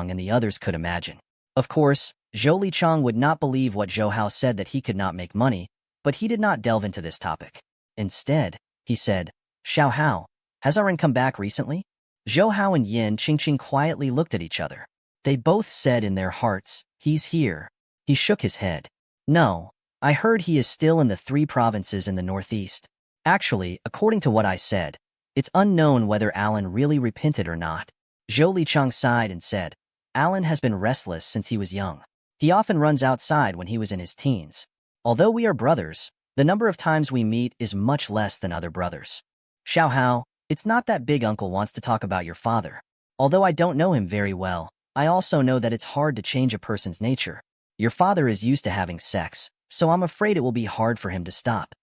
Chang and the others could imagine. Of course, Zhou Chang would not believe what Zhou Hao said that he could not make money, but he did not delve into this topic. Instead, he said, Xiao Hao, has our come back recently? Zhou Hao and Yin Qingqing quietly looked at each other. They both said in their hearts, he's here. He shook his head. No, I heard he is still in the 3 provinces in the northeast. Actually, according to what I said, it's unknown whether Alan really repented or not. Zhou Lichang sighed and said, Alan has been restless since he was young. He often runs outside when he was in his teens. Although we are brothers, the number of times we meet is much less than other brothers. Xiao Hao, it's not that big uncle wants to talk about your father. Although I don't know him very well, I also know that it's hard to change a person's nature. Your father is used to having sex, so I'm afraid it will be hard for him to stop.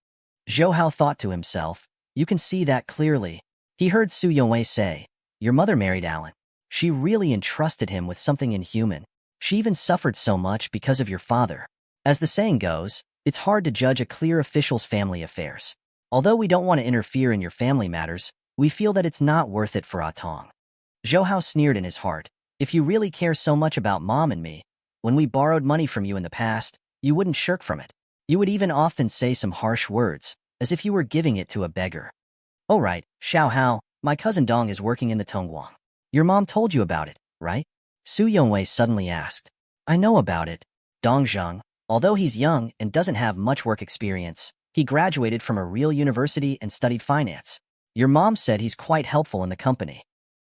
Zhou Hao thought to himself, you can see that clearly. He heard Su Yongwei say, your mother married Alan. She really entrusted him with something inhuman. She even suffered so much because of your father. As the saying goes, it's hard to judge a clear official's family affairs. Although we don't want to interfere in your family matters, we feel that it's not worth it for Atong. Zhou Hao sneered in his heart. If you really care so much about Mom and me, when we borrowed money from you in the past, you wouldn't shirk from it. You would even often say some harsh words, as if you were giving it to a beggar. Oh right, Xiao Hao, my cousin Dong is working in the Tongguang. Your mom told you about it, right? Su Yongwei suddenly asked. I know about it. Dong Zheng, although he's young and doesn't have much work experience, he graduated from a real university and studied finance. Your mom said he's quite helpful in the company.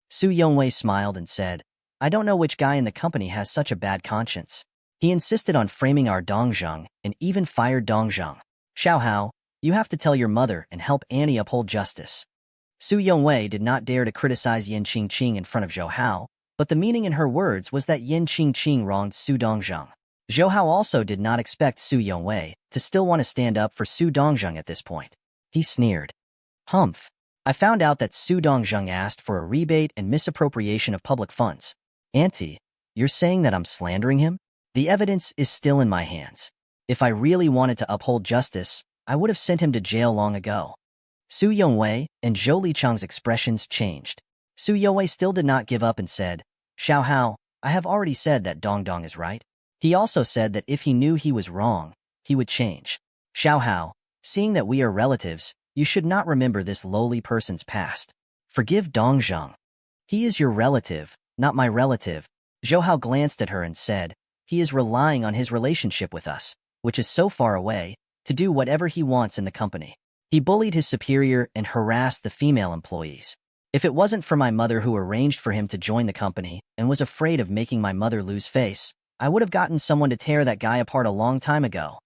Su Yongwei smiled and said, I don't know which guy in the company has such a bad conscience. He insisted on framing our Dongzheng and even fired Dongzheng. Xiao Hao, you have to tell your mother and help Annie uphold justice. Su Yongwei did not dare to criticize Yin Qingqing in front of Zhou Hao, but the meaning in her words was that Yin Qingqing wronged Su Dongzheng. Zhou Hao also did not expect Su Yongwei to still want to stand up for Su Dongzheng at this point. He sneered. Humph. I found out that Su Dongzheng asked for a rebate and misappropriation of public funds. Auntie, you're saying that I'm slandering him? The evidence is still in my hands. If I really wanted to uphold justice, I would have sent him to jail long ago. Su Yongwei and Zhou Lichang's expressions changed. Su Yongwei still did not give up and said, Xiao Hao, I have already said that Dong Dong is right. He also said that if he knew he was wrong, he would change. Xiao Hao, seeing that we are relatives, you should not remember this lowly person's past. Forgive Dong Zheng. He is your relative, not my relative. Zhou Hao glanced at her and said, he is relying on his relationship with us, which is so far away, to do whatever he wants in the company. He bullied his superior and harassed the female employees. If it wasn't for my mother who arranged for him to join the company and was afraid of making my mother lose face, I would have gotten someone to tear that guy apart a long time ago.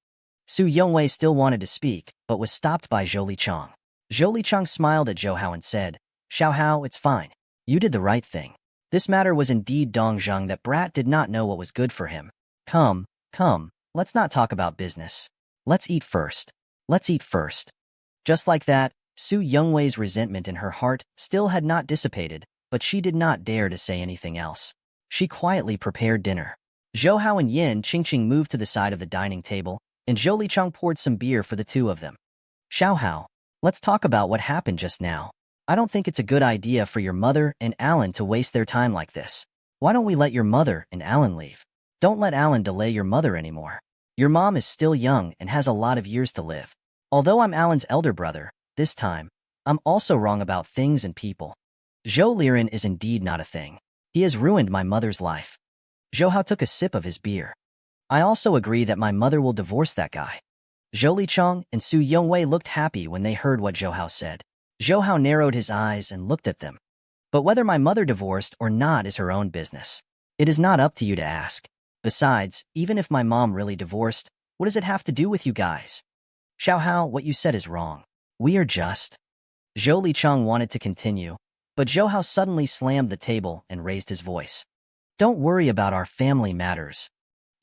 Su Yongwei still wanted to speak, but was stopped by Zhou Lichang. Zhou Lichang smiled at Zhou Hao and said, Xiao Hao, it's fine. You did the right thing. This matter was indeed Dongzheng that brat did not know what was good for him. Come, let's not talk about business. Let's eat first. Let's eat first. Just like that, Su Yongwei's resentment in her heart still had not dissipated, but she did not dare to say anything else. She quietly prepared dinner. Zhou Hao and Yin Qingqing moved to the side of the dining table, and Zhou Lichang poured some beer for the two of them. Xiao Hao, let's talk about what happened just now. I don't think it's a good idea for your mother and Alan to waste their time like this. Why don't we let your mother and Alan leave? Don't let Alan delay your mother anymore. Your mom is still young and has a lot of years to live. Although I'm Alan's elder brother, this time, I'm also wrong about things and people. Zhou Liren is indeed not a thing. He has ruined my mother's life. Zhou Hao took a sip of his beer. I also agree that my mother will divorce that guy. Zhou Lichang and Su Yongwei looked happy when they heard what Zhou Hao said. Zhou Hao narrowed his eyes and looked at them. But whether my mother divorced or not is her own business. It is not up to you to ask. Besides, even if my mom really divorced, what does it have to do with you guys? Xiao Hao, what you said is wrong. We are just... Zhou Lichang wanted to continue, but Zhou Hao suddenly slammed the table and raised his voice. Don't worry about our family matters.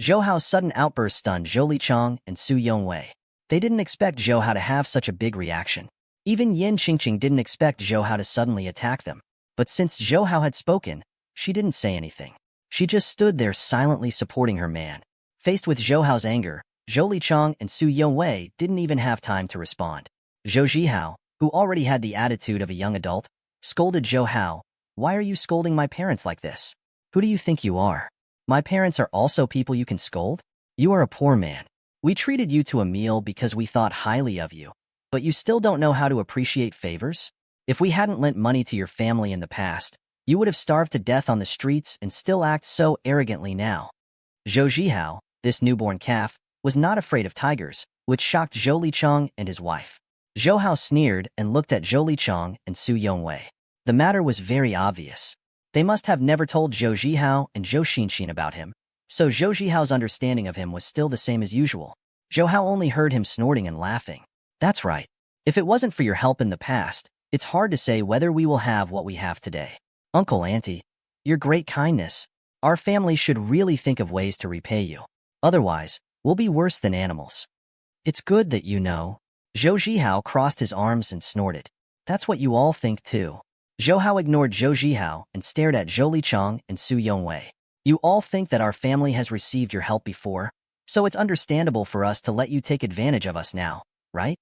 Zhou Hao's sudden outburst stunned Zhou Lichang and Su Yongwei. They didn't expect Zhou Hao to have such a big reaction. Even Yin Qingqing didn't expect Zhou Hao to suddenly attack them. But since Zhou Hao had spoken, she didn't say anything. She just stood there silently supporting her man. Faced with Zhou Hao's anger, Zhou Lichang and Su Yongwei didn't even have time to respond. Zhou Zhihao, who already had the attitude of a young adult, scolded Zhou Hao. Why are you scolding my parents like this? Who do you think you are? My parents are also people you can scold? You are a poor man. We treated you to a meal because we thought highly of you, but you still don't know how to appreciate favors? If we hadn't lent money to your family in the past, you would have starved to death on the streets and still act so arrogantly now. Zhou Zhihao, this newborn calf, was not afraid of tigers, which shocked Zhou Lichang and his wife. Zhou Hao sneered and looked at Zhou Lichang and Su Yongwei. The matter was very obvious. They must have never told Zhou Zhihao and Zhou Xinxin about him, so Zhou Zhihao's understanding of him was still the same as usual. Zhou Hao only heard him snorting and laughing. That's right. If it wasn't for your help in the past, it's hard to say whether we will have what we have today. Uncle, Auntie, your great kindness. Our family should really think of ways to repay you. Otherwise, we'll be worse than animals. It's good that you know. Zhou Zhihao crossed his arms and snorted. That's what you all think too. Zhou Hao ignored Zhou Zhihao and stared at Zhou Lichang and Su Yongwei. You all think that our family has received your help before, so it's understandable for us to let you take advantage of us now, right?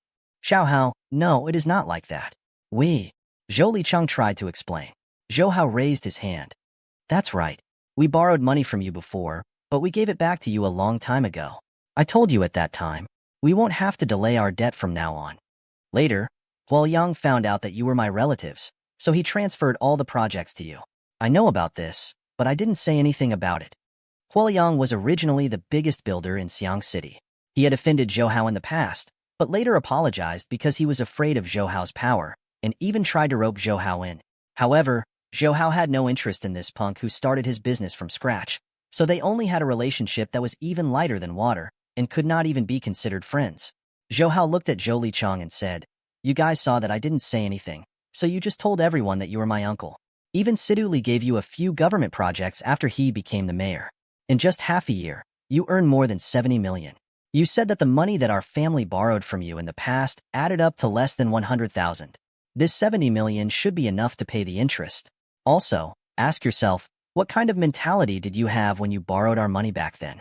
Xiao Hao, no, it is not like that. Zhou Lichang tried to explain. Zhou Hao raised his hand. That's right. We borrowed money from you before, but we gave it back to you a long time ago. I told you at that time. We won't have to delay our debt from now on. Later, Huoyang found out that you were my relatives, so he transferred all the projects to you. I know about this, but I didn't say anything about it. Huoyang was originally the biggest builder in Xiang City. He had offended Zhou Hao in the past, but later apologized because he was afraid of Zhou Hao's power, and even tried to rope Zhou Hao in. However, Zhou Hao had no interest in this punk who started his business from scratch, so they only had a relationship that was even lighter than water, and could not even be considered friends. Zhou Hao looked at Zhou Lichang and said, You guys saw that I didn't say anything, so you just told everyone that you were my uncle. Even Sidu Li gave you a few government projects after he became the mayor. In just half a year, you earned more than 70 million. You said that the money that our family borrowed from you in the past added up to less than 100,000. This 70 million should be enough to pay the interest. Also, ask yourself, what kind of mentality did you have when you borrowed our money back then?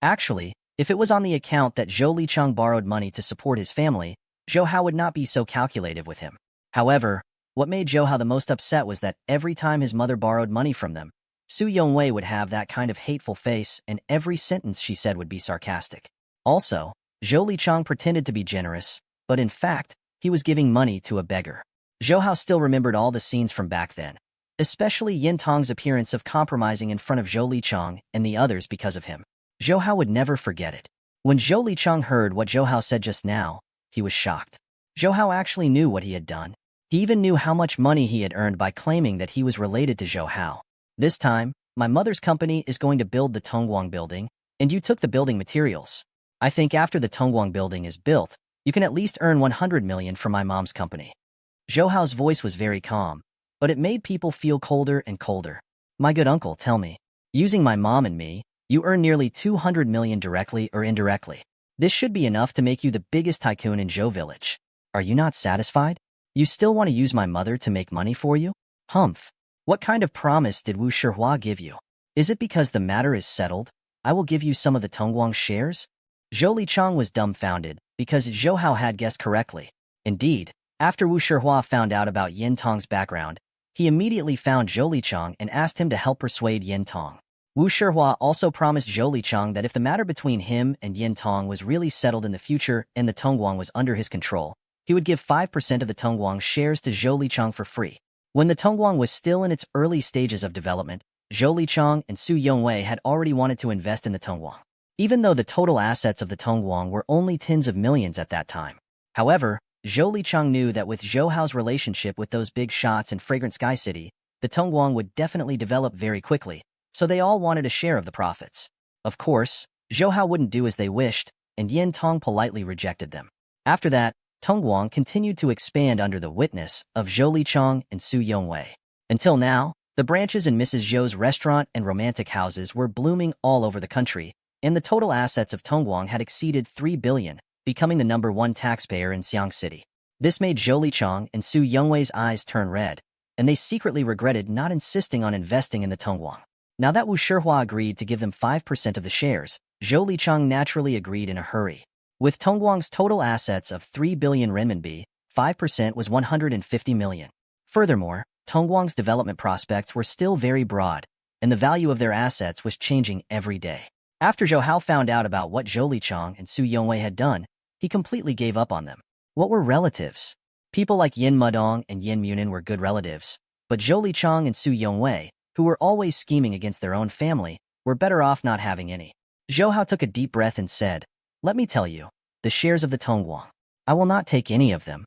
Actually, if it was on the account that Zhou Lichang borrowed money to support his family, Zhou Hao would not be so calculative with him. However, what made Zhou Hao the most upset was that every time his mother borrowed money from them, Su Yongwei would have that kind of hateful face and every sentence she said would be sarcastic. Also, Zhou Lichang pretended to be generous, but in fact, he was giving money to a beggar. Zhou Hao still remembered all the scenes from back then, especially Yin Tong's appearance of compromising in front of Zhou Lichang and the others because of him. Zhou Hao would never forget it. When Zhou Lichang heard what Zhou Hao said just now, he was shocked. Zhou Hao actually knew what he had done. He even knew how much money he had earned by claiming that he was related to Zhou Hao. This time, my mother's company is going to build the Tongguang building, and you took the building materials. I think after the Tongguang building is built, you can at least earn 100 million from my mom's company. Zhou Hao's voice was very calm, but it made people feel colder and colder. My good uncle, tell me, using my mom and me, you earn nearly 200 million directly or indirectly. This should be enough to make you the biggest tycoon in Zhou Village. Are you not satisfied? You still want to use my mother to make money for you? Humph. What kind of promise did Wu Shihua give you? Is it because the matter is settled? I will give you some of the Tongguang shares? Zhou Lichang was dumbfounded because Zhou Hao had guessed correctly. Indeed, after Wu Shihua found out about Yin Tong's background, he immediately found Zhou Lichang and asked him to help persuade Yin Tong. Wu Shihua also promised Zhou Lichang that if the matter between him and Yin Tong was really settled in the future and the Tongguang was under his control, he would give 5% of the Tongguang shares to Zhou Lichang for free. When the Tongguang was still in its early stages of development, Zhou Lichang and Su Yongwei had already wanted to invest in the Tongguang, even though the total assets of the Tongguang were only tens of millions at that time. However, Zhou Lichang knew that with Zhou Hao's relationship with those big shots in Fragrant Sky City, the Tongguang would definitely develop very quickly, so they all wanted a share of the profits. Of course, Zhou Hao wouldn't do as they wished, and Yin Tong politely rejected them. After that, Tongguang continued to expand under the witness of Zhou Lichang and Su Yongwei. Until now, the branches in Mrs. Zhou's restaurant and romantic houses were blooming all over the country, and the total assets of Tongguang had exceeded 3 billion, becoming the #1 taxpayer in Xiang City. This made Zhou Lichang and Su Yongwei's eyes turn red, and they secretly regretted not insisting on investing in the Tongguang. Now that Wu Shihua agreed to give them 5% of the shares, Zhou Lichang naturally agreed in a hurry. With Tongguang's total assets of 3 billion renminbi, 5% was 150 million. Furthermore, Tongguang's development prospects were still very broad, and the value of their assets was changing every day. After Zhou Hao found out about what Zhou Lichang and Su Yongwei had done, he completely gave up on them. What were relatives? People like Yin Mudong and Yin Munin were good relatives, but Zhou Lichang and Su Yongwei, who were always scheming against their own family, were better off not having any. Zhou Hao took a deep breath and said, "Let me tell you, the shares of the Tongguang. I will not take any of them."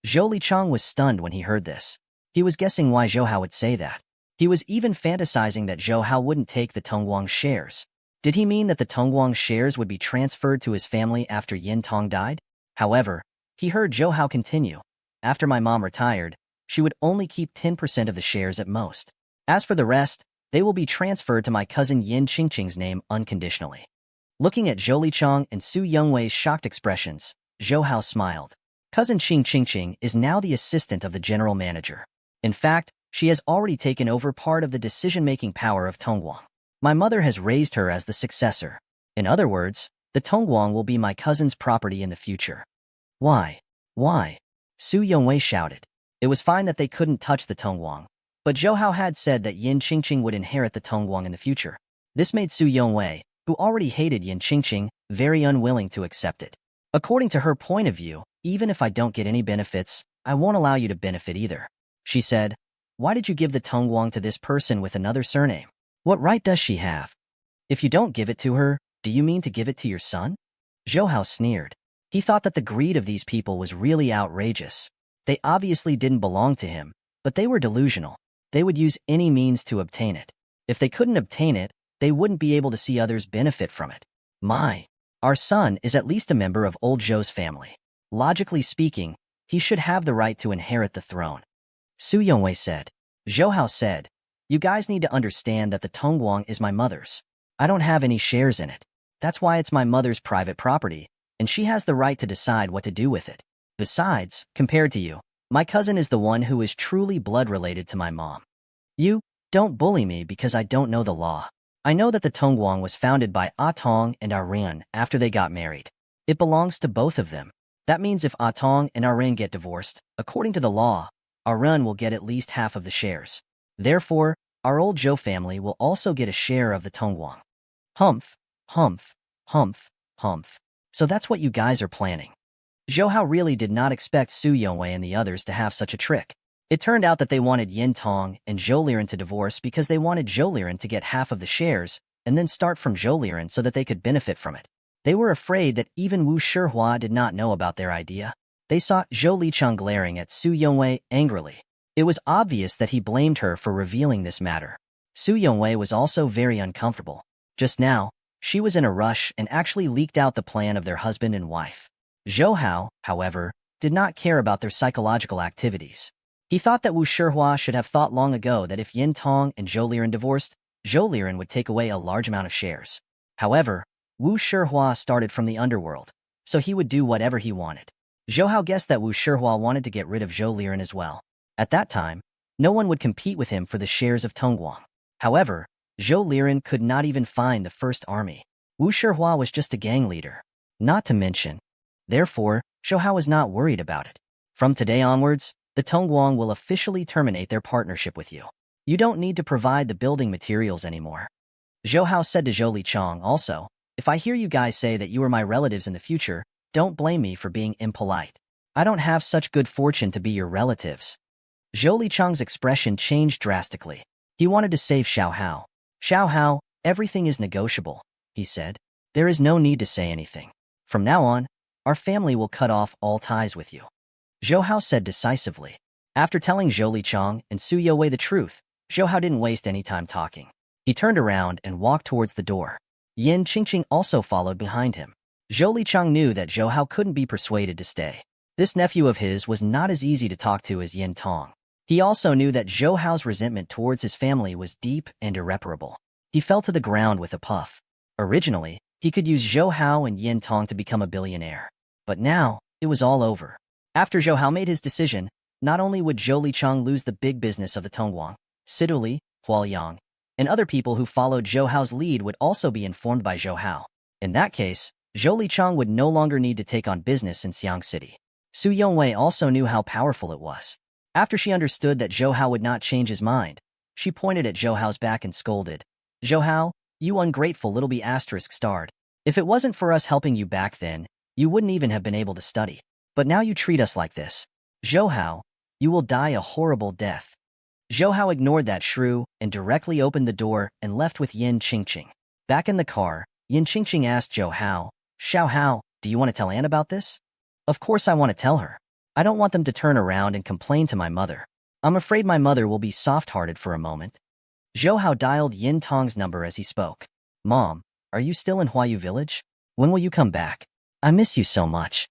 Zhou Lichang was stunned when he heard this. He was guessing why Zhou Hao would say that. He was even fantasizing that Zhou Hao wouldn't take the Tongguang shares. Did he mean that the Tongguang shares would be transferred to his family after Yin Tong died? However, he heard Zhou Hao continue. After my mom retired, she would only keep 10% of the shares at most. As for the rest, they will be transferred to my cousin Yin Qingqing's name unconditionally. Looking at Zhou Lichang and Su Yongwei's shocked expressions, Zhou Hao smiled. Cousin Qingqing is now the assistant of the general manager. In fact, she has already taken over part of the decision-making power of Tongguang. My mother has raised her as the successor. In other words, the Tongguang will be my cousin's property in the future. Why? Why? Su Yongwei shouted. It was fine that they couldn't touch the Tongguang, but Zhou Hao had said that Yin Qingqing would inherit the Tongguang in the future. This made Su Yongwei, who already hated Yin Qingqing, very unwilling to accept it. According to her point of view, even if I don't get any benefits, I won't allow you to benefit either. She said, "Why did you give the Tongguang to this person with another surname? What right does she have? If you don't give it to her, do you mean to give it to your son?" Zhou Hao sneered. He thought that the greed of these people was really outrageous. They obviously didn't belong to him, but they were delusional. They would use any means to obtain it. If they couldn't obtain it, they wouldn't be able to see others benefit from it. Our son is at least a member of old Zhou's family. Logically speaking, he should have the right to inherit the throne. Su Yongwei said. Zhou Hao said, "You guys need to understand that the Tongguang is my mother's. I don't have any shares in it. That's why it's my mother's private property, and she has the right to decide what to do with it. Besides, compared to you, my cousin is the one who is truly blood-related to my mom. You don't bully me because I don't know the law. I know that the Tongguang was founded by Ah Tong and Ah Ren after they got married. It belongs to both of them. That means if Ah Tong and Ah Ren get divorced, according to the law, Ah Ren will get at least half of the shares. Therefore, our old Zhou family will also get a share of the Tongguang." Humph, humph, humph, humph. So that's what you guys are planning. Zhou Hao really did not expect Su Yongwei and the others to have such a trick. It turned out that they wanted Yin Tong and Zhou Liren to divorce because they wanted Zhou Liren to get half of the shares and then start from Zhou Liren so that they could benefit from it. They were afraid that even Wu Shihua did not know about their idea. They saw Zhou Lichang glaring at Su Yongwei angrily. It was obvious that he blamed her for revealing this matter. Su Yongwei was also very uncomfortable. Just now, she was in a rush and actually leaked out the plan of their husband and wife. Zhou Hao, however, did not care about their psychological activities. He thought that Wu Shihua should have thought long ago that if Yin Tong and Zhou Liren divorced, Zhou Liren would take away a large amount of shares. However, Wu Shihua started from the underworld, so he would do whatever he wanted. Zhou Hao guessed that Wu Shihua wanted to get rid of Zhou Liren as well. At that time, no one would compete with him for the shares of Tongguang. However, Zhou Liren could not even find the first army. Wu Shihua was just a gang leader. Not to mention. Therefore, Zhou Hao was not worried about it. From today onwards, the Tongguang will officially terminate their partnership with you. You don't need to provide the building materials anymore. Zhou Hao said to Zhou Lichang also, "If I hear you guys say that you are my relatives in the future, don't blame me for being impolite. I don't have such good fortune to be your relatives." Zhou Lichang's expression changed drastically. He wanted to save Xiao Hao. "Xiao Hao, everything is negotiable," he said. "There is no need to say anything. From now on, our family will cut off all ties with you." Zhou Hao said decisively. After telling Zhou Lichang and Su Yongwei the truth, Zhou Hao didn't waste any time talking. He turned around and walked towards the door. Yin Qingqing also followed behind him. Zhou Lichang knew that Zhou Hao couldn't be persuaded to stay. This nephew of his was not as easy to talk to as Yin Tong. He also knew that Zhou Hao's resentment towards his family was deep and irreparable. He fell to the ground with a puff. Originally, he could use Zhou Hao and Yin Tong to become a billionaire. But now, it was all over. After Zhou Hao made his decision, not only would Zhou Lichang lose the big business of the Tongguang, Siduli, Huaoliang, and other people who followed Zhou Hao's lead would also be informed by Zhou Hao. In that case, Zhou Lichang would no longer need to take on business in Xiang City. Su Yongwei also knew how powerful it was. After she understood that Zhou Hao would not change his mind, She pointed at Zhou Hao's back and scolded. Zhou Hao, you ungrateful little b*****. If it wasn't for us helping you back then, you wouldn't even have been able to study. But now you treat us like this. Zhou Hao, you will die a horrible death. Zhou Hao ignored that shrew and directly opened the door and left with Yin Qingqing. Back in the car, Yin Qingqing asked Zhou Hao, Xiao Hao, do you want to tell Anne about this? Of course I want to tell her. I don't want them to turn around and complain to my mother. I'm afraid my mother will be soft-hearted for a moment. Zhou Hao dialed Yin Tong's number as he spoke. Mom, are you still in Huayu Village? When will you come back? I miss you so much.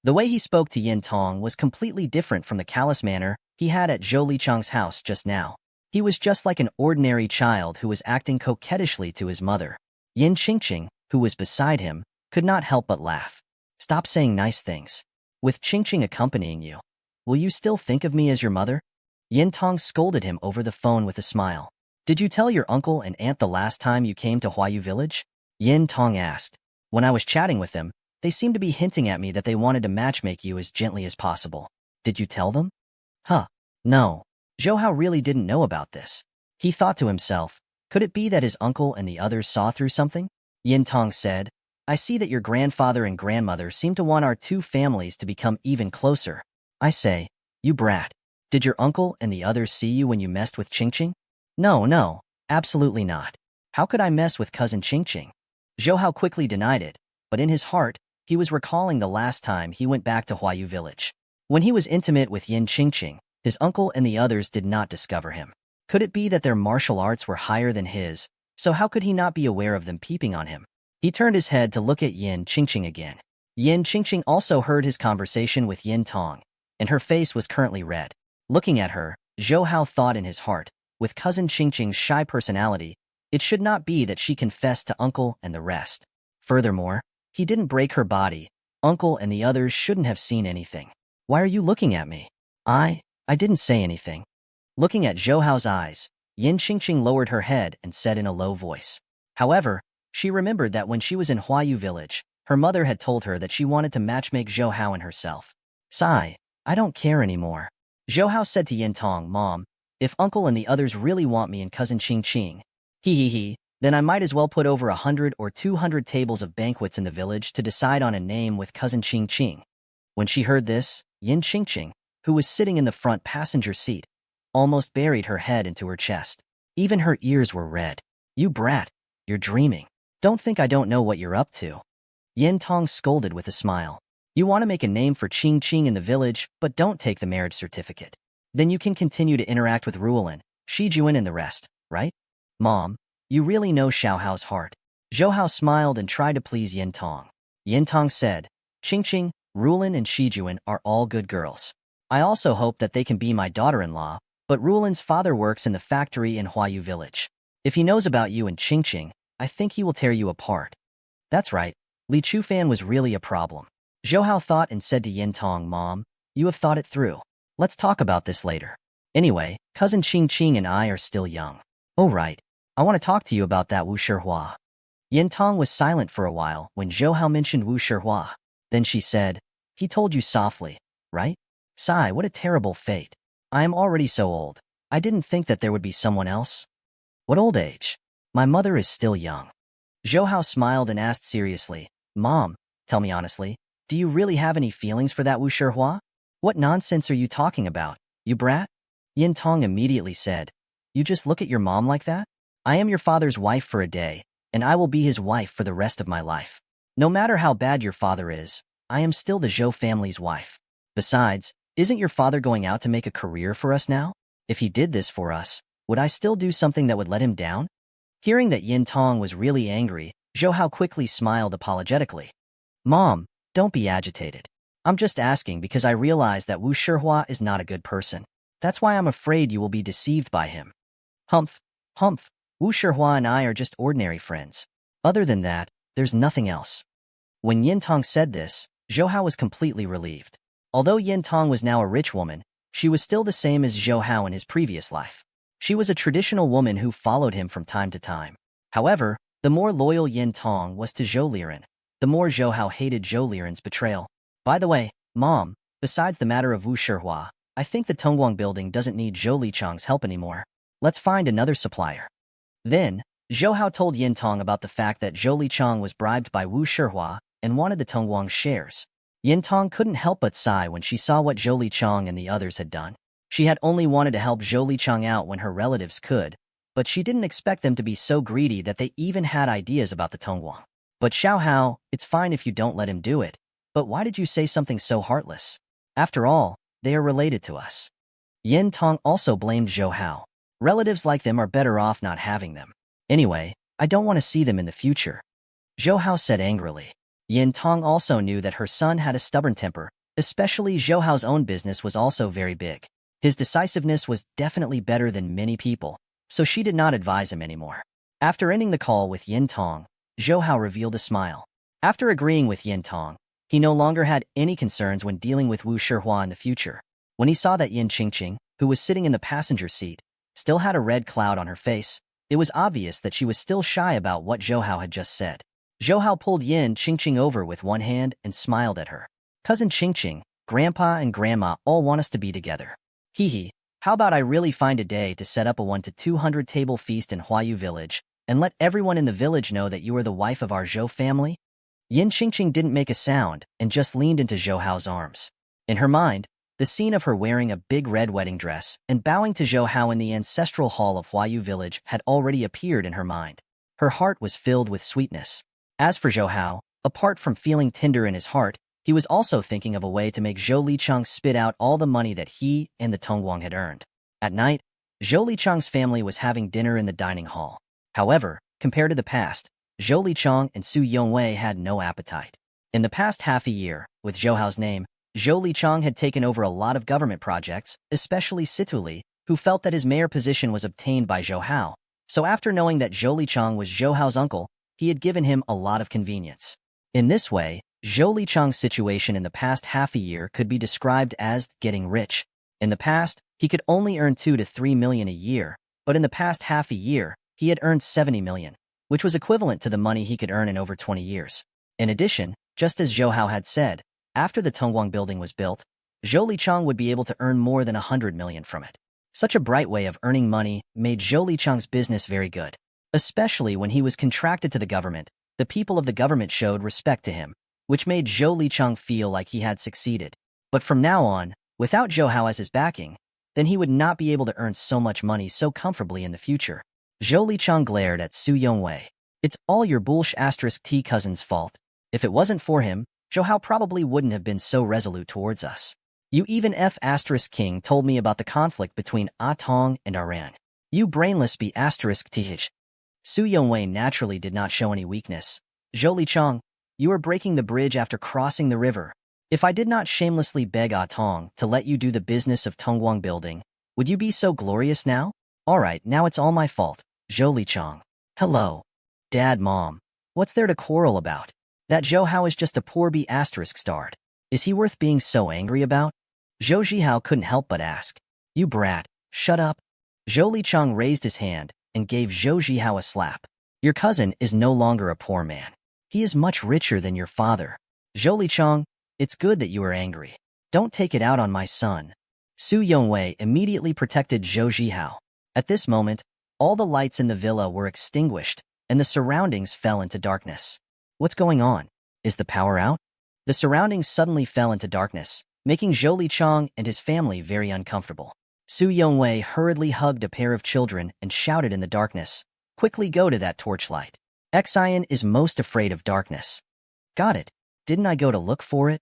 The way he spoke to Yin Tong was completely different from the callous manner he had at Zhou Lichang's house just now. He was just like an ordinary child who was acting coquettishly to his mother. Yin Qingqing, who was beside him, could not help but laugh. Stop saying nice things. With Qingqing accompanying you, will you still think of me as your mother? Yin Tong scolded him over the phone with a smile. Did you tell your uncle and aunt the last time you came to Huayu Village? Yin Tong asked. When I was chatting with them, they seemed to be hinting at me that they wanted to matchmake you as gently as possible. Did you tell them? Huh. No. Zhou Hao really didn't know about this. He thought to himself, could it be that his uncle and the others saw through something? Yin Tong said, I see that your grandfather and grandmother seem to want our two families to become even closer. I say, you brat. Did your uncle and the others see you when you messed with Qingqing? No, absolutely not. How could I mess with cousin Qingqing? Zhou Hao quickly denied it, but in his heart, he was recalling the last time he went back to Huayu Village. When he was intimate with Yin Qingqing, his uncle and the others did not discover him. Could it be that their martial arts were higher than his, so how could he not be aware of them peeping on him? He turned his head to look at Yin Qingqing again. Yin Qingqing also heard his conversation with Yin Tong, and her face was currently red. Looking at her, Zhou Hao thought in his heart, with cousin Qingqing's shy personality, it should not be that she confessed to uncle and the rest. Furthermore, he didn't break her body. Uncle and the others shouldn't have seen anything. Why are you looking at me? I didn't say anything. Looking at Zhou Hao's eyes, Yin Qingqing lowered her head and said in a low voice. However, she remembered that when she was in Huayu Village, her mother had told her that she wanted to matchmake Zhou Hao and herself. Sigh, I don't care anymore. Zhou Hao said to Yin Tong, Mom, if uncle and the others really want me and cousin Qingqing, then I might as well put over 100 or 200 tables of banquets in the village to decide on a name with cousin Qingqing. When she heard this, Yin Qingqing, who was sitting in the front passenger seat, almost buried her head into her chest. Even her ears were red. You brat, you're dreaming. Don't think I don't know what you're up to. Yin Tong scolded with a smile. You want to make a name for Qingqing in the village, but don't take the marriage certificate. Then you can continue to interact with Ruolin, Shijuan and the rest, right? Mom, you really know Xiao Hao's heart. Zhou Hao smiled and tried to please Yin Tong. Yin Tong said, Qingqing, Ruolin and Shijuan are all good girls. I also hope that they can be my daughter-in-law, but Ruolin's father works in the factory in Huayu Village. If he knows about you and Qingqing, I think he will tear you apart. That's right, Li Chufan was really a problem. Zhou Hao thought and said to Yin Tong, Mom, you have thought it through. Let's talk about this later. Anyway, cousin Qingqing and I are still young. Oh right, I want to talk to you about that Wu Shihua. Yin Tong was silent for a while when Zhou Hao mentioned Wu Shihua. Then she said, he told you softly, right? Sigh, what a terrible fate. I am already so old. I didn't think that there would be someone else. What old age? My mother is still young. Zhou Hao smiled and asked seriously, Mom, tell me honestly, do you really have any feelings for that Wu Shihua? What nonsense are you talking about, you brat? Yin Tong immediately said, you just look at your mom like that? I am your father's wife for a day, and I will be his wife for the rest of my life. No matter how bad your father is, I am still the Zhou family's wife. Besides, isn't your father going out to make a career for us now? If he did this for us, would I still do something that would let him down? Hearing that Yin Tong was really angry, Zhou Hao quickly smiled apologetically. Mom, don't be agitated. I'm just asking because I realize that Wu Shihua is not a good person. That's why I'm afraid you will be deceived by him. Humph. Wu Shihua and I are just ordinary friends. Other than that, there's nothing else. When Yin Tong said this, Zhou Hao was completely relieved. Although Yin Tong was now a rich woman, she was still the same as Zhou Hao in his previous life. She was a traditional woman who followed him from time to time. However, the more loyal Yin Tong was to Zhou Liren, the more Zhou Hao hated Zhou Liren's betrayal. By the way, Mom, besides the matter of Wu Shihua, I think the Tongguang building doesn't need Zhou Lichang's help anymore. Let's find another supplier. Then, Zhou Hao told Yin Tong about the fact that Zhou Lichang was bribed by Wu Shihua and wanted the Tongguang shares. Yin Tong couldn't help but sigh when she saw what Zhou Lichang and the others had done. She had only wanted to help Zhou Lichang out when her relatives could, but she didn't expect them to be so greedy that they even had ideas about the Tongguang. But Xiao Hao, it's fine if you don't let him do it, but why did you say something so heartless? After all, they are related to us. Yin Tong also blamed Zhou Hao. Relatives like them are better off not having them. Anyway, I don't want to see them in the future, Zhou Hao said angrily. Yin Tong also knew that her son had a stubborn temper, especially Zhou Hao's own business was also very big. His decisiveness was definitely better than many people, so she did not advise him anymore. After ending the call with Yin Tong, Zhou Hao revealed a smile. After agreeing with Yin Tong, he no longer had any concerns when dealing with Wu Shihua in the future. When he saw that Yin Qingqing, who was sitting in the passenger seat, still had a red cloud on her face, it was obvious that she was still shy about what Zhou Hao had just said. Zhou Hao pulled Yin Qingqing over with one hand and smiled at her. Cousin Qingqing, Grandpa and Grandma all want us to be together. Hee, how about I really find a day to set up a 1 to 200 table feast in Huayu village, and let everyone in the village know that you are the wife of our Zhou family? Yin Qingqing didn't make a sound and just leaned into Zhou Hao's arms. In her mind, the scene of her wearing a big red wedding dress and bowing to Zhou Hao in the ancestral hall of Huayu village had already appeared in her mind. Her heart was filled with sweetness. As for Zhou Hao, apart from feeling tender in his heart, he was also thinking of a way to make Zhou Lichang spit out all the money that he and the Tongguang had earned. At night, Zhou Lichang's family was having dinner in the dining hall. However, compared to the past, Zhou Lichang and Su Yongwei had no appetite. In the past half a year, with Zhou Hao's name, Zhou Lichang had taken over a lot of government projects, especially Situli, who felt that his mayor position was obtained by Zhou Hao. So after knowing that Zhou Lichang was Zhou Hao's uncle, he had given him a lot of convenience. In this way, Zhou Lichang's situation in the past half a year could be described as getting rich. In the past, he could only earn 2 to 3 million a year, but in the past half a year, he had earned 70 million, which was equivalent to the money he could earn in over 20 years. In addition, just as Zhou Hao had said, after the Tongguang building was built, Zhou Lichang would be able to earn more than 100 million from it. Such a bright way of earning money made Zhou Lichang's business very good. Especially when he was contracted to the government, the people of the government showed respect to him, which made Zhou Lichang feel like he had succeeded. But from now on, without Zhou Hao as his backing, then he would not be able to earn so much money so comfortably in the future. Zhou Lichang glared at Su Yongwei. It's all your *T cousin's fault. If it wasn't for him, Zhou Hao probably wouldn't have been so resolute towards us. You even King told me about the conflict between Tong and Aran. You brainless *T. Su Yongwei naturally did not show any weakness. Zhou Lichang, you are breaking the bridge after crossing the river. If I did not shamelessly beg Tong to let you do the business of Tongguang building, would you be so glorious now? Alright, now it's all my fault, Zhou Lichang. Hello. Dad, Mom. What's there to quarrel about? That Zhou Hao is just a poor ***. Is he worth being so angry about? Zhou Zhihao couldn't help but ask. You brat, shut up. Zhou Lichang raised his hand and gave Zhou Zhihao a slap. Your cousin is no longer a poor man. He is much richer than your father. Zhou Lichang, it's good that you are angry. Don't take it out on my son. Su Yongwei immediately protected Zhou Zhihao. At this moment, all the lights in the villa were extinguished, and the surroundings fell into darkness. What's going on? Is the power out? The surroundings suddenly fell into darkness, making Zhou Lichang and his family very uncomfortable. Su Yongwei hurriedly hugged a pair of children and shouted in the darkness, quickly go to that torchlight. Xian is most afraid of darkness. Got it. Didn't I go to look for it?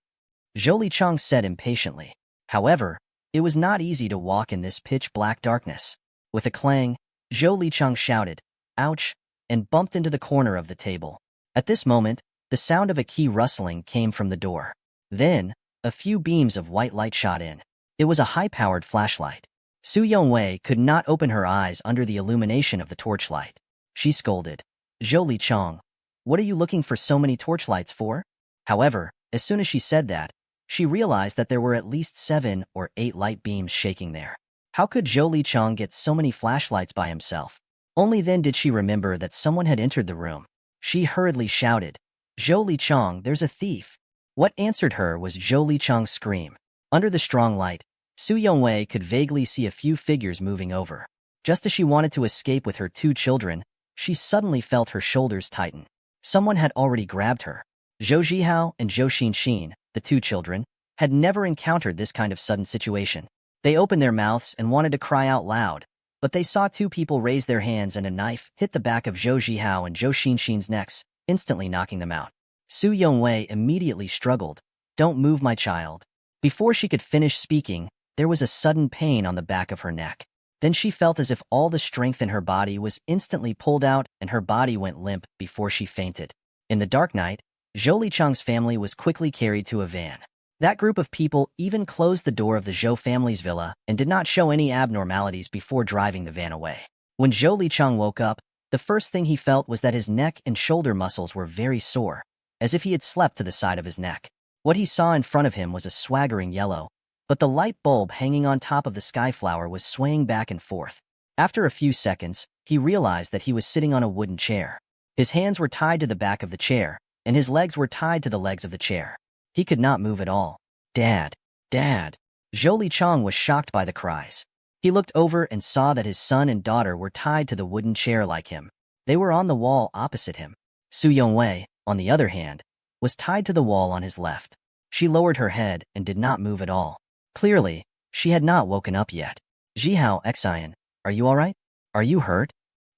Zhou Lichang said impatiently. However, it was not easy to walk in this pitch-black darkness. With a clang, Zhou Lichang shouted, ouch, and bumped into the corner of the table. At this moment, the sound of a key rustling came from the door. Then, a few beams of white light shot in. It was a high-powered flashlight. Su Yongwei could not open her eyes under the illumination of the torchlight. She scolded, Zhou Lichang, what are you looking for so many torchlights for? However, as soon as she said that, she realized that there were at least 7 or 8 light beams shaking there. How could Zhou Lichang get so many flashlights by himself? Only then did she remember that someone had entered the room. She hurriedly shouted, Zhou Lichang, there's a thief. What answered her was Zhou Lichang's scream. Under the strong light, Su Yongwei could vaguely see a few figures moving over. Just as she wanted to escape with her 2 children, she suddenly felt her shoulders tighten. Someone had already grabbed her. Zhou Zhihao and Zhou Xinxin, the 2 children, had never encountered this kind of sudden situation. They opened their mouths and wanted to cry out loud, but they saw 2 people raise their hands and a knife hit the back of Zhou Zhihao and Zhou Xinxin's necks, instantly knocking them out. Su Yongwei immediately struggled. "Don't move, my child." Before she could finish speaking, there was a sudden pain on the back of her neck. Then she felt as if all the strength in her body was instantly pulled out and her body went limp before she fainted. In the dark night, Zhou Lichang's family was quickly carried to a van. That group of people even closed the door of the Zhou family's villa and did not show any abnormalities before driving the van away. When Zhou Lichang woke up, the first thing he felt was that his neck and shoulder muscles were very sore, as if he had slept to the side of his neck. What he saw in front of him was a swaggering yellow, but the light bulb hanging on top of the skyflower was swaying back and forth. After a few seconds, he realized that he was sitting on a wooden chair. His hands were tied to the back of the chair, and his legs were tied to the legs of the chair. He could not move at all. "Dad! Dad!" Zhou Lichang was shocked by the cries. He looked over and saw that his son and daughter were tied to the wooden chair like him. They were on the wall opposite him. Su Yongwei, on the other hand, was tied to the wall on his left. She lowered her head and did not move at all. Clearly, she had not woken up yet. "Zhihao Xian, are you all right? Are you hurt?"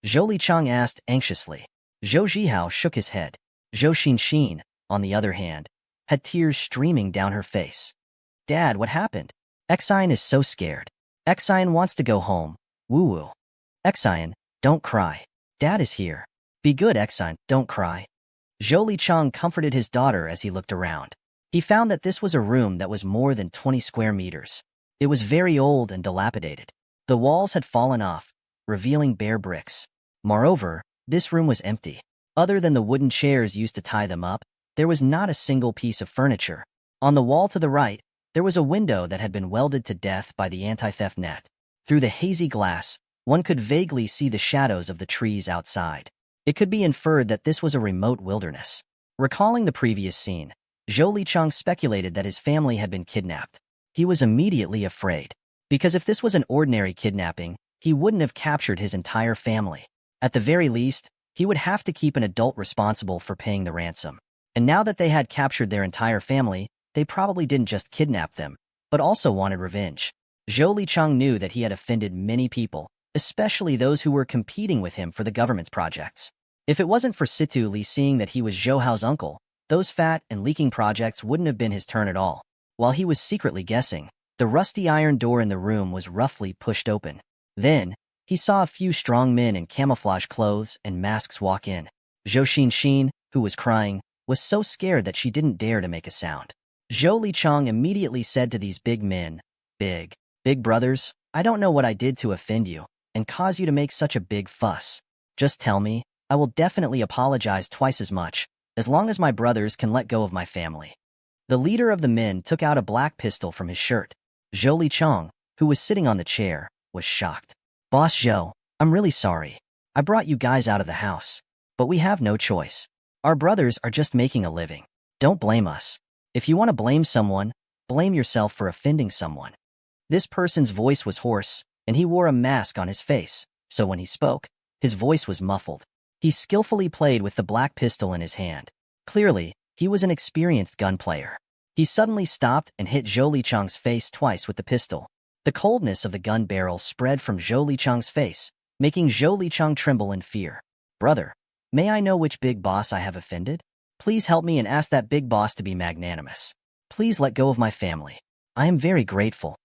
Zhou Lichang asked anxiously. Zhou Zhihao shook his head. Zhou Xinxin, on the other hand, had tears streaming down her face. "Dad, what happened? Xian is so scared. Xian wants to go home. Woo-woo." "Xian, don't cry. Dad is here. Be good, Xian, don't cry." Zhou Lichang comforted his daughter as he looked around. He found that this was a room that was more than 20 square meters. It was very old and dilapidated. The walls had fallen off, revealing bare bricks. Moreover, this room was empty. Other than the wooden chairs used to tie them up, there was not a single piece of furniture. On the wall to the right, there was a window that had been welded to death by the anti-theft net. Through the hazy glass, one could vaguely see the shadows of the trees outside. It could be inferred that this was a remote wilderness. Recalling the previous scene, Zhou Lichang speculated that his family had been kidnapped. He was immediately afraid, because if this was an ordinary kidnapping, he wouldn't have captured his entire family. At the very least, he would have to keep an adult responsible for paying the ransom. And now that they had captured their entire family, they probably didn't just kidnap them, but also wanted revenge. Zhou Lichang knew that he had offended many people, especially those who were competing with him for the government's projects. If it wasn't for Situ Li seeing that he was Zhou Hao's uncle, those fat and leaking projects wouldn't have been his turn at all. While he was secretly guessing, the rusty iron door in the room was roughly pushed open. Then, he saw a few strong men in camouflage clothes and masks walk in. Zhou Xinxin, who was crying, was so scared that she didn't dare to make a sound. Zhou Lichang immediately said to these big men, Big brothers, I don't know what I did to offend you and cause you to make such a big fuss. Just tell me, I will definitely apologize twice as much, as long as my brothers can let go of my family." The leader of the men took out a black pistol from his shirt. Zhou Lichang, who was sitting on the chair, was shocked. "Boss Zhou, I'm really sorry. I brought you guys out of the house. But we have no choice. Our brothers are just making a living. Don't blame us. If you want to blame someone, blame yourself for offending someone." This person's voice was hoarse, and he wore a mask on his face, so when he spoke, his voice was muffled. He skillfully played with the black pistol in his hand. Clearly, he was an experienced gun player. He suddenly stopped and hit Zhou Lichang's face twice with the pistol. The coldness of the gun barrel spread from Zhou Lichang's face, making Zhou Lichang tremble in fear. "Brother, may I know which big boss I have offended? Please help me and ask that big boss to be magnanimous. Please let go of my family. I am very grateful,"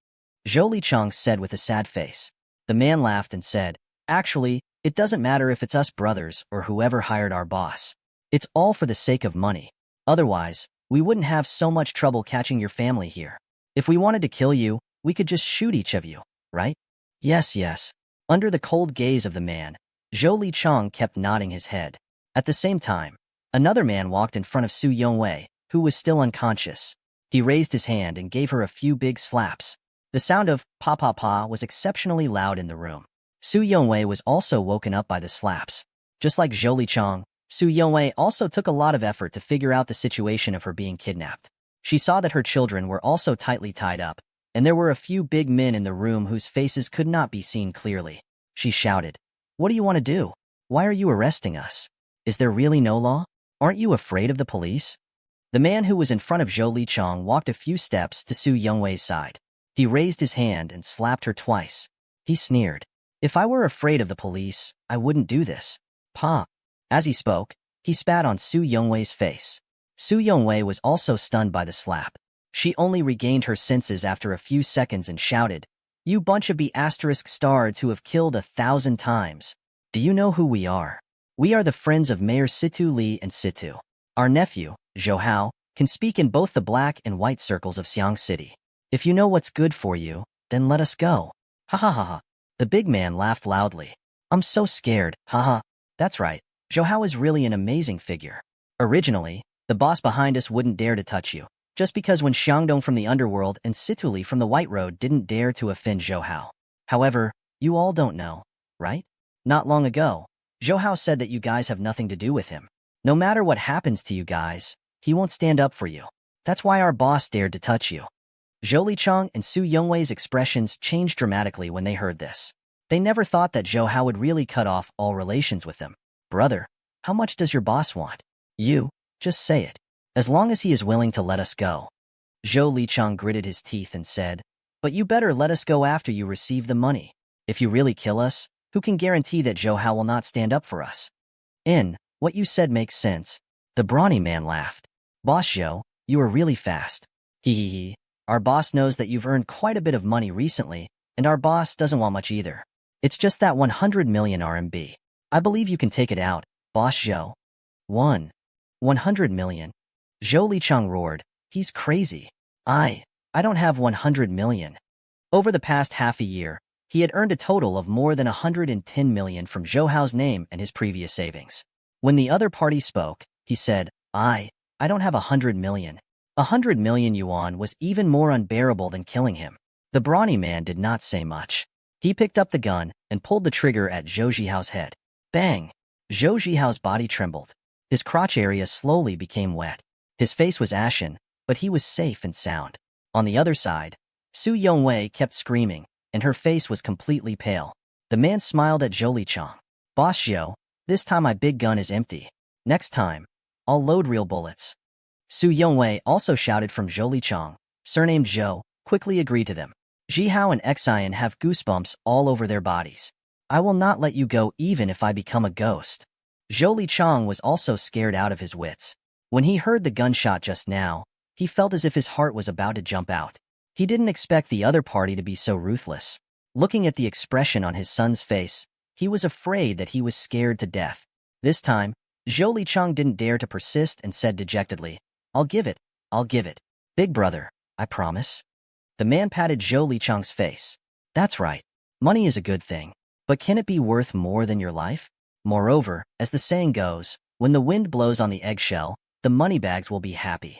Zhou Lichang said with a sad face. The man laughed and said, "Actually, it doesn't matter if it's us brothers or whoever hired our boss. It's all for the sake of money. Otherwise, we wouldn't have so much trouble catching your family here. If we wanted to kill you, we could just shoot each of you, right?" Yes. Under the cold gaze of the man, Zhou Lichang kept nodding his head. At the same time, another man walked in front of Su Yongwei, who was still unconscious. He raised his hand and gave her a few big slaps. The sound of pa-pa-pa was exceptionally loud in the room. Su Yongwei was also woken up by the slaps. Just like Zhou Lichang, Su Yongwei also took a lot of effort to figure out the situation of her being kidnapped. She saw that her children were also tightly tied up, and there were a few big men in the room whose faces could not be seen clearly. She shouted. What do you want to do? Why are you arresting us? Is there really no law? Aren't you afraid of the police? The man who was in front of Zhou Lichang walked a few steps to Su Yongwei's side. He raised his hand and slapped her twice. He sneered. If I were afraid of the police, I wouldn't do this. Pa. As he spoke, he spat on Su Yongwei's face. Su Yongwei was also stunned by the slap. She only regained her senses after a few seconds and shouted, You bunch of B***stards who have killed 1,000 times. Do you know who we are? We are the friends of Mayor Situ Li and Situ. Our nephew, Zhou Hao, can speak in both the black and white circles of Xiang City. If you know what's good for you, then let us go. Ha ha ha ha. The big man laughed loudly. I'm so scared, haha. That's right, Zhou Hao is really an amazing figure. Originally, the boss behind us wouldn't dare to touch you, just because when Xiangdong from the underworld and Situli from the White Road didn't dare to offend Zhou Hao. However, you all don't know, right? Not long ago, Zhou Hao said that you guys have nothing to do with him. No matter what happens to you guys, he won't stand up for you. That's why our boss dared to touch you. Zhou Lichang and Su Yongwei's expressions changed dramatically when they heard this. They never thought that Zhou Hao would really cut off all relations with them. Brother, how much does your boss want? You, just say it. As long as he is willing to let us go. Zhou Lichang gritted his teeth and said, But you better let us go after you receive the money. If you really kill us, who can guarantee that Zhou Hao will not stand up for us? What you said makes sense. The brawny man laughed. Boss Zhou, you are really fast. Hee. Our boss knows that you've earned quite a bit of money recently, and our boss doesn't want much either. It's just that 100 million RMB. I believe you can take it out, Boss Zhou. 100 million. Zhou Lichang roared. He's crazy. I don't have 100 million. Over the past half a year, he had earned a total of more than 110 million from Zhou Hao's name and his previous savings. When the other party spoke, he said, I don't have 100 million. 100 million yuan was even more unbearable than killing him. The brawny man did not say much. He picked up the gun and pulled the trigger at Zhou Jihao's head. Bang! Zhou Jihao's body trembled. His crotch area slowly became wet. His face was ashen, but he was safe and sound. On the other side, Su Yongwei kept screaming, and her face was completely pale. The man smiled at Zhou Lichang. Boss Zhou, this time my big gun is empty. Next time, I'll load real bullets. Su Yongwei also shouted from Zhou Lichang. Surnamed Zhou, quickly agreed to them. Jihao and Xian have goosebumps all over their bodies. I will not let you go even if I become a ghost. Zhou Lichang was also scared out of his wits. When he heard the gunshot just now, he felt as if his heart was about to jump out. He didn't expect the other party to be so ruthless. Looking at the expression on his son's face, he was afraid that he was scared to death. This time, Zhou Lichang didn't dare to persist and said dejectedly, I'll give it. Big brother, I promise. The man patted Zhou Lichang's face. That's right. Money is a good thing. But can it be worth more than your life? Moreover, as the saying goes, when the wind blows on the eggshell, the moneybags will be happy.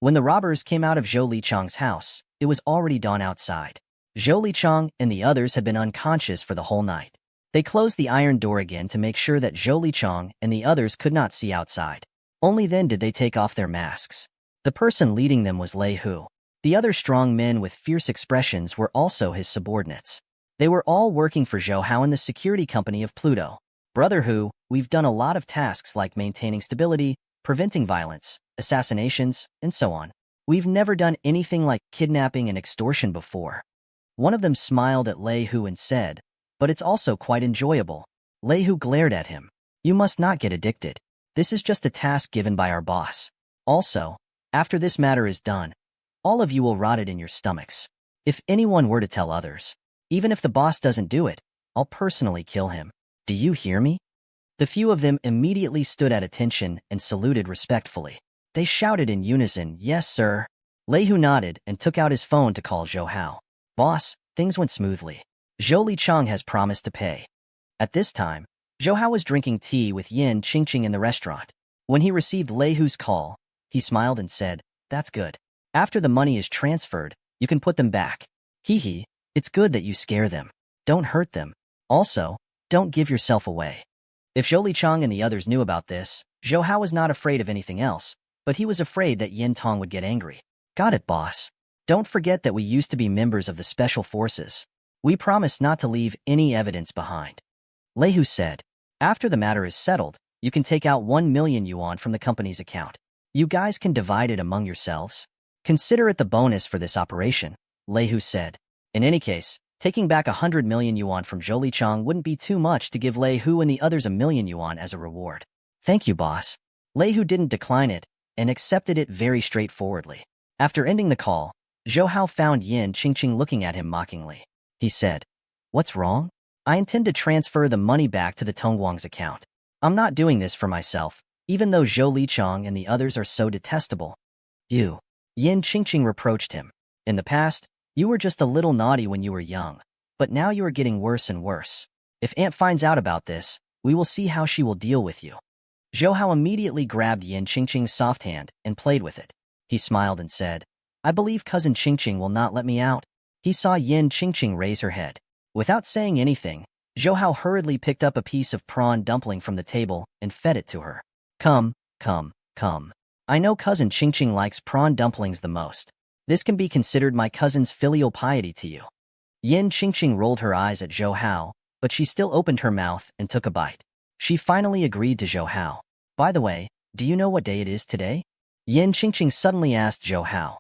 When the robbers came out of Zhou Lichang's house, it was already dawn outside. Zhou Lichang and the others had been unconscious for the whole night. They closed the iron door again to make sure that Zhou Lichang and the others could not see outside. Only then did they take off their masks. The person leading them was Lei Hu. The other strong men with fierce expressions were also his subordinates. They were all working for Zhou Hao in the security company of Pluto. Brother Hu, we've done a lot of tasks like maintaining stability, preventing violence, assassinations, and so on. We've never done anything like kidnapping and extortion before. One of them smiled at Lei Hu and said, but it's also quite enjoyable. Lei Hu glared at him. You must not get addicted. This is just a task given by our boss. Also, after this matter is done, all of you will rot it in your stomachs. If anyone were to tell others, even if the boss doesn't do it, I'll personally kill him. Do you hear me? The few of them immediately stood at attention and saluted respectfully. They shouted in unison, Yes, sir. Lei Hu nodded and took out his phone to call Zhou Hao. Boss, things went smoothly. Zhou Lichang has promised to pay. At this time, Zhou Hao was drinking tea with Yin Qingqing in the restaurant. When he received Lei Hu's call, he smiled and said, That's good. After the money is transferred, you can put them back. Hee, it's good that you scare them. Don't hurt them. Also, don't give yourself away. If Zhou Lichang and the others knew about this, Zhou Hao was not afraid of anything else, but he was afraid that Yin Tong would get angry. Got it, boss. Don't forget that we used to be members of the Special Forces. We promise not to leave any evidence behind. Lei Hu said. After the matter is settled, you can take out 1 million yuan from the company's account. You guys can divide it among yourselves. Consider it the bonus for this operation, Lei Hu said. In any case, taking back 100 million yuan from Zhou Lichang wouldn't be too much to give Lei Hu and the others 1 million yuan as a reward. Thank you, boss. Lei Hu didn't decline it and accepted it very straightforwardly. After ending the call, Zhou Hao found Yin Qingqing looking at him mockingly. He said, "What's wrong? I intend to transfer the money back to the Tongguang's account. I'm not doing this for myself, even though Zhou Lichang and the others are so detestable." You. Yin Qingqing reproached him. In the past, you were just a little naughty when you were young, but now you are getting worse and worse. If Aunt finds out about this, we will see how she will deal with you. Zhou Hao immediately grabbed Yin Qingqing's soft hand and played with it. He smiled and said, "I believe cousin Qingqing will not let me out." He saw Yin Qingqing raise her head. Without saying anything, Zhou Hao hurriedly picked up a piece of prawn dumpling from the table and fed it to her. Come. I know cousin Qingqing likes prawn dumplings the most. This can be considered my cousin's filial piety to you." Yin Qingqing rolled her eyes at Zhou Hao, but she still opened her mouth and took a bite. She finally agreed to Zhou Hao. "By the way, do you know what day it is today?" Yin Qingqing suddenly asked Zhou Hao.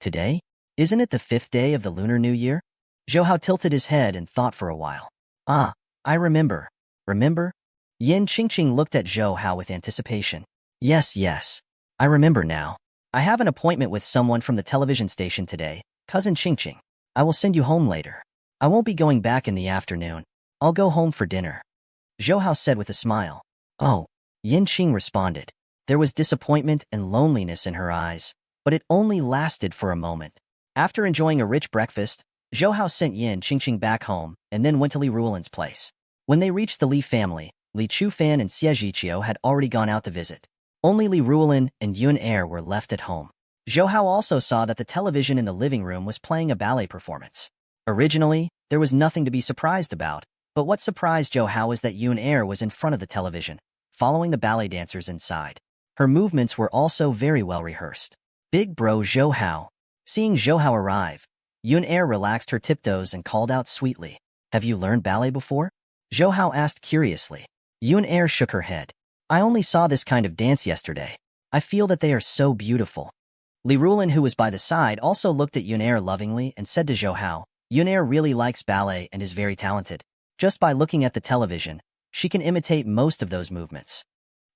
Today? Isn't it the 5th day of the Lunar New Year?" Zhou Hao tilted his head and thought for a while. "Ah, I remember. Remember?" Yin Qingqing looked at Zhou Hao with anticipation. Yes. I remember now. I have an appointment with someone from the television station today, cousin Qingqing. I will send you home later. I won't be going back in the afternoon. I'll go home for dinner," Zhou Hao said with a smile. "Oh," Yin Qing responded. There was disappointment and loneliness in her eyes, but it only lasted for a moment. After enjoying a rich breakfast, Zhou Hao sent Yin Qingqing back home and then went to Li Ruolin's place. When they reached the Li family, Li Chufan and Xie Zhiqiu had already gone out to visit. Only Li Ruolin and Yun Er were left at home. Zhou Hao also saw that the television in the living room was playing a ballet performance. Originally, there was nothing to be surprised about, but what surprised Zhou Hao was that Yun Er was in front of the television, following the ballet dancers inside. Her movements were also very well rehearsed. Big bro Zhou Hao. Seeing Zhou Hao arrive, Yun Er relaxed her tiptoes and called out sweetly, "Have you learned ballet before?" Zhou Hao asked curiously. Yun Er shook her head. "I only saw this kind of dance yesterday. I feel that they are so beautiful." Li Ruolin, who was by the side, also looked at Yun Er lovingly and said to Zhou Hao, "Yun Er really likes ballet and is very talented. Just by looking at the television, she can imitate most of those movements."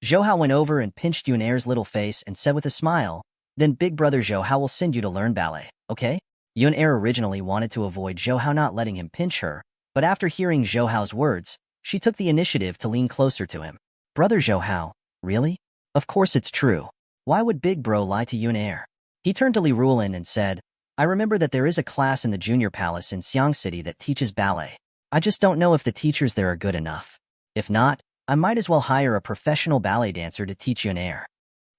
Zhou Hao went over and pinched Yun Er's little face and said with a smile, "Then big brother Zhou Hao will send you to learn ballet, okay?" Yun Er originally wanted to avoid Zhou Hao not letting him pinch her, but after hearing Zhou Hao's words, she took the initiative to lean closer to him. "Brother Zhou Hao, really? Of course it's true. Why would big bro lie to Yun Er?" He turned to Li Ruolin and said, "I remember that there is a class in the Junior Palace in Xiang City that teaches ballet. I just don't know if the teachers there are good enough. If not, I might as well hire a professional ballet dancer to teach Yun Er."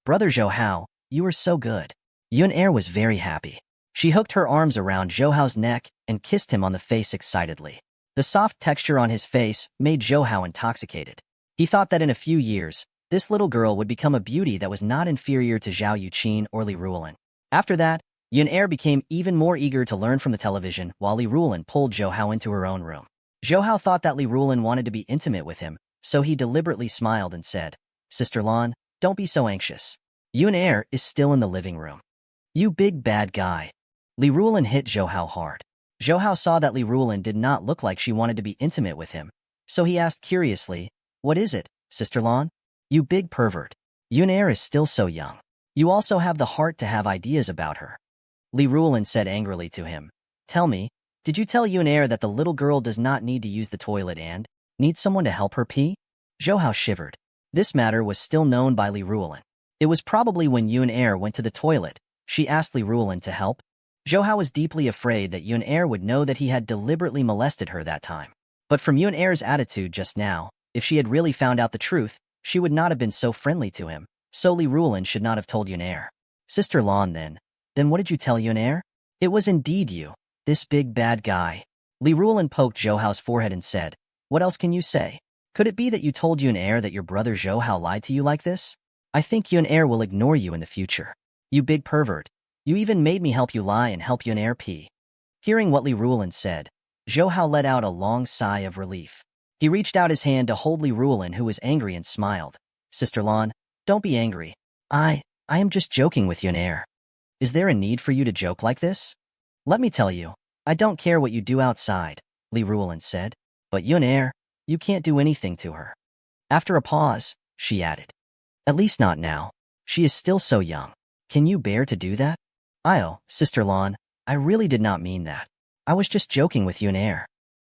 "Brother Zhou Hao, you are so good." Yun Er was very happy. She hooked her arms around Zhou Hao's neck and kissed him on the face excitedly. The soft texture on his face made Zhou Hao intoxicated. He thought that in a few years, this little girl would become a beauty that was not inferior to Zhao Yuqin or Li Ruolin. After that, Yun Er became even more eager to learn from the television while Li Ruolin pulled Zhou Hao into her own room. Zhou Hao thought that Li Ruolin wanted to be intimate with him, so he deliberately smiled and said, "Sister Lan, don't be so anxious. Yun Er is still in the living room." "You big bad guy." Li Ruolin hit Zhou Hao hard. Zhou Hao saw that Li Ruolin did not look like she wanted to be intimate with him, so he asked curiously, "What is it, Sister Lan?" "You big pervert. Yun Er is still so young. You also have the heart to have ideas about her." Li Ruolin said angrily to him, "Tell me, did you tell Yun Er that the little girl does not need to use the toilet and needs someone to help her pee?" Zhou Hao shivered. This matter was still known by Li Ruolin. It was probably when Yun Er went to the toilet, she asked Li Ruolin to help. Zhou Hao was deeply afraid that Yun Er would know that he had deliberately molested her that time. But from Yun Er's attitude just now, if she had really found out the truth, she would not have been so friendly to him, so Li Ruolin should not have told Yun Er. "Sister Lan, then what did you tell Yun Er?" "It was indeed you, this big bad guy." Li Ruolin poked Zhou Hao's forehead and said, "What else can you say? Could it be that you told Yun Er that your brother Zhou Hao lied to you like this? I think Yun Er will ignore you in the future. You big pervert. You even made me help you lie and help Yun Er pee." Hearing what Li Ruolin said, Zhou Hao let out a long sigh of relief. He reached out his hand to hold Li Ruolin, who was angry, and smiled. Sister Lan, don't be angry. I am just joking with Yun-Er. Is there a need for you to joke like this? Let me tell you, I don't care what you do outside, Li Ruolin said. But Yun-Er, you can't do anything to her. After a pause, she added. At least not now. She is still so young. Can you bear to do that? Sister Lan, I really did not mean that. I was just joking with Yun-Er.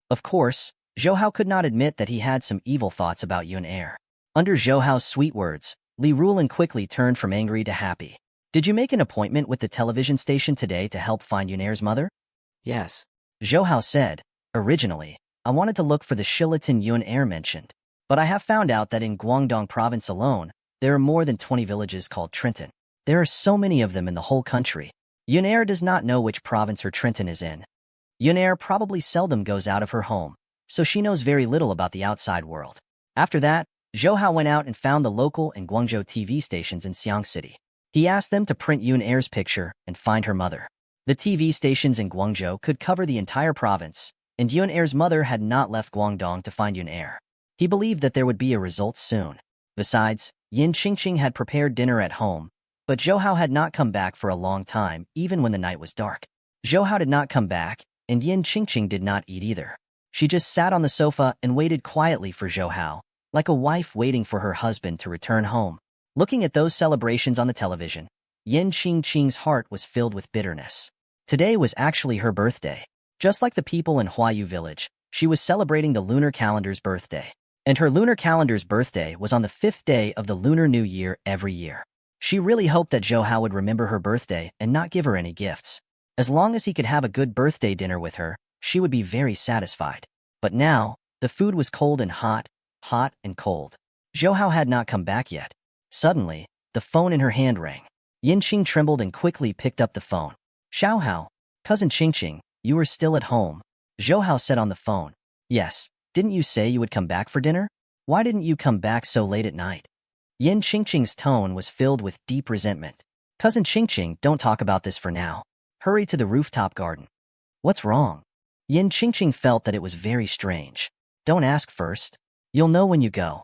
Of course, Zhou Hao could not admit that he had some evil thoughts about Yun-Er. Under Zhou Hao's sweet words, Li Ruolin quickly turned from angry to happy. Did you make an appointment with the television station today to help find Yun-Er's mother? Yes. Zhou Hao said. Originally, I wanted to look for the Shilliten Yun-Er mentioned, but I have found out that in Guangdong province alone, there are more than 20 villages called Trenton. There are so many of them in the whole country. Yun-Er does not know which province her Trenton is in. Yun-Er probably seldom goes out of her home, so she knows very little about the outside world. After that, Zhou Hao went out and found the local and Guangzhou TV stations in Xiang City. He asked them to print Yun-Er's picture and find her mother. The TV stations in Guangzhou could cover the entire province, and Yun-Er's mother had not left Guangdong to find Yun-Er. He believed that there would be a result soon. Besides, Yin Qingqing had prepared dinner at home, but Zhou Hao had not come back for a long time, even when the night was dark. Zhou Hao did not come back, and Yin Qingqing did not eat either. She just sat on the sofa and waited quietly for Zhou Hao, like a wife waiting for her husband to return home. Looking at those celebrations on the television, Yin Qingqing's heart was filled with bitterness. Today was actually her birthday. Just like the people in Huayu village, she was celebrating the lunar calendar's birthday. And her lunar calendar's birthday was on the 5th day of the Lunar New Year every year. She really hoped that Zhou Hao would remember her birthday and not give her any gifts. As long as he could have a good birthday dinner with her, she would be very satisfied. But now, the food was cold and hot, hot and cold. Zhou Hao had not come back yet. Suddenly, the phone in her hand rang. Yin Qing trembled and quickly picked up the phone. Xiao Hao, cousin Qingqing, you are still at home. Zhou Hao said on the phone. Yes, didn't you say you would come back for dinner? Why didn't you come back so late at night? Yin Qingqing's tone was filled with deep resentment. Cousin Qingqing, don't talk about this for now. Hurry to the rooftop garden. What's wrong? Yin Qingqing felt that it was very strange. Don't ask first. You'll know when you go.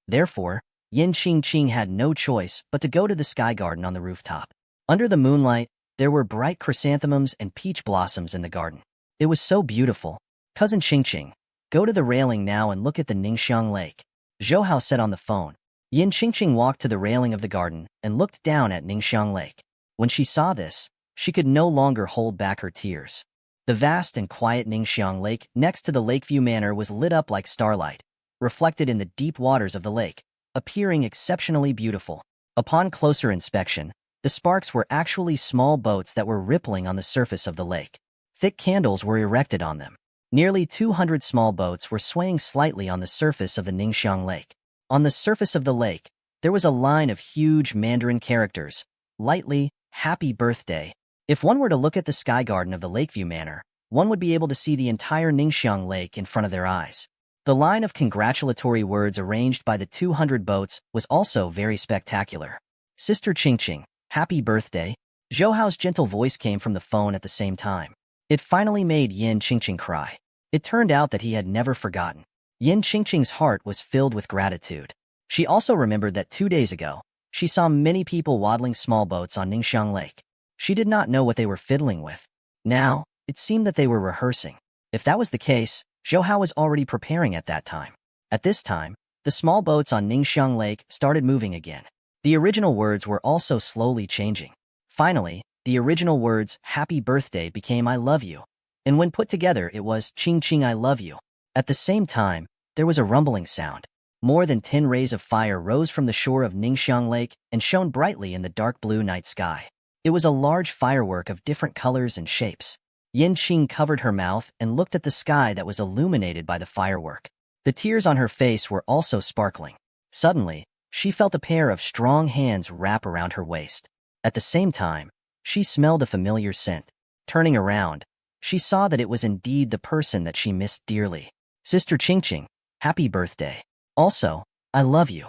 Therefore, Yin Qingqing had no choice but to go to the sky garden on the rooftop. Under the moonlight, there were bright chrysanthemums and peach blossoms in the garden. It was so beautiful. Cousin Qingqing, go to the railing now and look at the Ningxiang Lake. Zhou Hao said on the phone. Yin Qingqing walked to the railing of the garden and looked down at Ningxiang Lake. When she saw this, she could no longer hold back her tears. The vast and quiet Ningxiang Lake next to the Lakeview Manor was lit up like starlight, reflected in the deep waters of the lake, appearing exceptionally beautiful. Upon closer inspection, the sparks were actually small boats that were rippling on the surface of the lake. Thick candles were erected on them. Nearly 200 small boats were swaying slightly on the surface of the Ningxiang Lake. On the surface of the lake, there was a line of huge Mandarin characters, lightly, Happy Birthday. If one were to look at the sky garden of the Lakeview Manor, one would be able to see the entire Ningxiang Lake in front of their eyes. The line of congratulatory words arranged by the 200 boats was also very spectacular. Sister Qingqing, happy birthday. Zhou Hao's gentle voice came from the phone at the same time. It finally made Yin Qingqing cry. It turned out that he had never forgotten. Yin Qingqing's heart was filled with gratitude. She also remembered that 2 days ago, she saw many people waddling small boats on Ningxiang Lake. She did not know what they were fiddling with. Now, it seemed that they were rehearsing. If that was the case, Zhou Hao was already preparing at that time. At this time, the small boats on Ningxiang Lake started moving again. The original words were also slowly changing. Finally, the original words, Happy Birthday, became I love you. And when put together, it was Qingqing I love you. At the same time, there was a rumbling sound. More than 10 rays of fire rose from the shore of Ningxiang Lake and shone brightly in the dark blue night sky. It was a large firework of different colors and shapes. Yin Qing covered her mouth and looked at the sky that was illuminated by the firework. The tears on her face were also sparkling. Suddenly, she felt a pair of strong hands wrap around her waist. At the same time, she smelled a familiar scent. Turning around, she saw that it was indeed the person that she missed dearly. Sister Qingqing, happy birthday. Also, I love you.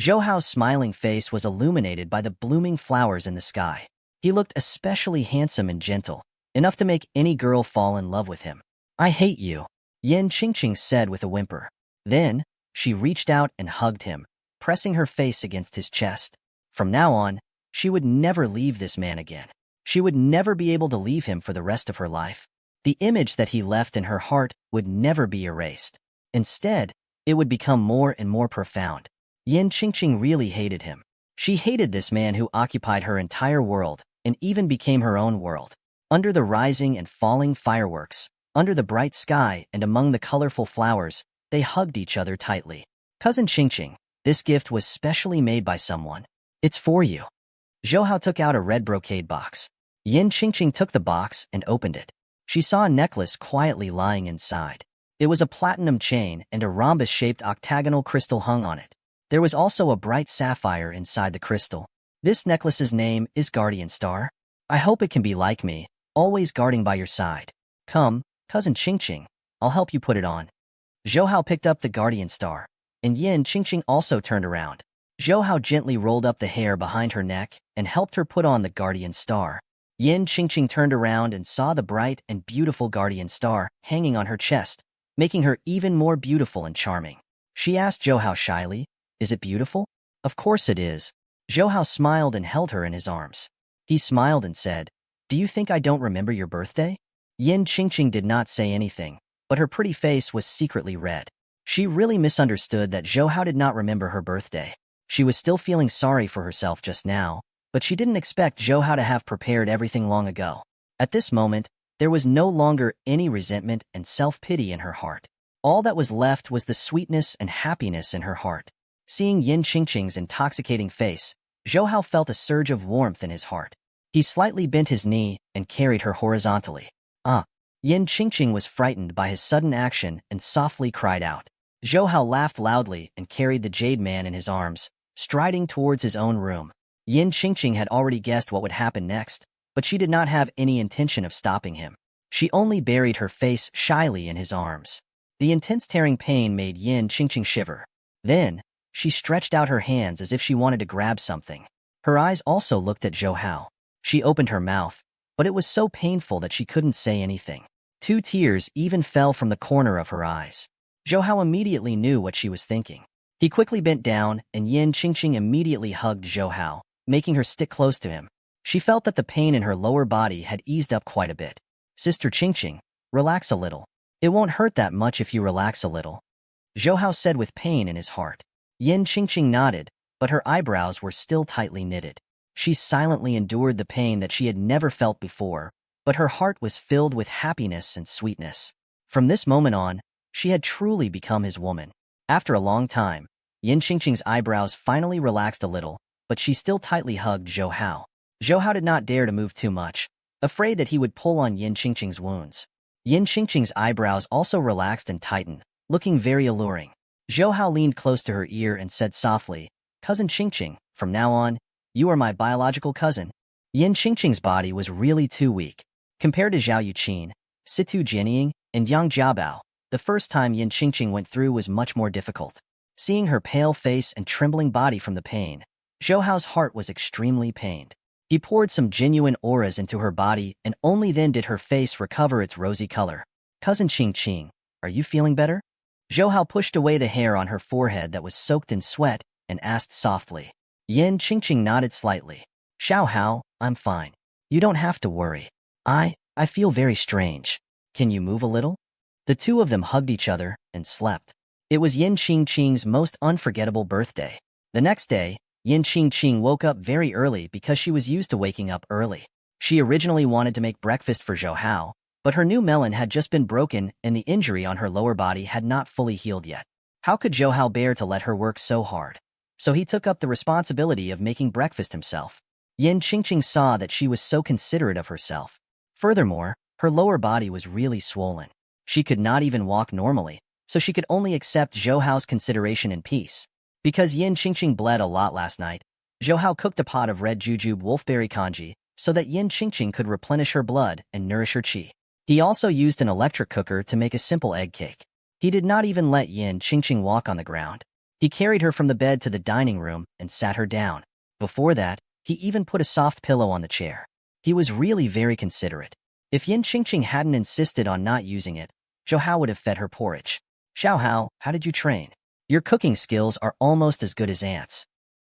Zhou Hao's smiling face was illuminated by the blooming flowers in the sky. He looked especially handsome and gentle, enough to make any girl fall in love with him. I hate you, Yin Qingqing said with a whimper. Then, she reached out and hugged him, pressing her face against his chest. From now on, she would never leave this man again. She would never be able to leave him for the rest of her life. The image that he left in her heart would never be erased. Instead, it would become more and more profound. Yin Qingqing really hated him. She hated this man who occupied her entire world and even became her own world. Under the rising and falling fireworks, under the bright sky and among the colorful flowers, they hugged each other tightly. Cousin Qingqing, this gift was specially made by someone. It's for you. Zhou took out a red brocade box. Yin Qingqing took the box and opened it. She saw a necklace quietly lying inside. It was a platinum chain and a rhombus-shaped octagonal crystal hung on it. There was also a bright sapphire inside the crystal. This necklace's name is Guardian Star. I hope it can be like me, always guarding by your side. Come, Cousin Qingqing, I'll help you put it on. Zhou picked up the Guardian Star, and Yin Qingqing also turned around. Zhou gently rolled up the hair behind her neck and helped her put on the Guardian Star. Yin Qingqing turned around and saw the bright and beautiful Guardian Star hanging on her chest, making her even more beautiful and charming. She asked Zhou shyly, "Is it beautiful?" "Of course it is." Zhou smiled and held her in his arms. He smiled and said, "Do you think I don't remember your birthday?" Yin Qingqing did not say anything, but her pretty face was secretly red. She really misunderstood that Zhou did not remember her birthday. She was still feeling sorry for herself just now, but she didn't expect Zhou to have prepared everything long ago. At this moment, there was no longer any resentment and self-pity in her heart. All that was left was the sweetness and happiness in her heart. Seeing Yin Qingqing's intoxicating face, Zhou felt a surge of warmth in his heart. He slightly bent his knee and carried her horizontally. "Ah!" Yin Qingqing was frightened by his sudden action and softly cried out. Zhou laughed loudly and carried the Jade Man in his arms, striding towards his own room. Yin Qingqing had already guessed what would happen next, but she did not have any intention of stopping him. She only buried her face shyly in his arms. The intense tearing pain made Yin Qingqing shiver. Then, she stretched out her hands as if she wanted to grab something. Her eyes also looked at Zhou. She opened her mouth, but it was so painful that she couldn't say anything. 2 tears even fell from the corner of her eyes. Zhou immediately knew what she was thinking. He quickly bent down, and Yin Qingqing immediately hugged Zhou, making her stick close to him. She felt that the pain in her lower body had eased up quite a bit. "Sister Qingqing, relax a little. It won't hurt that much if you relax a little," Zhou said with pain in his heart. Yin Qingqing nodded, but her eyebrows were still tightly knitted. She silently endured the pain that she had never felt before, but her heart was filled with happiness and sweetness. From this moment on, she had truly become his woman. After a long time, Yin Qingqing's eyebrows finally relaxed a little, but she still tightly hugged Zhou. Zhou did not dare to move too much, afraid that he would pull on Yin Qingqing's wounds. Yin Qingqing's eyebrows also relaxed and tightened, looking very alluring. Zhou leaned close to her ear and said softly, "Cousin Qingqing, from now on, you are my biological cousin." Yin Qingqing's body was really too weak. Compared to Zhao Yuqin, Situ Jianying, and Yang Jiabao, the first time Yin Qingqing went through was much more difficult. Seeing her pale face and trembling body from the pain, Zhou's heart was extremely pained. He poured some genuine auras into her body, and only then did her face recover its rosy color. "Cousin Qingqing, are you feeling better?" Zhou pushed away the hair on her forehead that was soaked in sweat and asked softly. Yin Qingqing nodded slightly. "Xiao, I'm fine. You don't have to worry. I feel very strange. Can you move a little?" The two of them hugged each other and slept. It was Yin Qingqing's most unforgettable birthday. The next day, Yin Qingqing woke up very early because she was used to waking up early. She originally wanted to make breakfast for Zhou, but her new melon had just been broken and the injury on her lower body had not fully healed yet. How could Zhou bear to let her work so hard? So he took up the responsibility of making breakfast himself. Yin Qingqing saw that she was so considerate of herself. Furthermore, her lower body was really swollen. She could not even walk normally, so she could only accept Zhou's consideration in peace. Because Yin Qingqing bled a lot last night, Zhou cooked a pot of red jujube wolfberry congee so that Yin Qingqing could replenish her blood and nourish her qi. He also used an electric cooker to make a simple egg cake. He did not even let Yin Qingqing walk on the ground. He carried her from the bed to the dining room and sat her down. Before that, he even put a soft pillow on the chair. He was really very considerate. If Yin Qingqing hadn't insisted on not using it, Zhou Hao would have fed her porridge. Xiao Hao, how did you train? Your cooking skills are almost as good as ants.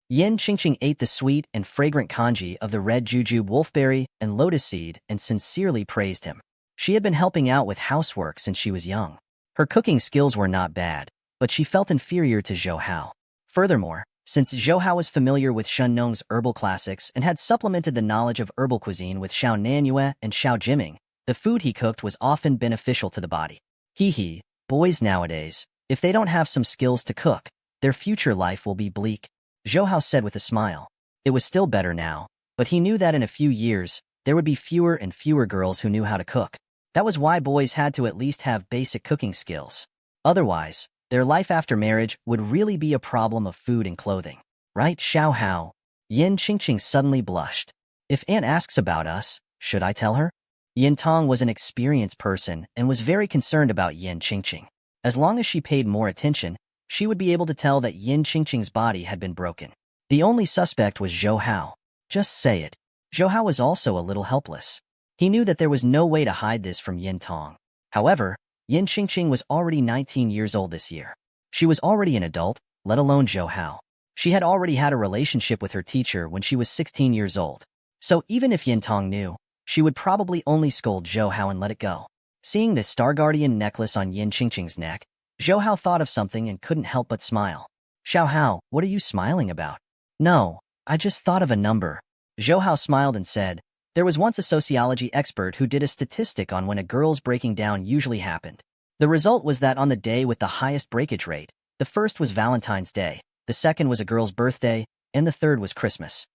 Yin Qingqing ate the sweet and fragrant congee of the red jujube wolfberry and lotus seed and sincerely praised him. She had been helping out with housework since she was young. Her cooking skills were not bad, but she felt inferior to Zhou Hao. Furthermore, since Zhou Hao was familiar with Shen Nong's herbal classics and had supplemented the knowledge of herbal cuisine with Xiao Nanyue and Xiao Jiming, the food he cooked was often beneficial to the body. Hee, boys nowadays, if they don't have some skills to cook, their future life will be bleak, Zhou Hao said with a smile. It was still better now, but he knew that in a few years, there would be fewer and fewer girls who knew how to cook. That was why boys had to at least have basic cooking skills. Otherwise, their life after marriage would really be a problem of food and clothing. Right, Xiao Hao? Yin Qingqing suddenly blushed. If Aunt asks about us, should I tell her? Yin Tong was an experienced person and was very concerned about Yin Qingqing. As long as she paid more attention, she would be able to tell that Yin Qingqing's body had been broken. The only suspect was Zhou Hao. Just say it. Zhou Hao was also a little helpless. He knew that there was no way to hide this from Yin Tong. However, Yin Qingqing was already 19 years old this year. She was already an adult, let alone Zhou Hao. She had already had a relationship with her teacher when she was 16 years old. So even if Yin Tong knew, she would probably only scold Zhou Hao and let it go. Seeing this Star Guardian necklace on Yin Qingqing's neck, Zhou Hao thought of something and couldn't help but smile. Xiao Hao, what are you smiling about? No, I just thought of a number. Zhou Hao smiled and said, there was once a sociology expert who did a statistic on when a girl's breaking down usually happened. The result was that on the day with the highest breakage rate, the first was Valentine's Day, the second was a girl's birthday, and the third was Christmas.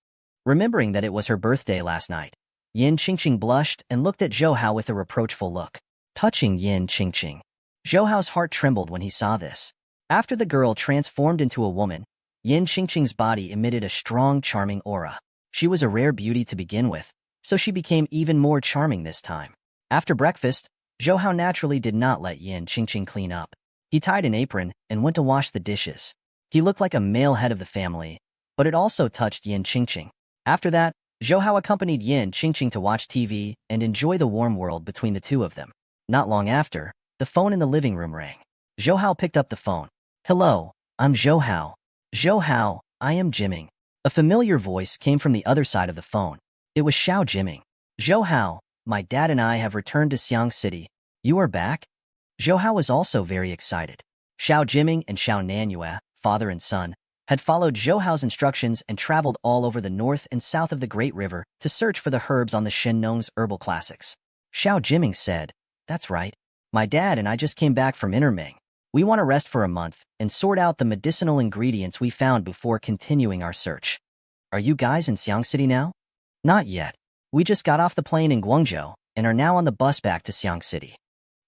Remembering that it was her birthday last night, Yin Qingqing blushed and looked at Zhou Hao with a reproachful look. Touching Yin Qingqing. Zhou Hao's heart trembled when he saw this. After the girl transformed into a woman, Yin Qingqing's body emitted a strong, charming aura. She was a rare beauty to begin with, so she became even more charming this time. After breakfast, Zhou Hao naturally did not let Yin Qingqing clean up. He tied an apron and went to wash the dishes. He looked like a male head of the family, but it also touched Yin Qingqing. After that, Zhou Hao accompanied Yin Qingqing to watch TV and enjoy the warm world between the two of them. Not long after, the phone in the living room rang. Zhou Hao picked up the phone. Hello, I'm Zhou Hao. Zhou Hao, I am Jiming. A familiar voice came from the other side of the phone. It was Xiao Jiming. Zhou Hao, my dad and I have returned to Xiang City. You are back? Zhou Hao was also very excited. Xiao Jiming and Xiao Nanyue, father and son, had followed Zhou Hao's instructions and traveled all over the north and south of the Great River to search for the herbs on the Shen Nong's herbal classics. Xiao Jiming said, that's right. My dad and I just came back from Interming. We want to rest for a month and sort out the medicinal ingredients we found before continuing our search. Are you guys in Xiang City now? Not yet. We just got off the plane in Guangzhou and are now on the bus back to Xiang City.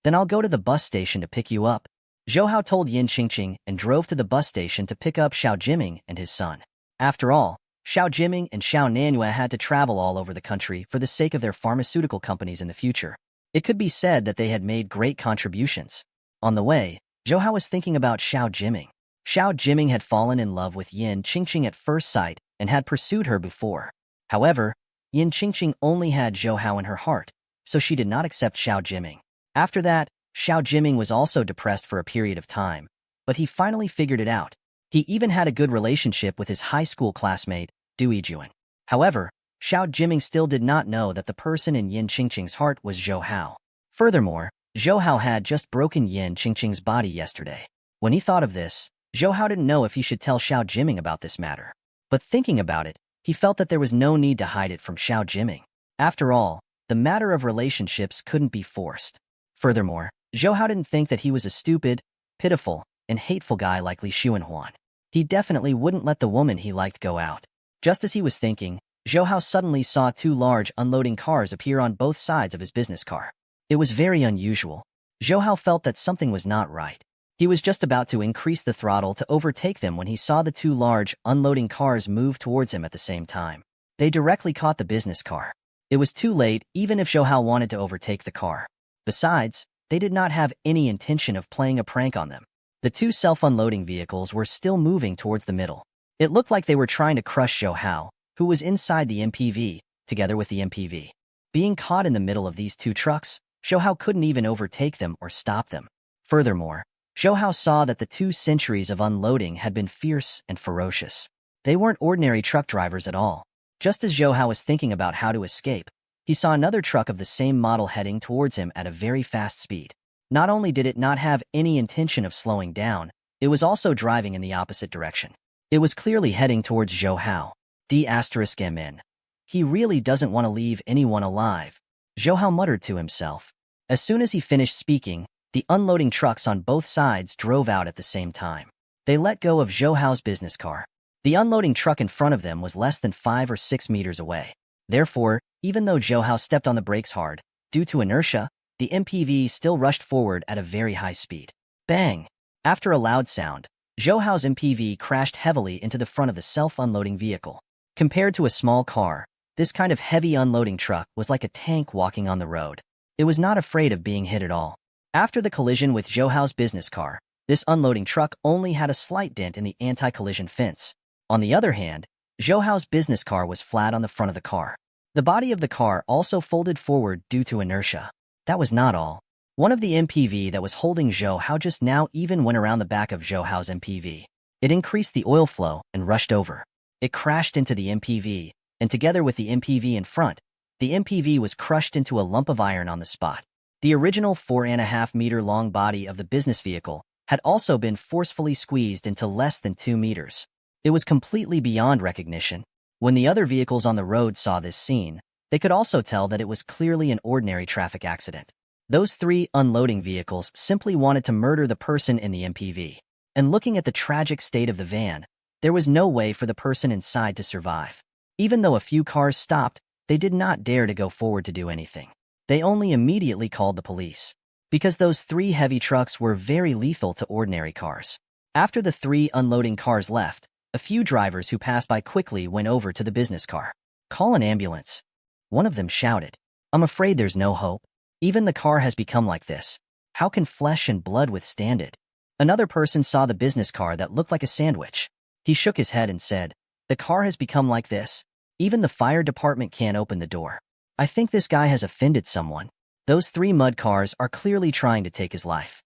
Then I'll go to the bus station to pick you up. Zhou Hao told Yin Qingqing and drove to the bus station to pick up Xiao Jiming and his son. After all, Xiao Jiming and Xiao Nanyue had to travel all over the country for the sake of their pharmaceutical companies in the future. It could be said that they had made great contributions. On the way, Zhou Hao was thinking about Xiao Jiming. Xiao Jiming had fallen in love with Yin Qingqing at first sight and had pursued her before. However, Yin Qingqing only had Zhou Hao in her heart, so she did not accept Xiao Jiming. After that, Xiao Jiming was also depressed for a period of time, but he finally figured it out. He even had a good relationship with his high school classmate, Du Yijuan. However, Xiao Jiming still did not know that the person in Yin Qingqing's heart was Zhou Hao. Furthermore, Zhou Hao had just broken Yin Qingqing's body yesterday. When he thought of this, Zhou Hao didn't know if he should tell Xiao Jiming about this matter. But thinking about it, he felt that there was no need to hide it from Xiao Jiming. After all, the matter of relationships couldn't be forced. Furthermore, Zhou Hao didn't think that he was a stupid, pitiful, and hateful guy like Li Xuanhuan. He definitely wouldn't let the woman he liked go out. Just as he was thinking, Zhou Hao suddenly saw two large unloading cars appear on both sides of his business car. It was very unusual. Zhou Hao felt that something was not right. He was just about to increase the throttle to overtake them when he saw the two large, unloading cars move towards him at the same time. They directly caught the business car. It was too late even if Zhou Hao wanted to overtake the car. Besides, they did not have any intention of playing a prank on them. The two self-unloading vehicles were still moving towards the middle. It looked like they were trying to crush Zhou Hao, who was inside the MPV, together with the MPV. Being caught in the middle of these two trucks, Zhou couldn't even overtake them or stop them. Furthermore, Zhou saw that the 2 centuries of unloading had been fierce and ferocious. They weren't ordinary truck drivers at all. Just as Zhou was thinking about how to escape, he saw another truck of the same model heading towards him at a very fast speed. Not only did it not have any intention of slowing down, it was also driving in the opposite direction. It was clearly heading towards Zhou. D*MN. He really doesn't want to leave anyone alive, Zhou muttered to himself. As soon as he finished speaking, the unloading trucks on both sides drove out at the same time. They let go of Zhou's business car. The unloading truck in front of them was less than 5 or 6 meters away. Therefore, even though Zhou stepped on the brakes hard, due to inertia, the MPV still rushed forward at a very high speed. Bang! After a loud sound, Zhou's MPV crashed heavily into the front of the self-unloading vehicle. Compared to a small car, this kind of heavy unloading truck was like a tank walking on the road. It was not afraid of being hit at all. After the collision with Zhou's business car, this unloading truck only had a slight dent in the anti-collision fence. On the other hand, Zhou's business car was flat on the front of the car. The body of the car also folded forward due to inertia. That was not all. One of the MPV that was holding Zhou just now even went around the back of Zhou's MPV. It increased the oil flow and rushed over. It crashed into the MPV, and together with the MPV in front, the MPV was crushed into a lump of iron on the spot. The original 4.5-meter-long body of the business vehicle had also been forcefully squeezed into less than 2 meters. It was completely beyond recognition. When the other vehicles on the road saw this scene, they could also tell that it was clearly an ordinary traffic accident. Those 3 unloading vehicles simply wanted to murder the person in the MPV. And looking at the tragic state of the van, there was no way for the person inside to survive. Even though a few cars stopped, they did not dare to go forward to do anything. They only immediately called the police, because those 3 heavy trucks were very lethal to ordinary cars. After the 3 unloading cars left, a few drivers who passed by quickly went over to the business car. "Call an ambulance." One of them shouted. "I'm afraid there's no hope. Even the car has become like this. How can flesh and blood withstand it?" Another person saw the business car that looked like a sandwich. He shook his head and said, "The car has become like this. Even the fire department can't open the door. I think this guy has offended someone. Those 3 mud cars are clearly trying to take his life."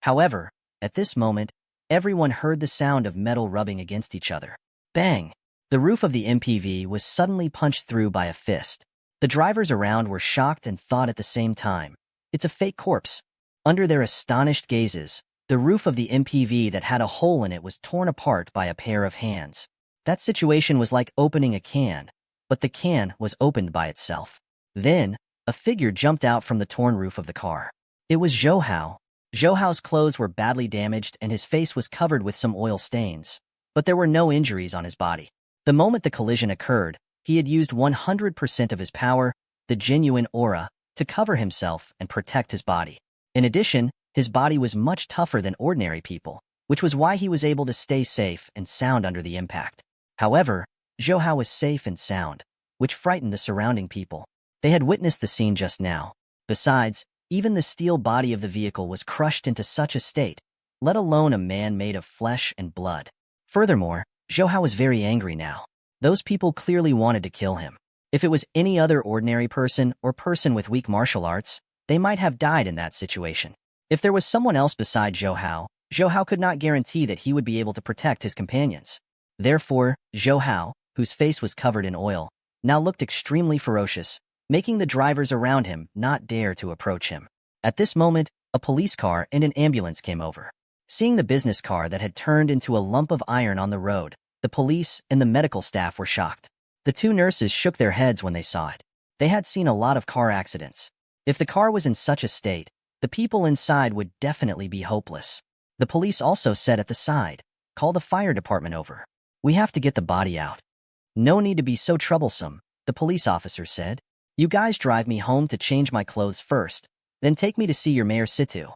However, at this moment, everyone heard the sound of metal rubbing against each other. Bang! The roof of the MPV was suddenly punched through by a fist. The drivers around were shocked and thought at the same time, "It's a fake corpse." Under their astonished gazes, the roof of the MPV that had a hole in it was torn apart by a pair of hands. That situation was like opening a can, but the can was opened by itself. Then, a figure jumped out from the torn roof of the car. It was Zhou. Zhou's clothes were badly damaged and his face was covered with some oil stains, but there were no injuries on his body. The moment the collision occurred, he had used 100% of his power, the genuine aura, to cover himself and protect his body. In addition, his body was much tougher than ordinary people, which was why he was able to stay safe and sound under the impact. However, Zhou was safe and sound, which frightened the surrounding people. They had witnessed the scene just now. Besides, even the steel body of the vehicle was crushed into such a state, let alone a man made of flesh and blood. Furthermore, Zhou was very angry now. Those people clearly wanted to kill him. If it was any other ordinary person or person with weak martial arts, they might have died in that situation. If there was someone else beside Zhou could not guarantee that he would be able to protect his companions. Therefore, Zhou, whose face was covered in oil, now looked extremely ferocious, making the drivers around him not dare to approach him. At this moment, a police car and an ambulance came over. Seeing the business car that had turned into a lump of iron on the road, the police and the medical staff were shocked. The 2 nurses shook their heads when they saw it. They had seen a lot of car accidents. If the car was in such a state, the people inside would definitely be hopeless. The police also said at the side, "Call the fire department over. We have to get the body out." "No need to be so troublesome," the police officer said. "You guys drive me home to change my clothes first, then take me to see your Mayor Situ."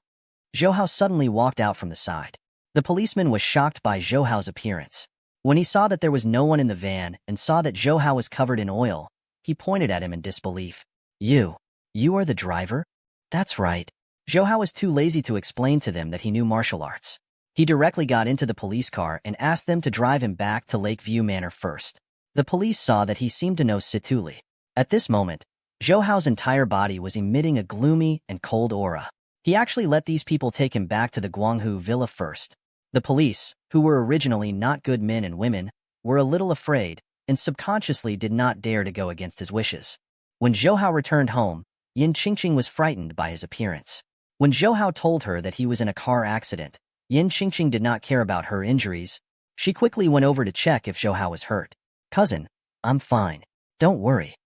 Zhou suddenly walked out from the side. The policeman was shocked by Zhou's appearance. When he saw that there was no one in the van and saw that Zhou was covered in oil, he pointed at him in disbelief. You are the driver?" "That's right." Zhou was too lazy to explain to them that he knew martial arts. He directly got into the police car and asked them to drive him back to Lakeview Manor first. The police saw that he seemed to know Situli. At this moment, Zhou Hao's entire body was emitting a gloomy and cold aura. He actually let these people take him back to the Guanghu villa first. The police, who were originally not good men and women, were a little afraid and subconsciously did not dare to go against his wishes. When Zhou Hao returned home, Yin Qingqing was frightened by his appearance. When Zhou Hao told her that he was in a car accident, Yin Qingqing did not care about her injuries. She quickly went over to check if Zhou Hao was hurt. "Cousin, I'm fine. Don't worry."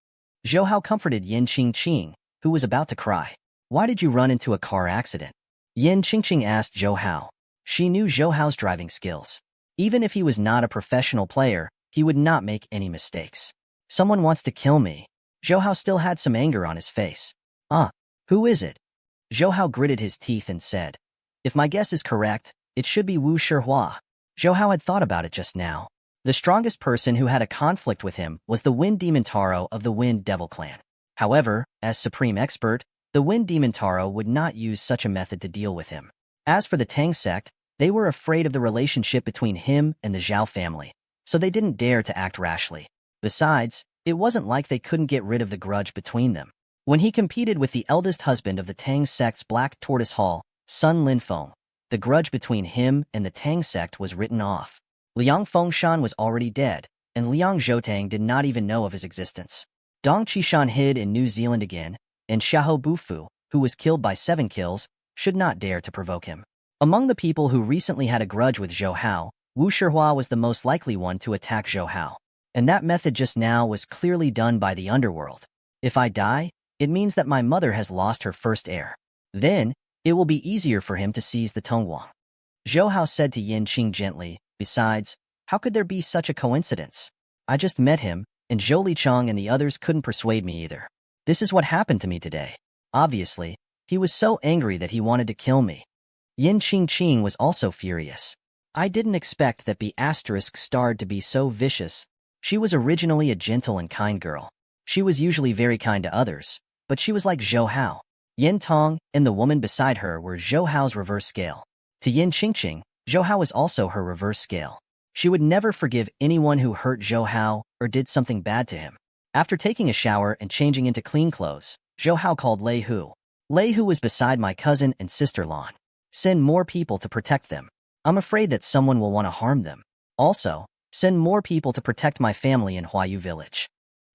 Zhou Hao comforted Yin Qingqing, who was about to cry. "Why did you run into a car accident?" Yin Qingqing asked Zhou Hao. She knew Zhou Hao's driving skills. Even if he was not a professional player, he would not make any mistakes. "Someone wants to kill me." Zhou Hao still had some anger on his face. Who is it?" Zhou Hao gritted his teeth and said, "If my guess is correct, it should be Wu Shihua." Zhou Hao had thought about it just now. The strongest person who had a conflict with him was the Wind Demon Taro of the Wind Devil clan. However, as supreme expert, the Wind Demon Taro would not use such a method to deal with him. As for the Tang sect, they were afraid of the relationship between him and the Zhao family, so they didn't dare to act rashly. Besides, it wasn't like they couldn't get rid of the grudge between them. When he competed with the eldest husband of the Tang sect's Black Tortoise Hall, Sun Linfeng, the grudge between him and the Tang sect was written off. Liang Fengshan was already dead, and Liang Zhoutang did not even know of his existence. Dong Qishan hid in New Zealand again, and Xiahou Bufu, who was killed by 7 kills, should not dare to provoke him. Among the people who recently had a grudge with Zhou Hao, Wu Shihua was the most likely one to attack Zhou Hao. And that method just now was clearly done by the underworld. "If I die, it means that my mother has lost her first heir. Then, it will be easier for him to seize the Tongguang." Zhou Hao said to Yin Qing gently. "Besides, how could there be such a coincidence? I just met him, and Zhou Lichang and the others couldn't persuade me either. This is what happened to me today. Obviously, he was so angry that he wanted to kill me." Yin Qingqing was also furious. "I didn't expect that B** starred to be so vicious. She was originally a gentle and kind girl. She was usually very kind to others, but she was like Zhou Hao. Yin Tong and the woman beside her were Zhou Hao's reverse scale. To Yin Qingqing, Zhou Hao was also her reverse scale. She would never forgive anyone who hurt Zhou Hao or did something bad to him. After taking a shower and changing into clean clothes, Zhou Hao called Lei Hu. "Lei Hu was beside my cousin and sister-in-law. Send more people to protect them. I'm afraid that someone will want to harm them. Also, send more people to protect my family in Huayu village."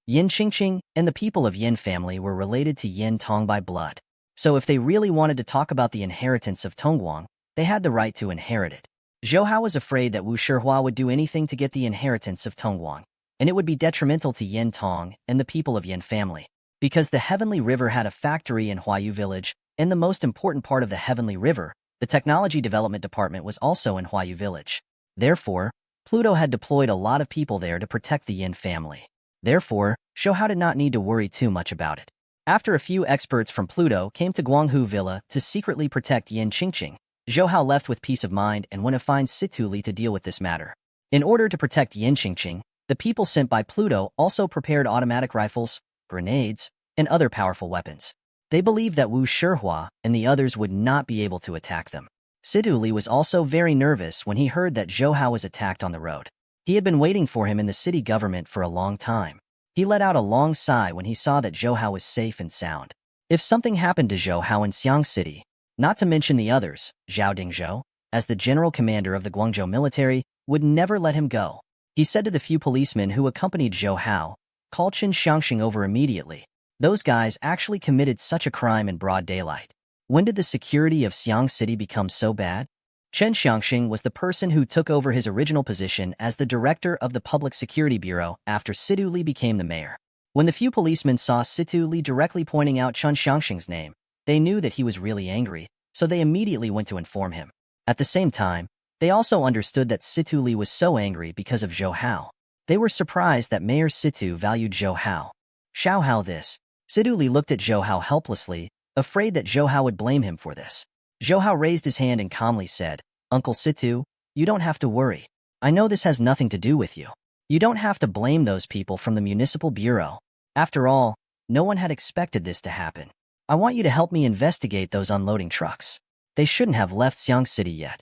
Yin Qingqing and the people of Yin family were related to Yin Tong by blood. So if they really wanted to talk about the inheritance of Tongguang, they had the right to inherit it. Zhou Hao was afraid that Wu Shihua would do anything to get the inheritance of Tongguang, and it would be detrimental to Yin Tong and the people of Yin family. Because the Heavenly River had a factory in Huayu village, and the most important part of the Heavenly River, the Technology Development Department, was also in Huayu village. Therefore, Pluto had deployed a lot of people there to protect the Yin family. Therefore, Zhou Hao did not need to worry too much about it. After a few experts from Pluto came to Guanghu Villa to secretly protect Yin Qingqing, Zhou Hao left with peace of mind and went to find Situ Li to deal with this matter. In order to protect Yin Qingqing, the people sent by Pluto also prepared automatic rifles, grenades, and other powerful weapons. They believed that Wu Shihua and the others would not be able to attack them. Situ Li was also very nervous when he heard that Zhou Hao was attacked on the road. He had been waiting for him in the city government for a long time. He let out a long sigh when he saw that Zhou Hao was safe and sound. If something happened to Zhou Hao in Xiang City, not to mention the others, Zhao Dingzhou, as the general commander of the Guangzhou military, would never let him go. He said to the few policemen who accompanied Zhou Hao, "Call Chen Xiangxing over immediately. Those guys actually committed such a crime in broad daylight. When did the security of Xiang City become so bad?" Chen Xiangxing was the person who took over his original position as the director of the Public Security Bureau after Situ Li became the mayor. When the few policemen saw Situ Li directly pointing out Chen Xiangxing's name, they knew that he was really angry, so they immediately went to inform him. At the same time, they also understood that Situ Li was so angry because of Zhou Hao. They were surprised that Mayor Situ valued Zhou Hao. Xiao Hao this. Situ Li looked at Zhou Hao helplessly, afraid that Zhou Hao would blame him for this. Zhou Hao raised his hand and calmly said, "Uncle Situ, you don't have to worry. I know this has nothing to do with you. You don't have to blame those people from the municipal bureau. After all, no one had expected this to happen. I want you to help me investigate those unloading trucks. They shouldn't have left Xiang City yet."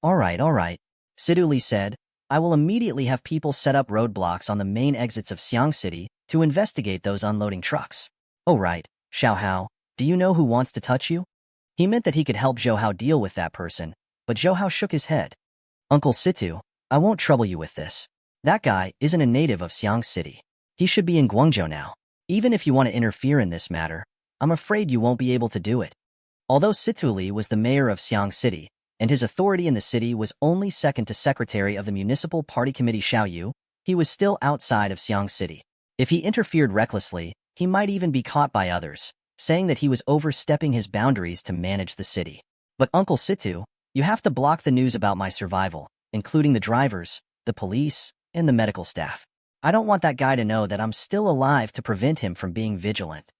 All right, Situ Li said, "I will immediately have people set up roadblocks on the main exits of Xiang City to investigate those unloading trucks." Oh right, Xiao Hao, do you know who wants to touch you? He meant that he could help Zhou Hao deal with that person, but Zhou Hao shook his head. Uncle Situ, I won't trouble you with this. That guy isn't a native of Xiang City. He should be in Guangzhou now. Even if you want to interfere in this matter, I'm afraid you won't be able to do it. Although Situ Li was the mayor of Xiang City, and his authority in the city was only second to secretary of the municipal party committee Xiao Yu, he was still outside of Xiang City. If he interfered recklessly, he might even be caught by others, saying that he was overstepping his boundaries to manage the city. But Uncle Situ, you have to block the news about my survival, including the drivers, the police, and the medical staff. I don't want that guy to know that I'm still alive to prevent him from being vigilant.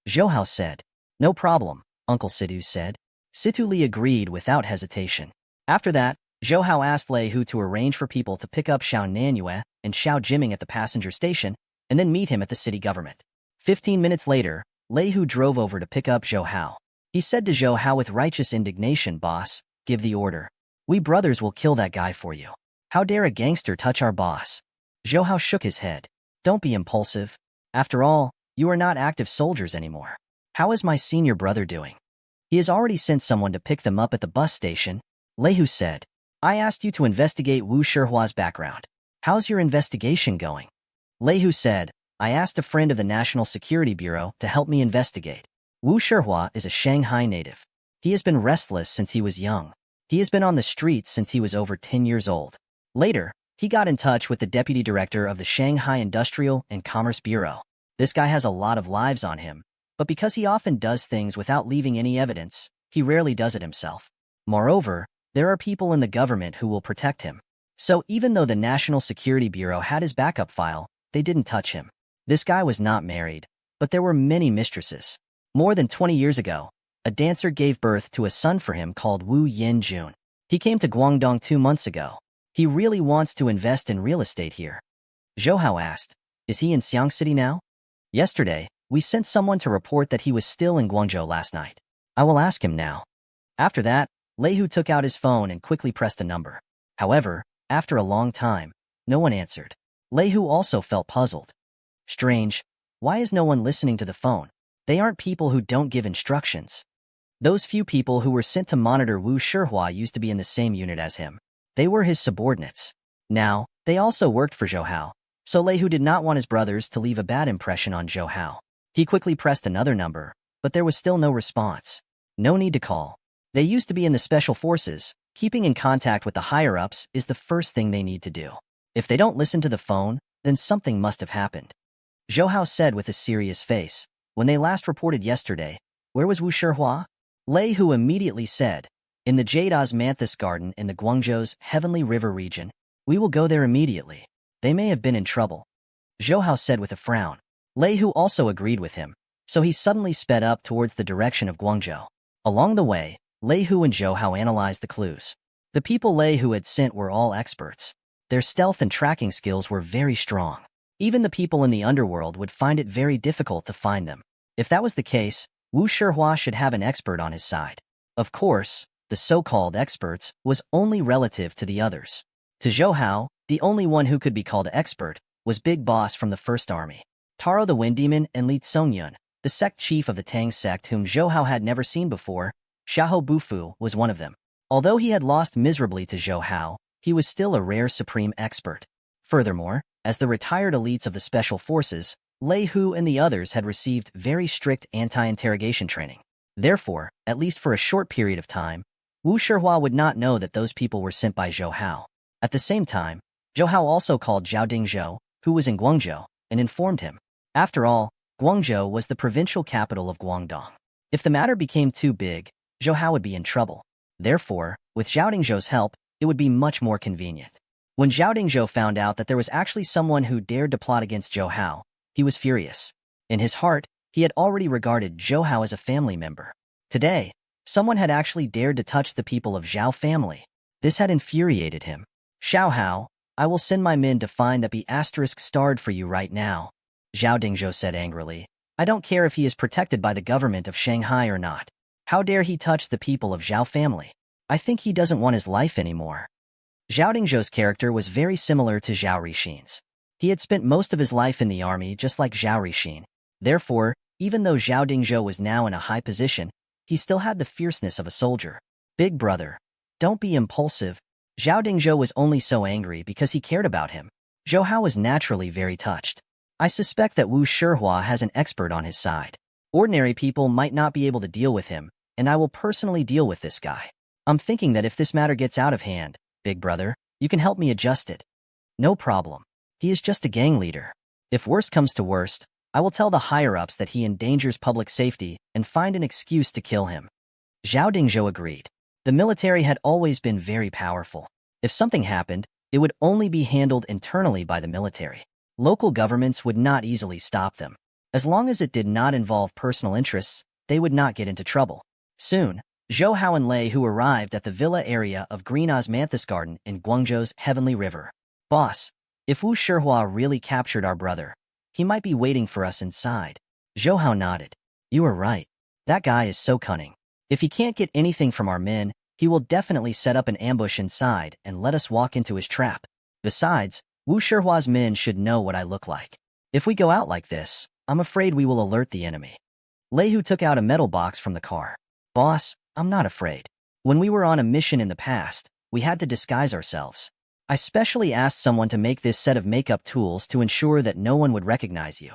Zhou Hao said. No problem, Uncle Situ said. Situ Li agreed without hesitation. After that, Zhou Hao asked Lei Hu to arrange for people to pick up Xiao Nanyue and Xiao Jiming at the passenger station, and then meet him at the city government. 15 minutes later, Lei Hu drove over to pick up Zhou Hao. He said to Zhou Hao with righteous indignation, "Boss, give the order. We brothers will kill that guy for you. How dare a gangster touch our boss?" Zhou Hao shook his head. Don't be impulsive. After all, you are not active soldiers anymore. How is my senior brother doing? He has already sent someone to pick them up at the bus station. Lei Hu said. I asked you to investigate Wu Shihua's background. How's your investigation going? Lei Hu said, I asked a friend of the National Security Bureau to help me investigate. Wu Shihua is a Shanghai native. He has been restless since he was young. He has been on the streets since he was over 10 years old. Later, he got in touch with the deputy director of the Shanghai Industrial and Commerce Bureau. This guy has a lot of lives on him, but because he often does things without leaving any evidence, he rarely does it himself. Moreover, there are people in the government who will protect him. So even though the National Security Bureau had his backup file, they didn't touch him. This guy was not married, but there were many mistresses. More than 20 years ago, a dancer gave birth to a son for him called Wu Yanjun. He came to Guangdong 2 months ago. He really wants to invest in real estate here. Zhou Hao asked, is he in Xiang City now? Yesterday, we sent someone to report that he was still in Guangzhou last night. I will ask him now. After that, Lei Hu took out his phone and quickly pressed a number. However, after a long time, no one answered. Lei Hu also felt puzzled. Strange, why is no one listening to the phone? They aren't people who don't give instructions. Those few people who were sent to monitor Wu Shihua used to be in the same unit as him. They were his subordinates. Now, they also worked for Zhou Hao, so Lei Hu did not want his brothers to leave a bad impression on Zhou Hao. He quickly pressed another number, but there was still no response. No need to call. They used to be in the special forces. Keeping in contact with the higher-ups is the first thing they need to do. If they don't listen to the phone, then something must have happened. Zhou Hao said with a serious face, when they last reported yesterday, where was Wu Shihua? Lei Hu immediately said, in the Jade Osmanthus Garden in the Guangzhou's Heavenly River region. We will go there immediately. They may have been in trouble. Zhou Hao said with a frown. Lei Hu also agreed with him, so he suddenly sped up towards the direction of Guangzhou. Along the way, Lei Hu and Zhou Hao analyzed the clues. The people Lei Hu had sent were all experts. Their stealth and tracking skills were very strong. Even the people in the underworld would find it very difficult to find them. If that was the case, Wu Shihua should have an expert on his side. Of course, the so-called experts was only relative to the others. To Zhou Hao, the only one who could be called expert was Big Boss from the First Army. Taro the Wind Demon and Li Tsongyun, the sect chief of the Tang sect whom Zhou Hao had never seen before, Xiahou Bufu was one of them. Although he had lost miserably to Zhou Hao, he was still a rare supreme expert. Furthermore, as the retired elites of the special forces, Lei Hu and the others had received very strict anti-interrogation training. Therefore, at least for a short period of time, Wu Shihua would not know that those people were sent by Zhou Hao. At the same time, Zhou Hao also called Zhao Dingzhou, who was in Guangzhou, and informed him. After all, Guangzhou was the provincial capital of Guangdong. If the matter became too big, Zhou Hao would be in trouble. Therefore, with Zhao Dingzhou's help, it would be much more convenient. When Zhao Dingzhou found out that there was actually someone who dared to plot against Zhou Hao, he was furious. In his heart, he had already regarded Zhou Hao as a family member. Today, someone had actually dared to touch the people of Zhao family. This had infuriated him. Xiao Hao, I will send my men to find that **starred for you right now, Zhao Dingzhou said angrily. I don't care if he is protected by the government of Shanghai or not. How dare he touch the people of Zhao family? I think he doesn't want his life anymore. Zhao Dingzhou's character was very similar to Zhao Rixin's. He had spent most of his life in the army just like Zhao Rixin. Therefore, Even though Zhao Dingzhou was now in a high position, he still had the fierceness of a soldier. Big brother, don't be impulsive. Zhao Dingzhou was only so angry because he cared about him. Zhou Hao was naturally very touched. I suspect that Wu Shihua has an expert on his side. Ordinary people might not be able to deal with him, and I will personally deal with this guy. I'm thinking that if this matter gets out of hand, big brother, you can help me adjust it. No problem. He is just a gang leader. If worst comes to worst, I will tell the higher-ups that he endangers public safety and find an excuse to kill him. Zhao Dingzhou agreed. The military had always been very powerful. If something happened, it would only be handled internally by the military. Local governments would not easily stop them. As long as it did not involve personal interests, they would not get into trouble. Soon, Zhou Hao and Lei Hu arrived at the villa area of Green Osmanthus Garden in Guangzhou's Heavenly River. Boss, if Wu Shihua really captured our brother, he might be waiting for us inside. Zhou Hao nodded. You are right. That guy is so cunning. If he can't get anything from our men, he will definitely set up an ambush inside and let us walk into his trap. Besides, Wu Shihua's men should know what I look like. If we go out like this, I'm afraid we will alert the enemy. Lei Hu took out a metal box from the car. Boss, I'm not afraid. When we were on a mission in the past, we had to disguise ourselves. I specially asked someone to make this set of makeup tools to ensure that no one would recognize you.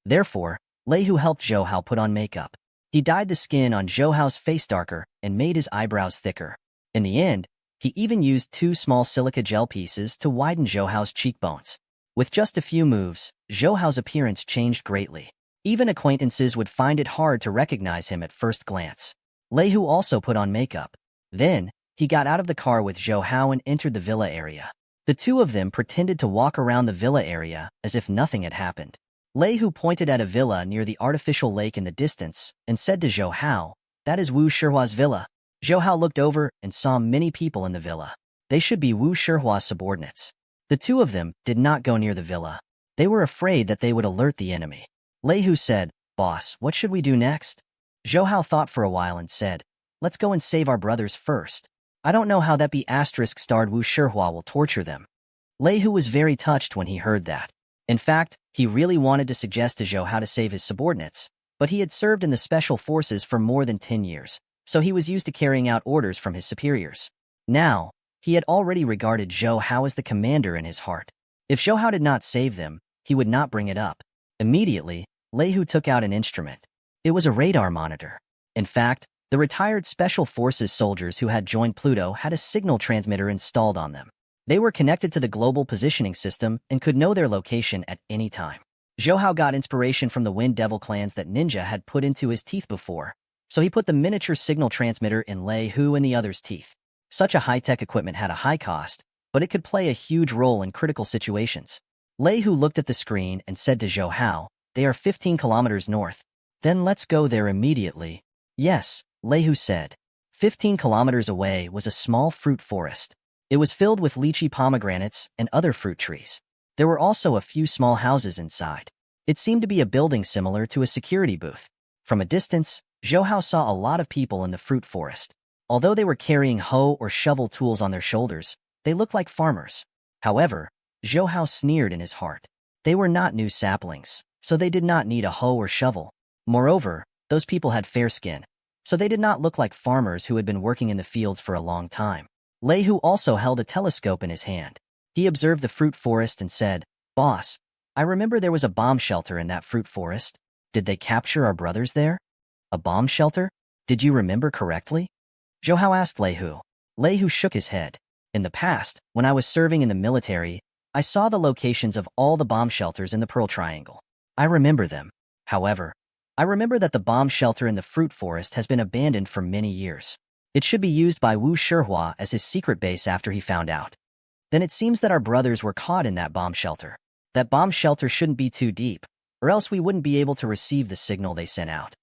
Therefore, Lei Hu helped Zhou Hao put on makeup. He dyed the skin on Zhou Hao's face darker and made his eyebrows thicker. In the end, he even used 2 small silica gel pieces to widen Zhou Hao's cheekbones. With just a few moves, Zhou Hao's appearance changed greatly. Even acquaintances would find it hard to recognize him at first glance. Lei Hu also put on makeup. Then, he got out of the car with Zhou Hao and entered the villa area. The two of them pretended to walk around the villa area as if nothing had happened. Lei Hu pointed at a villa near the artificial lake in the distance and said to Zhou Hao, "That is Wu Shihua's villa." Zhou Hao looked over and saw many people in the villa. They should be Wu Shihua's subordinates. The two of them did not go near the villa. They were afraid that they would alert the enemy. Lei Hu said, "Boss, what should we do next?" Zhou Hao thought for a while and said, "Let's go and save our brothers first. I don't know how that B***starred Wu Shihua will torture them." Lei Hu was very touched when he heard that. In fact, he really wanted to suggest to Zhou how to save his subordinates, but he had served in the special forces for more than 10 years, so he was used to carrying out orders from his superiors. Now, he had already regarded Zhou Hao as the commander in his heart. If Zhou Hao did not save them, he would not bring it up. Immediately, Lei Hu took out an instrument. It was a radar monitor. In fact, the retired Special Forces soldiers who had joined Pluto had a signal transmitter installed on them. They were connected to the global positioning system and could know their location at any time. Zhou Hao got inspiration from the Wind Devil clans that Ninja had put into his teeth before, so he put the miniature signal transmitter in Lei Hu and the others' teeth. Such a high-tech equipment had a high cost, but it could play a huge role in critical situations. Lei Hu looked at the screen and said to Zhou Hao, "They are 15 kilometers north. Then let's go there immediately." "Yes," Lei Hu said. 15 kilometers away was a small fruit forest. It was filled with lychee pomegranates and other fruit trees. There were also a few small houses inside. It seemed to be a building similar to a security booth. From a distance, Zhou Hao saw a lot of people in the fruit forest. Although they were carrying hoe or shovel tools on their shoulders, they looked like farmers. However, Zhou Hao sneered in his heart. They were not new saplings, so they did not need a hoe or shovel. Moreover, those people had fair skin, so they did not look like farmers who had been working in the fields for a long time. Lei Hu also held a telescope in his hand. He observed the fruit forest and said, "Boss, I remember there was a bomb shelter in that fruit forest. Did they capture our brothers there?" "A bomb shelter? Did you remember correctly?" Zhou Hao asked Lei Hu. Lei Hu shook his head. "In the past, when I was serving in the military, I saw the locations of all the bomb shelters in the Pearl Triangle. I remember them. However, I remember that the bomb shelter in the fruit forest has been abandoned for many years. It should be used by Wu Shihua as his secret base after he found out. Then it seems that our brothers were caught in that bomb shelter. That bomb shelter shouldn't be too deep, or else we wouldn't be able to receive the signal they sent out."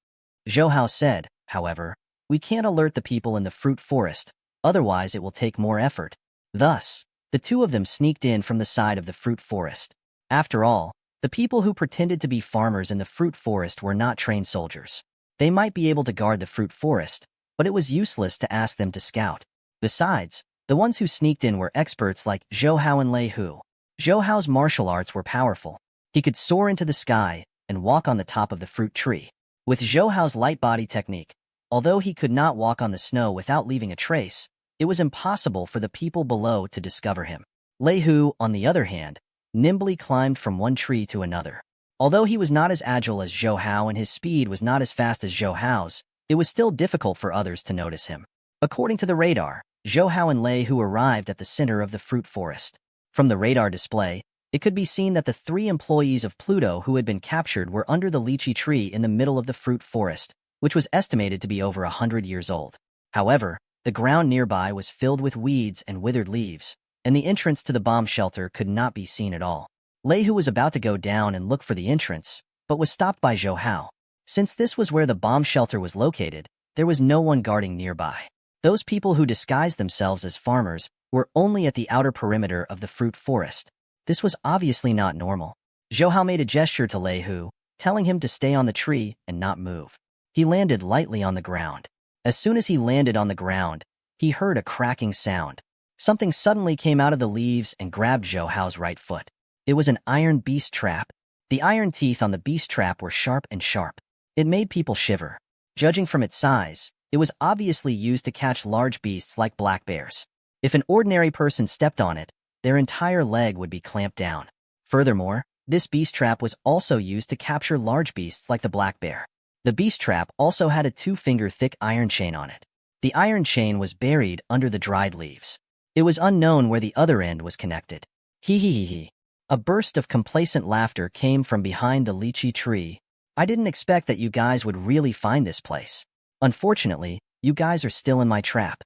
Zhou Hao said, "However, we can't alert the people in the fruit forest, otherwise it will take more effort." Thus, the two of them sneaked in from the side of the fruit forest. After all, the people who pretended to be farmers in the fruit forest were not trained soldiers. They might be able to guard the fruit forest, but it was useless to ask them to scout. Besides, the ones who sneaked in were experts like Zhou Hao and Lei Hu. Zhou Hao's martial arts were powerful. He could soar into the sky and walk on the top of the fruit tree. With Zhou Hao's light body technique, although he could not walk on the snow without leaving a trace, it was impossible for the people below to discover him. Lei Hu, on the other hand, nimbly climbed from one tree to another. Although he was not as agile as Zhou Hao and his speed was not as fast as Zhou Hao's, it was still difficult for others to notice him. According to the radar, Zhou Hao and Lei Hu arrived at the center of the fruit forest. From the radar display, it could be seen that the 3 employees of Pluto who had been captured were under the lychee tree in the middle of the fruit forest, which was estimated to be over 100 years old. However, the ground nearby was filled with weeds and withered leaves, and the entrance to the bomb shelter could not be seen at all. Lei Hu was about to go down and look for the entrance, but was stopped by Zhou Hao. Since this was where the bomb shelter was located, there was no one guarding nearby. Those people who disguised themselves as farmers were only at the outer perimeter of the fruit forest. This was obviously not normal. Zhou Hao made a gesture to Lei Hu, telling him to stay on the tree and not move. He landed lightly on the ground. As soon as he landed on the ground, he heard a cracking sound. Something suddenly came out of the leaves and grabbed Zhou Hao's right foot. It was an iron beast trap. The iron teeth on the beast trap were sharp and sharp. It made people shiver. Judging from its size, it was obviously used to catch large beasts like black bears. If an ordinary person stepped on it, their entire leg would be clamped down. Furthermore, this beast trap was also used to capture large beasts like the black bear. The beast trap also had a 2-finger-thick iron chain on it. The iron chain was buried under the dried leaves. It was unknown where the other end was connected. Hee hee hee hee. A burst of complacent laughter came from behind the lychee tree. I didn't expect that you guys would really find this place. Unfortunately, you guys are still in my trap.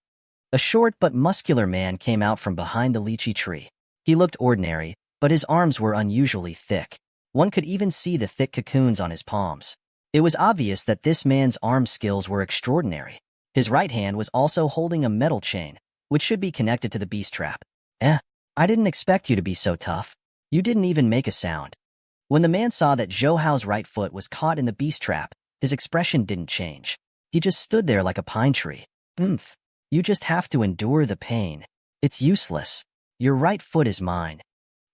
A short but muscular man came out from behind the lychee tree. He looked ordinary, but his arms were unusually thick. One could even see the thick cocoons on his palms. It was obvious that this man's arm skills were extraordinary. His right hand was also holding a metal chain, which should be connected to the beast trap. I didn't expect you to be so tough. You didn't even make a sound. When the man saw that Zhou Hao's right foot was caught in the beast trap, his expression didn't change. He just stood there like a pine tree. You just have to endure the pain. It's useless. Your right foot is mine.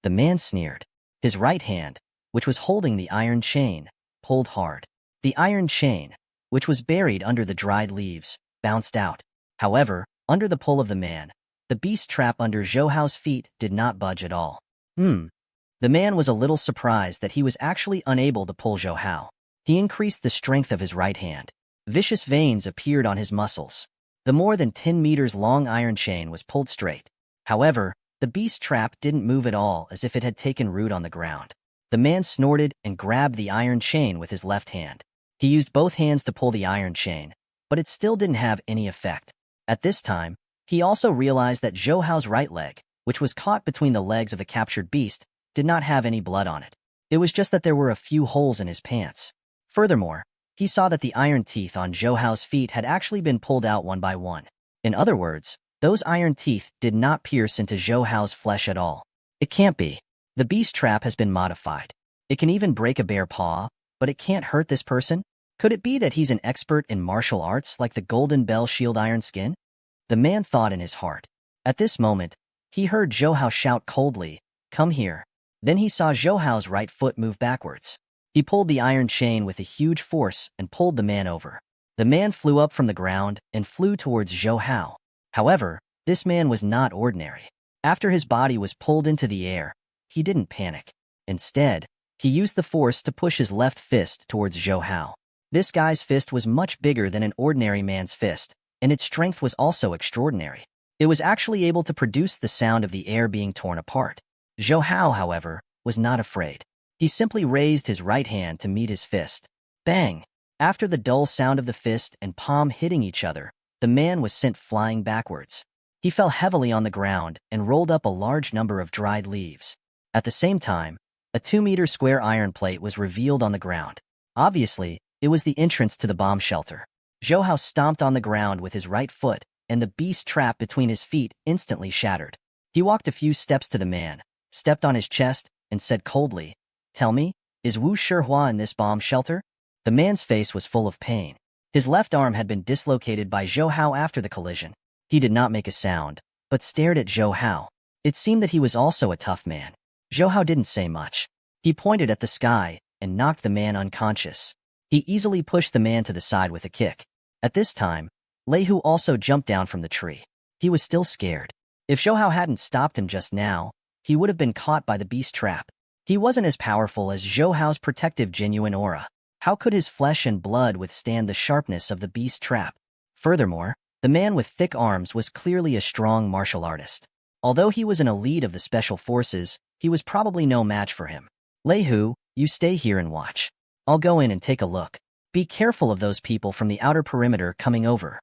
The man sneered. His right hand, which was holding the iron chain, pulled hard. The iron chain, which was buried under the dried leaves, bounced out. However, under the pull of the man, the beast trap under Zhou Hao's feet did not budge at all. The man was a little surprised that he was actually unable to pull Zhou Hao. He increased the strength of his right hand. Vicious veins appeared on his muscles. The more than 10 meters long iron chain was pulled straight. However, the beast trap didn't move at all, as if it had taken root on the ground. The man snorted and grabbed the iron chain with his left hand. He used both hands to pull the iron chain, but it still didn't have any effect. At this time, he also realized that Zhou Hao's right leg, which was caught between the legs of the captured beast, did not have any blood on it. It was just that there were a few holes in his pants. Furthermore, he saw that the iron teeth on Zhou Hao's feet had actually been pulled out one by one. In other words, those iron teeth did not pierce into Zhou Hao's flesh at all. It can't be. The beast trap has been modified. It can even break a bare paw, but it can't hurt this person? Could it be that he's an expert in martial arts like the Golden Bell Shield Iron Skin? The man thought in his heart. At this moment, he heard Zhou Hao shout coldly, "Come here." Then he saw Zhou Hao's right foot move backwards. He pulled the iron chain with a huge force and pulled the man over. The man flew up from the ground and flew towards Zhou Hao. However, this man was not ordinary. After his body was pulled into the air, he didn't panic. Instead, he used the force to push his left fist towards Zhou Hao. This guy's fist was much bigger than an ordinary man's fist, and its strength was also extraordinary. It was actually able to produce the sound of the air being torn apart. Zhou Hao, however, was not afraid. He simply raised his right hand to meet his fist. Bang! After the dull sound of the fist and palm hitting each other, the man was sent flying backwards. He fell heavily on the ground and rolled up a large number of dried leaves. At the same time, a 2-meter square iron plate was revealed on the ground. Obviously, it was the entrance to the bomb shelter. Zhou Hao stomped on the ground with his right foot, and the beast trap between his feet instantly shattered. He walked a few steps to the man, stepped on his chest, and said coldly, "Tell me, is Wu Shihua in this bomb shelter?" The man's face was full of pain. His left arm had been dislocated by Zhou Hao after the collision. He did not make a sound, but stared at Zhou Hao. It seemed that he was also a tough man. Zhou Hao didn't say much. He pointed at the sky and knocked the man unconscious. He easily pushed the man to the side with a kick. At this time, Lei Hu also jumped down from the tree. He was still scared. If Zhou Hao hadn't stopped him just now, he would have been caught by the beast trap. He wasn't as powerful as Zhou Hao's protective genuine aura. How could his flesh and blood withstand the sharpness of the beast trap? Furthermore, the man with thick arms was clearly a strong martial artist. Although he was an elite of the special forces, he was probably no match for him. Lei Hu, you stay here and watch. I'll go in and take a look. Be careful of those people from the outer perimeter coming over,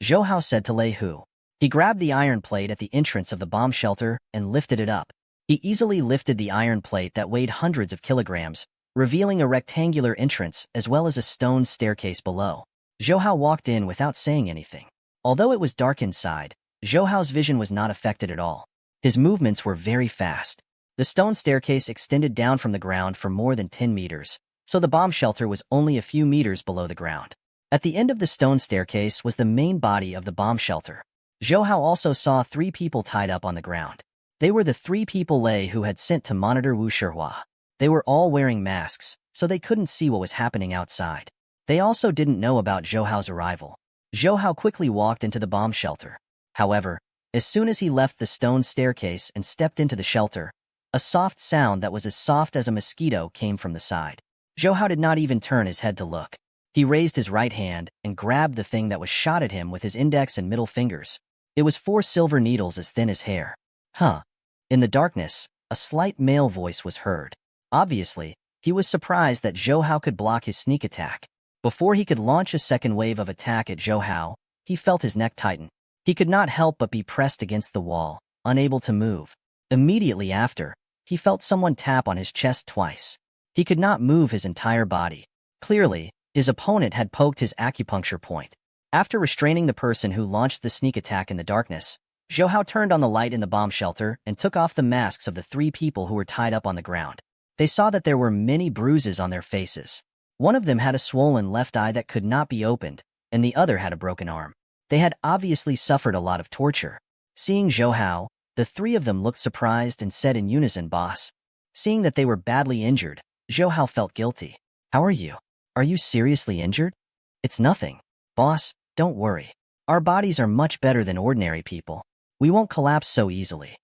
Zhou Hao said to Lei Hu. He grabbed the iron plate at the entrance of the bomb shelter and lifted it up. He easily lifted the iron plate that weighed hundreds of kilograms, revealing a rectangular entrance as well as a stone staircase below. Zhou Hao walked in without saying anything. Although it was dark inside, Zhou Hao's vision was not affected at all. His movements were very fast. The stone staircase extended down from the ground for more than 10 meters, so the bomb shelter was only a few meters below the ground. At the end of the stone staircase was the main body of the bomb shelter. Zhou Hao also saw 3 people tied up on the ground. They were the 3 people Lei Hu had sent to monitor Wu Shihua. They were all wearing masks, so they couldn't see what was happening outside. They also didn't know about Zhou Hao's arrival. Zhou Hao quickly walked into the bomb shelter. However, as soon as he left the stone staircase and stepped into the shelter, a soft sound that was as soft as a mosquito came from the side. Zhou Hao did not even turn his head to look. He raised his right hand and grabbed the thing that was shot at him with his index and middle fingers. It was 4 silver needles as thin as hair. Huh. In the darkness, a slight male voice was heard. Obviously, he was surprised that Zhou Hao could block his sneak attack. Before he could launch a second wave of attack at Zhou Hao, he felt his neck tighten. He could not help but be pressed against the wall, unable to move. Immediately after, he felt someone tap on his chest twice. He could not move his entire body. Clearly, his opponent had poked his acupuncture point. After restraining the person who launched the sneak attack in the darkness, Zhou Hao turned on the light in the bomb shelter and took off the masks of the 3 people who were tied up on the ground. They saw that there were many bruises on their faces. One of them had a swollen left eye that could not be opened, and the other had a broken arm. They had obviously suffered a lot of torture. Seeing Zhou Hao, the 3 of them looked surprised and said in unison, "Boss." Seeing that they were badly injured, Zhou Hao felt guilty. "How are you? Are you seriously injured?" "It's nothing. Boss, don't worry. Our bodies are much better than ordinary people. We won't collapse so easily."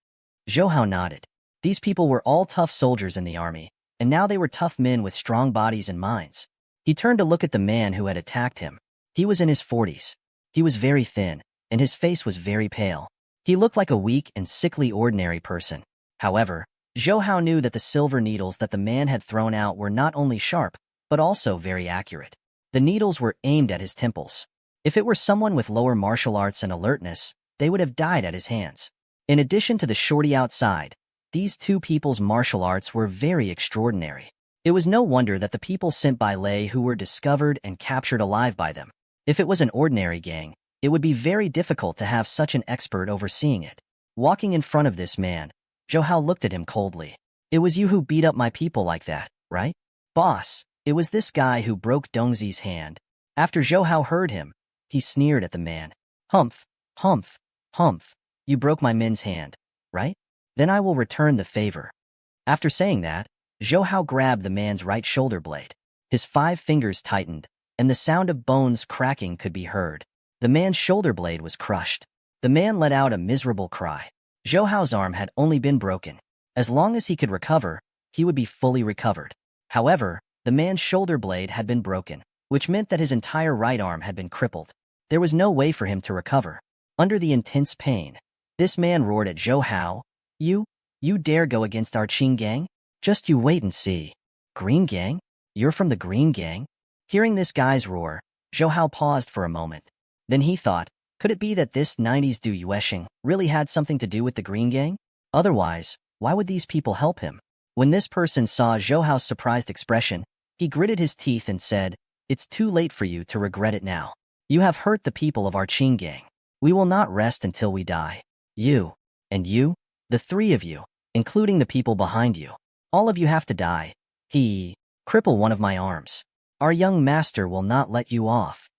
Zhou Hao nodded. These people were all tough soldiers in the army, and now they were tough men with strong bodies and minds. He turned to look at the man who had attacked him. He was in his 40s. He was very thin, and his face was very pale. He looked like a weak and sickly ordinary person. However, Zhou Hao knew that the silver needles that the man had thrown out were not only sharp, but also very accurate. The needles were aimed at his temples. If it were someone with lower martial arts and alertness, they would have died at his hands. In addition to the shorty outside, these 2 people's martial arts were very extraordinary. It was no wonder that the people sent by Lei Hu were discovered and captured alive by them. If it was an ordinary gang, it would be very difficult to have such an expert overseeing it. Walking in front of this man, Zhou Hao looked at him coldly. "It was you who beat up my people like that, right?" "Boss, it was this guy who broke Dongzi's hand." After Zhou Hao heard him, he sneered at the man. "Humph, humph, humph. You broke my men's hand, right? Then I will return the favor." After saying that, Zhou Hao grabbed the man's right shoulder blade. His 5 fingers tightened, and the sound of bones cracking could be heard. The man's shoulder blade was crushed. The man let out a miserable cry. Zhou Hao's arm had only been broken. As long as he could recover, he would be fully recovered. However, the man's shoulder blade had been broken, which meant that his entire right arm had been crippled. There was no way for him to recover. Under the intense pain, this man roared at Zhou Hao, You dare go against our Qing gang? Just you wait and see." "Green gang? You're from the Green gang?" Hearing this guy's roar, Zhou Hao paused for a moment. Then he thought, could it be that this 90s Du Yuesheng really had something to do with the Green gang? Otherwise, why would these people help him? When this person saw Zhou Hao's surprised expression, he gritted his teeth and said, "It's too late for you to regret it now. You have hurt the people of our Qing gang. We will not rest until we die. You, and you, the 3 of you, including the people behind you. All of you have to die. Cripple one of my arms. Our young master will not let you off."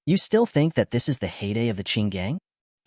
"You still think that this is the heyday of the Qing gang?"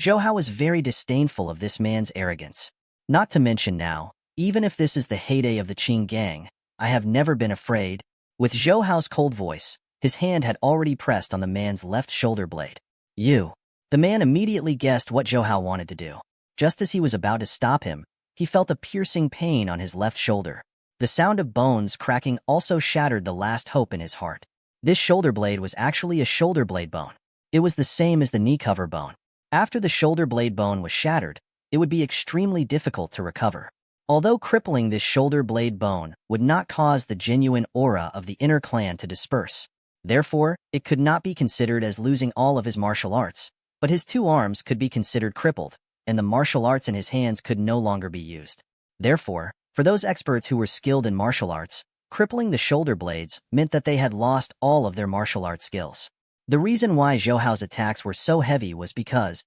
Zhou Hao was very disdainful of this man's arrogance. "Not to mention now, even if this is the heyday of the Qing gang, I have never been afraid. With Zhou Hao's cold voice, his hand had already pressed on the man's left shoulder blade. You. The man immediately guessed what Zhou Hao wanted to do. Just as he was about to stop him, he felt a piercing pain on his left shoulder. The sound of bones cracking also shattered the last hope in his heart. This shoulder blade was actually a shoulder blade bone. It was the same as the knee cover bone. After the shoulder blade bone was shattered, it would be extremely difficult to recover. Although crippling this shoulder blade bone would not cause the genuine aura of the inner clan to disperse. Therefore, it could not be considered as losing all of his martial arts, but his two arms could be considered crippled, and the martial arts in his hands could no longer be used. Therefore, for those experts who were skilled in martial arts, crippling the shoulder blades meant that they had lost all of their martial arts skills. The reason why Zhou Hao's attacks were so heavy was because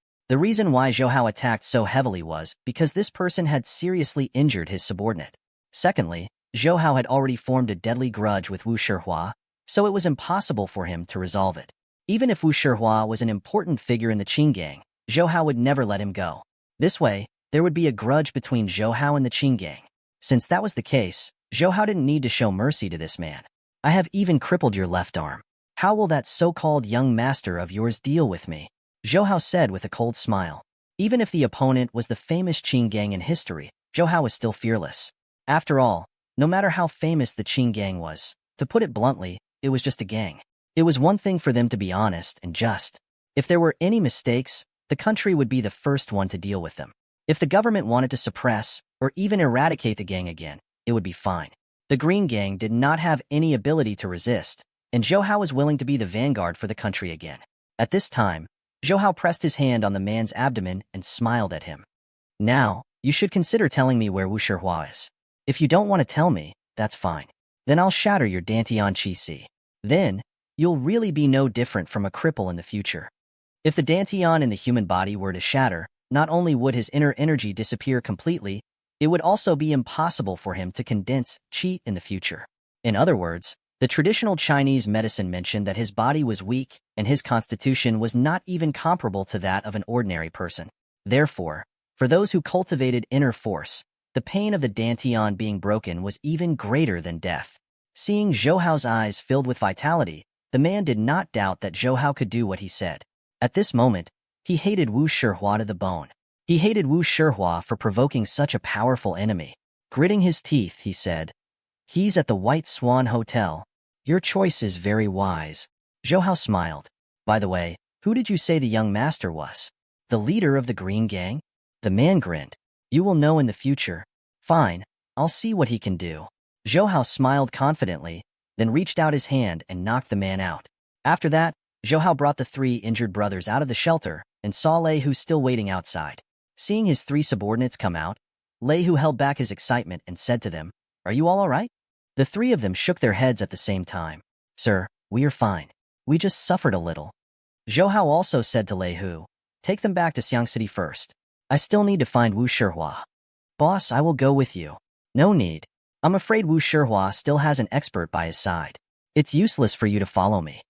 this person had seriously injured his subordinate. Secondly, Zhou Hao had already formed a deadly grudge with Wu Shihua, so it was impossible for him to resolve it. Even if Wu Shihua was an important figure in the Qin gang, Zhou Hao would never let him go. This way, there would be a grudge between Zhou Hao and the Qin gang. Since that was the case, Zhou Hao didn't need to show mercy to this man. I have even crippled your left arm. How will that so-called young master of yours deal with me? Zhou Hao said with a cold smile. Even if the opponent was the famous Qin gang in history, Zhou Hao was still fearless. After all, no matter how famous the Qin gang was, to put it bluntly, it was just a gang. It was one thing for them to be honest and just. If there were any mistakes, the country would be the first one to deal with them. If the government wanted to suppress or even eradicate the gang again, it would be fine. The Green Gang did not have any ability to resist, and Zhou Hao was willing to be the vanguard for the country again. At this time, Zhou Hao pressed his hand on the man's abdomen and smiled at him. Now, you should consider telling me where Wu Shihua is. If you don't want to tell me, that's fine. Then I'll shatter your Dantian Qi Si. Then, you'll really be no different from a cripple in the future. If the Dantian in the human body were to shatter, not only would his inner energy disappear completely, it would also be impossible for him to condense Qi in the future. In other words, the traditional Chinese medicine mentioned that his body was weak and his constitution was not even comparable to that of an ordinary person. Therefore, for those who cultivated inner force, the pain of the Dantian being broken was even greater than death. Seeing Zhou Hao's eyes filled with vitality, the man did not doubt that Zhou Hao could do what he said. At this moment, he hated Wu Shihua to the bone. He hated Wu Shihua for provoking such a powerful enemy. Gritting his teeth, he said, "He's at the White Swan Hotel. Your choice is very wise." Zhou Hao smiled. "By the way, who did you say the young master was? The leader of the Green Gang?" The man grinned. "You will know in the future." "Fine, I'll see what he can do." Zhou Hao smiled confidently, then reached out his hand and knocked the man out. After that, Zhou Hao brought the three injured brothers out of the shelter and saw Lei Hu still waiting outside. Seeing his three subordinates come out, Lei Hu held back his excitement and said to them, "Are you all right?" The three of them shook their heads at the same time. "Sir, we are fine. We just suffered a little." Zhou Hao also said to Lei Hu, "Take them back to Xiang City first. I still need to find Wu Shihua." "Boss, I will go with you." "No need. I'm afraid Wu Shihua still has an expert by his side. It's useless for you to follow me."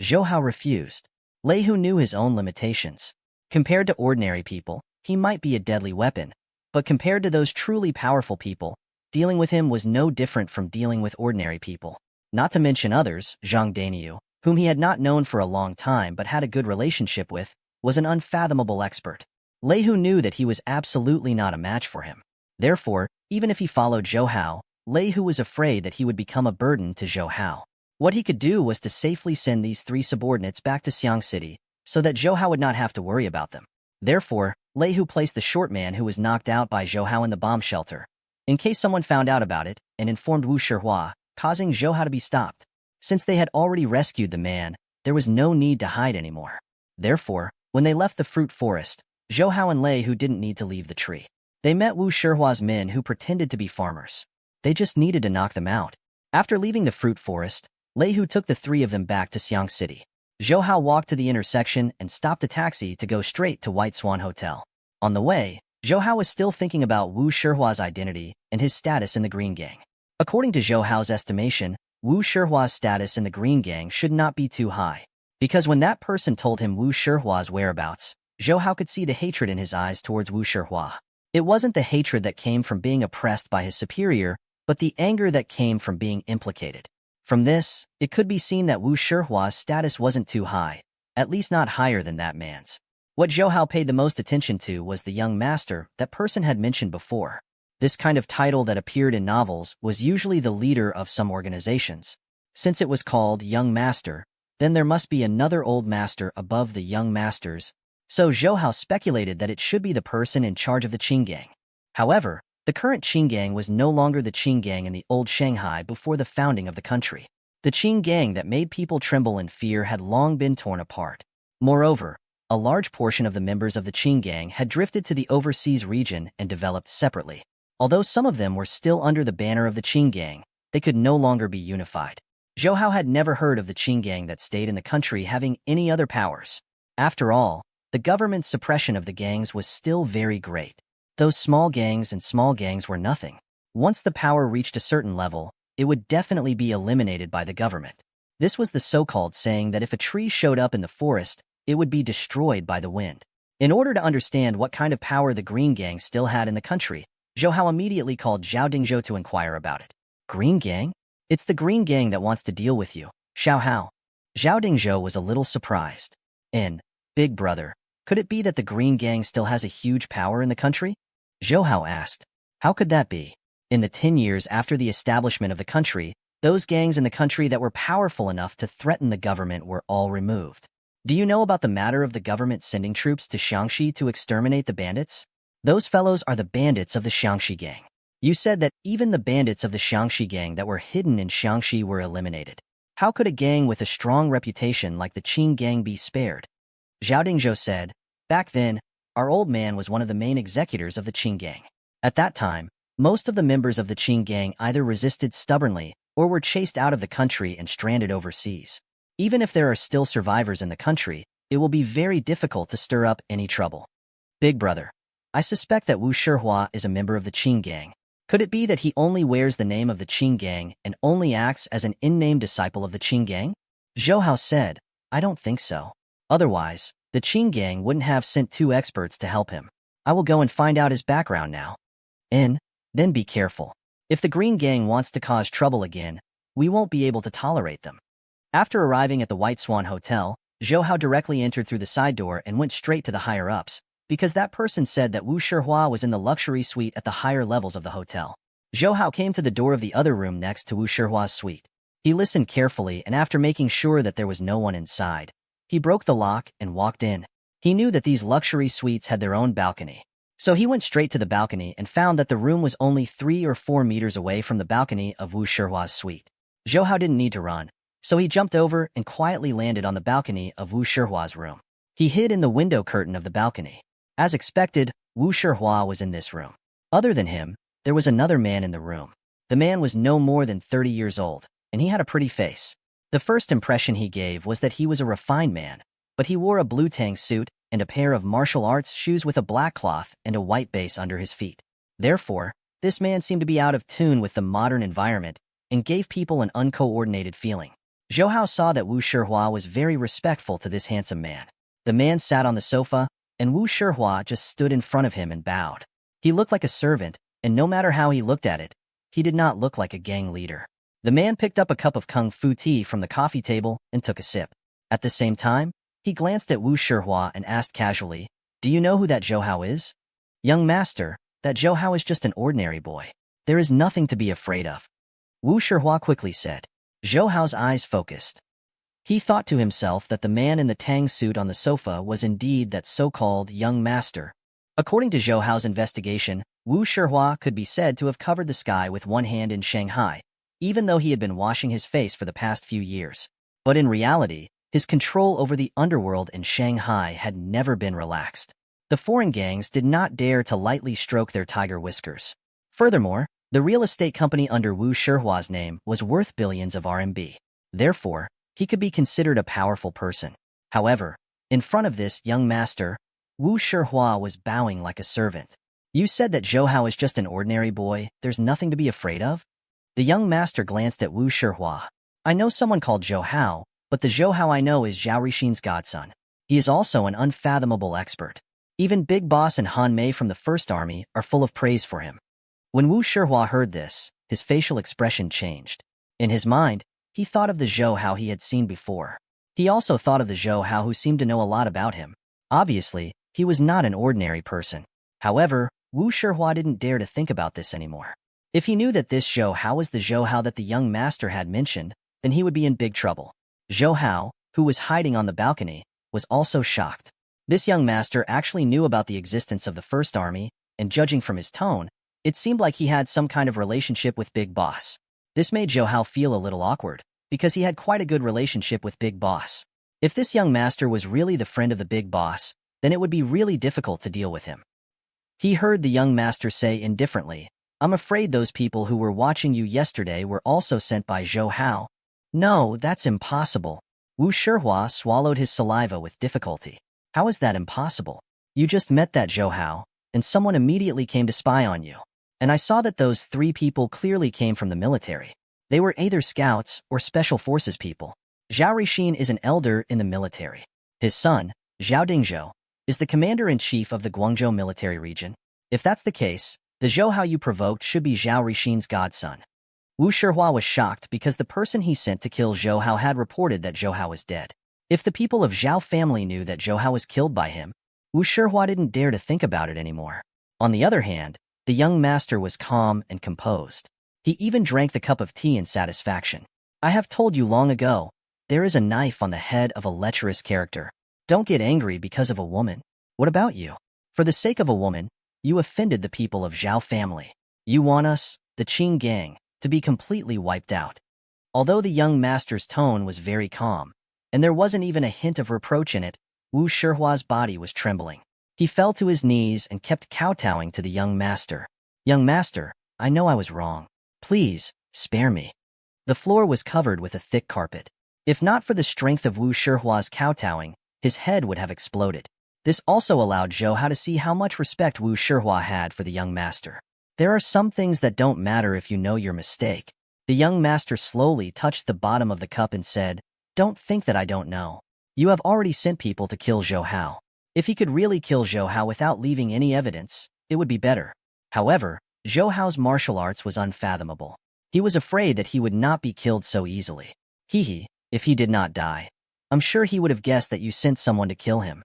Zhou Hao refused. Lei Hu knew his own limitations. Compared to ordinary people, he might be a deadly weapon, but compared to those truly powerful people, dealing with him was no different from dealing with ordinary people. Not to mention others, Zhang Daniu, whom he had not known for a long time but had a good relationship with, was an unfathomable expert. Lei Hu knew that he was absolutely not a match for him. Therefore, even if he followed Zhou Hao, Lei Hu was afraid that he would become a burden to Zhou Hao. What he could do was to safely send these three subordinates back to Xiang City, so that Zhou Hao would not have to worry about them. Therefore, Lei Hu placed the short man who was knocked out by Zhou Hao in the bomb shelter, in case someone found out about it, and informed Wu Shihua, causing Zhou Hao to be stopped. Since they had already rescued the man, there was no need to hide anymore. Therefore, when they left the fruit forest, Zhou Hao and Lei Hu didn't need to leave the tree. They met Wu Shihua's men who pretended to be farmers. They just needed to knock them out. After leaving the fruit forest, Lei Hu took the three of them back to Xiang City. Zhou Hao walked to the intersection and stopped a taxi to go straight to White Swan Hotel. On the way, Zhou Hao was still thinking about Wu Shihua's identity and his status in the Green Gang. According to Zhou Hao's estimation, Wu Shihua's status in the Green Gang should not be too high, because when that person told him Wu Shihua's whereabouts, Zhou Hao could see the hatred in his eyes towards Wu Shihua. It wasn't the hatred that came from being oppressed by his superior, but the anger that came from being implicated. From this, it could be seen that Wu Shihua's status wasn't too high, at least not higher than that man's. What Zhou Hao paid the most attention to was the young master that person had mentioned before. This kind of title that appeared in novels was usually the leader of some organizations. Since it was called young master, then there must be another old master above the young masters, so Zhou Hao speculated that it should be the person in charge of the Qing gang. However, the current Qing gang was no longer the Qing gang in the old Shanghai before the founding of the country. The Qing gang that made people tremble in fear had long been torn apart. Moreover, a large portion of the members of the Qing gang had drifted to the overseas region and developed separately. Although some of them were still under the banner of the Qing gang, they could no longer be unified. Zhou Hao had never heard of the Qing gang that stayed in the country having any other powers. After all, the government's suppression of the gangs was still very great. Those small gangs were nothing. Once the power reached a certain level, it would definitely be eliminated by the government. This was the so-called saying that if a tree showed up in the forest, it would be destroyed by the wind. In order to understand what kind of power the Green Gang still had in the country, Zhou Hao immediately called Zhao Dingzhou to inquire about it. Green Gang? It's the Green Gang that wants to deal with you, Xiao Hao. Zhao Dingzhou was a little surprised. Big brother, could it be that the Green Gang still has a huge power in the country? Zhou Hao asked. How could that be? In the 10 years after the establishment of the country, those gangs in the country that were powerful enough to threaten the government were all removed. Do you know about the matter of the government sending troops to Shaanxi to exterminate the bandits? Those fellows are the bandits of the Shaanxi gang. You said that even the bandits of the Shaanxi gang that were hidden in Shaanxi were eliminated. How could a gang with a strong reputation like the Qing gang be spared? Zhao Dingzhou said, back then, our old man was one of the main executors of the Qing gang. At that time, most of the members of the Qing gang either resisted stubbornly or were chased out of the country and stranded overseas. Even if there are still survivors in the country, it will be very difficult to stir up any trouble. Big brother, I suspect that Wu Shihua is a member of the Qing gang. Could it be that he only wears the name of the Qing gang and only acts as an in-name disciple of the Qing gang? Zhou Hao said, I don't think so. Otherwise, the Qing gang wouldn't have sent 2 experts to help him. I will go and find out his background now. Then be careful. If the Green Gang wants to cause trouble again, we won't be able to tolerate them. After arriving at the White Swan Hotel, Zhou Hao directly entered through the side door and went straight to the higher-ups, because that person said that Wu Shihua was in the luxury suite at the higher levels of the hotel. Zhou Hao came to the door of the other room next to Wu Shihua's suite. He listened carefully, and after making sure that there was no one inside, he broke the lock and walked in. He knew that these luxury suites had their own balcony. So he went straight to the balcony and found that the room was only 3 or 4 meters away from the balcony of Wu Shihua's suite. Zhou Hao didn't need to run, so he jumped over and quietly landed on the balcony of Wu Shihua's room. He hid in the window curtain of the balcony. As expected, Wu Shihua was in this room. Other than him, there was another man in the room. The man was no more than 30 years old, and he had a pretty face. The first impression he gave was that he was a refined man, but he wore a blue tang suit and a pair of martial arts shoes with a black cloth and a white base under his feet. Therefore, this man seemed to be out of tune with the modern environment and gave people an uncoordinated feeling. Zhou Hao saw that Wu Shihua was very respectful to this handsome man. The man sat on the sofa, and Wu Shihua just stood in front of him and bowed. He looked like a servant, and no matter how he looked at it, he did not look like a gang leader. The man picked up a cup of kung fu tea from the coffee table and took a sip. At the same time, he glanced at Wu Shihua and asked casually, Do you know who that Zhou Hao is? Young master, that Zhou Hao is just an ordinary boy. There is nothing to be afraid of. Wu Shihua quickly said. Zhou Hao's eyes focused. He thought to himself that the man in the tang suit on the sofa was indeed that so-called young master. According to Zhou Hao's investigation, Wu Shihua could be said to have covered the sky with one hand in Shanghai, even though he had been washing his face for the past few years. But in reality, his control over the underworld in Shanghai had never been relaxed. The foreign gangs did not dare to lightly stroke their tiger whiskers. Furthermore, the real estate company under Wu Shihua's name was worth billions of RMB. Therefore, he could be considered a powerful person. However, in front of this young master, Wu Shihua was bowing like a servant. You said that Zhou Hao is just an ordinary boy, there's nothing to be afraid of? The young master glanced at Wu Shihua. I know someone called Zhou Hao, but the Zhou Hao I know is Zhao Rixin's godson. He is also an unfathomable expert. Even Big Boss and Han Mei from the First Army are full of praise for him. When Wu Shihua heard this, his facial expression changed. In his mind, he thought of the Zhou Hao he had seen before. He also thought of the Zhou Hao who seemed to know a lot about him. Obviously, he was not an ordinary person. However, Wu Shihua didn't dare to think about this anymore. If he knew that this Zhou Hao was the Zhou Hao that the young master had mentioned, then he would be in big trouble. Zhou Hao, who was hiding on the balcony, was also shocked. This young master actually knew about the existence of the First Army, and judging from his tone, it seemed like he had some kind of relationship with Big Boss. This made Zhou Hao feel a little awkward, because he had quite a good relationship with Big Boss. If this young master was really the friend of the Big Boss, then it would be really difficult to deal with him. He heard the young master say indifferently, "I'm afraid those people who were watching you yesterday were also sent by Zhou Hao." "No, that's impossible." Wu Shihua swallowed his saliva with difficulty. "How is that impossible? You just met that Zhou Hao, and someone immediately came to spy on you. And I saw that those 3 people clearly came from the military. They were either scouts or special forces people. Zhao Rixin is an elder in the military. His son, Zhao Dingzhou, is the commander-in-chief of the Guangzhou military region. If that's the case, the Zhou Hao you provoked should be Zhao Rixin's godson." Wu Shihua was shocked because the person he sent to kill Zhou Hao had reported that Zhou Hao was dead. If the people of Zhao family knew that Zhou Hao was killed by him, Wu Shihua didn't dare to think about it anymore. On the other hand, the young master was calm and composed. He even drank the cup of tea in satisfaction. "I have told you long ago, there is a knife on the head of a lecherous character. Don't get angry because of a woman. What about you? For the sake of a woman, you offended the people of Zhao family. You want us, the Qing gang, to be completely wiped out." Although the young master's tone was very calm, and there wasn't even a hint of reproach in it, Wu Shihua's body was trembling. He fell to his knees and kept kowtowing to the young master. "Young master, I know I was wrong. Please, spare me." The floor was covered with a thick carpet. If not for the strength of Wu Shihua's kowtowing, his head would have exploded. This also allowed Zhou Hao to see how much respect Wu Shihua had for the young master. There are some things that don't matter if you know your mistake. The young master slowly touched the bottom of the cup and said, "Don't think that I don't know. You have already sent people to kill Zhou Hao. If he could really kill Zhou Hao without leaving any evidence, it would be better." However, Zhou Hao's martial arts was unfathomable. He was afraid that he would not be killed so easily. If he did not die, I'm sure he would have guessed that you sent someone to kill him."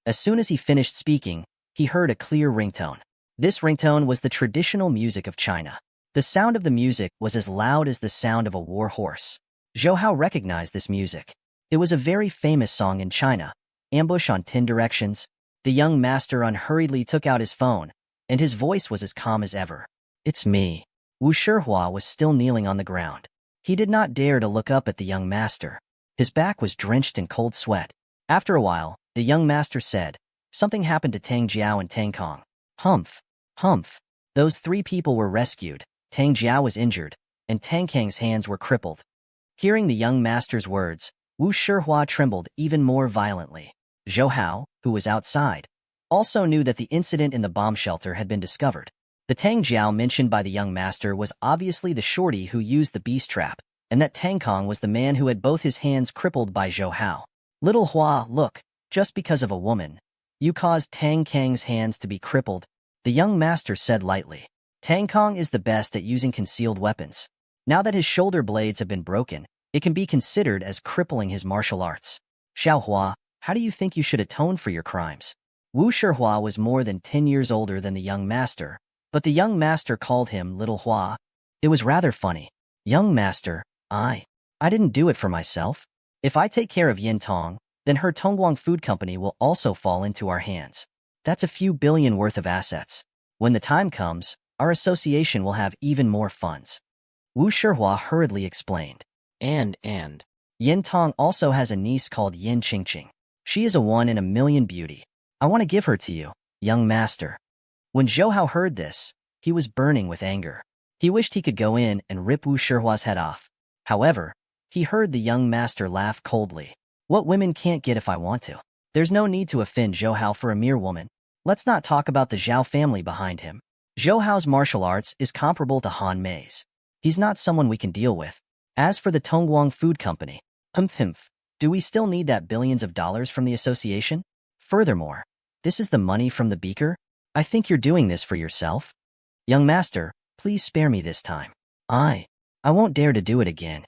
As soon as he finished speaking, he heard a clear ringtone. This ringtone was the traditional music of China. The sound of the music was as loud as the sound of a war horse. Zhou Hao recognized this music. It was a very famous song in China, "Ambush on 10 Directions." The young master unhurriedly took out his phone, and his voice was as calm as ever. "It's me." Wu Shihua was still kneeling on the ground. He did not dare to look up at the young master. His back was drenched in cold sweat. After a while, the young master said, "Something happened to Tang Jiao and Tang Kong." Humph. Humph. Those 3 people were rescued. Tang Jiao was injured, and Tang Kang's hands were crippled. Hearing the young master's words, Wu Shihua trembled even more violently. Zhou Hao, who was outside, also knew that the incident in the bomb shelter had been discovered. The Tang Jiao mentioned by the young master was obviously the shorty who used the beast trap, and that Tang Kong was the man who had both his hands crippled by Zhou Hao. "Little Hua, look, just because of a woman, you caused Tang Kang's hands to be crippled," the young master said lightly. "Tang Kong is the best at using concealed weapons. Now that his shoulder blades have been broken, it can be considered as crippling his martial arts. Xiao Hua, how do you think you should atone for your crimes?" Wu Shihua was more than 10 years older than the young master, but the young master called him Little Hua. It was rather funny. "Young master, I didn't do it for myself. If I take care of Yin Tong, then her Tongguang Food Company will also fall into our hands. That's a few billion worth of assets. When the time comes, our association will have even more funds." Wu Shihua hurriedly explained. And Yin Tong also has a niece called Yin Qingqing. She is a 1 in a million beauty. I want to give her to you, young master." When Zhou Hao heard this, he was burning with anger. He wished he could go in and rip Wu Shihua's head off. However, he heard the young master laugh coldly. "What women can't get if I want to? There's no need to offend Zhou Hao for a mere woman. Let's not talk about the Zhao family behind him. Zhou Hao's martial arts is comparable to Han Mei's. He's not someone we can deal with. As for the Tongguang Food Company, do we still need that billions of dollars from the association? Furthermore, this is the money from the beaker? I think you're doing this for yourself. Young master, please spare me this time. I won't dare to do it again."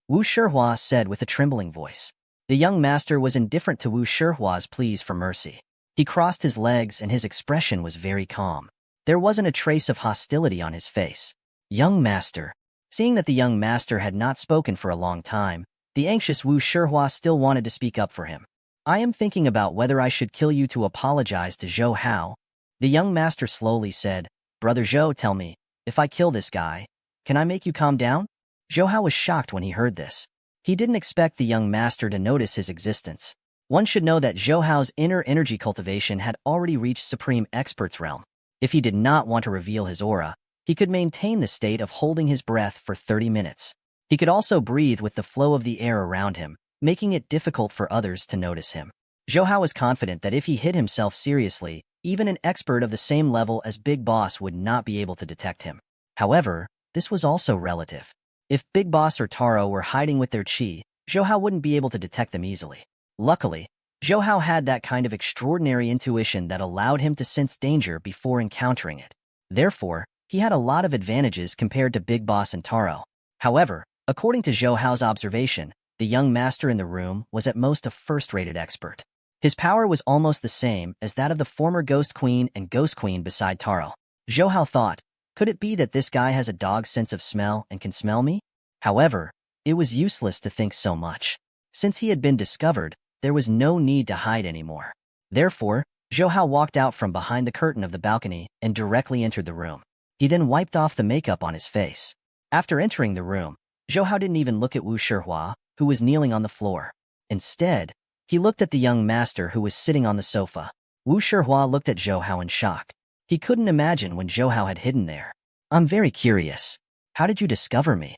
Wu Shihua said with a trembling voice. The young master was indifferent to Wu Shihua's pleas for mercy. He crossed his legs and his expression was very calm. There wasn't a trace of hostility on his face. Young master. Seeing that the young master had not spoken for a long time, the anxious Wu Shihua still wanted to speak up for him. I am thinking about whether I should kill you to apologize to Zhou Hao. The young master slowly said, Brother Zhou, tell me, if I kill this guy, can I make you calm down? Zhou Hao was shocked when he heard this. He didn't expect the young master to notice his existence. One should know that Zhou Hao's inner energy cultivation had already reached Supreme Expert's realm. If he did not want to reveal his aura, he could maintain the state of holding his breath for 30 minutes. He could also breathe with the flow of the air around him, making it difficult for others to notice him. Zhou Hao was confident that if he hid himself seriously, even an expert of the same level as Big Boss would not be able to detect him. However, this was also relative. If Big Boss or Taro were hiding with their chi, Zhou Hao wouldn't be able to detect them easily. Luckily, Zhou Hao had that kind of extraordinary intuition that allowed him to sense danger before encountering it. Therefore, he had a lot of advantages compared to Big Boss and Taro. However, according to Zhou Hao's observation, the young master in the room was at most a first-rated expert. His power was almost the same as that of the former Ghost Queen and Ghost Queen beside Taro. Zhou Hao thought, could it be that this guy has a dog's sense of smell and can smell me? However, it was useless to think so much. Since he had been discovered, there was no need to hide anymore. Therefore, Zhou Hao walked out from behind the curtain of the balcony and directly entered the room. He then wiped off the makeup on his face. After entering the room, Zhou Hao didn't even look at Wu Shihua, who was kneeling on the floor. Instead, he looked at the young master who was sitting on the sofa. Wu Shihua looked at Zhou Hao in shock. He couldn't imagine when Zhou Hao had hidden there. I'm very curious. How did you discover me?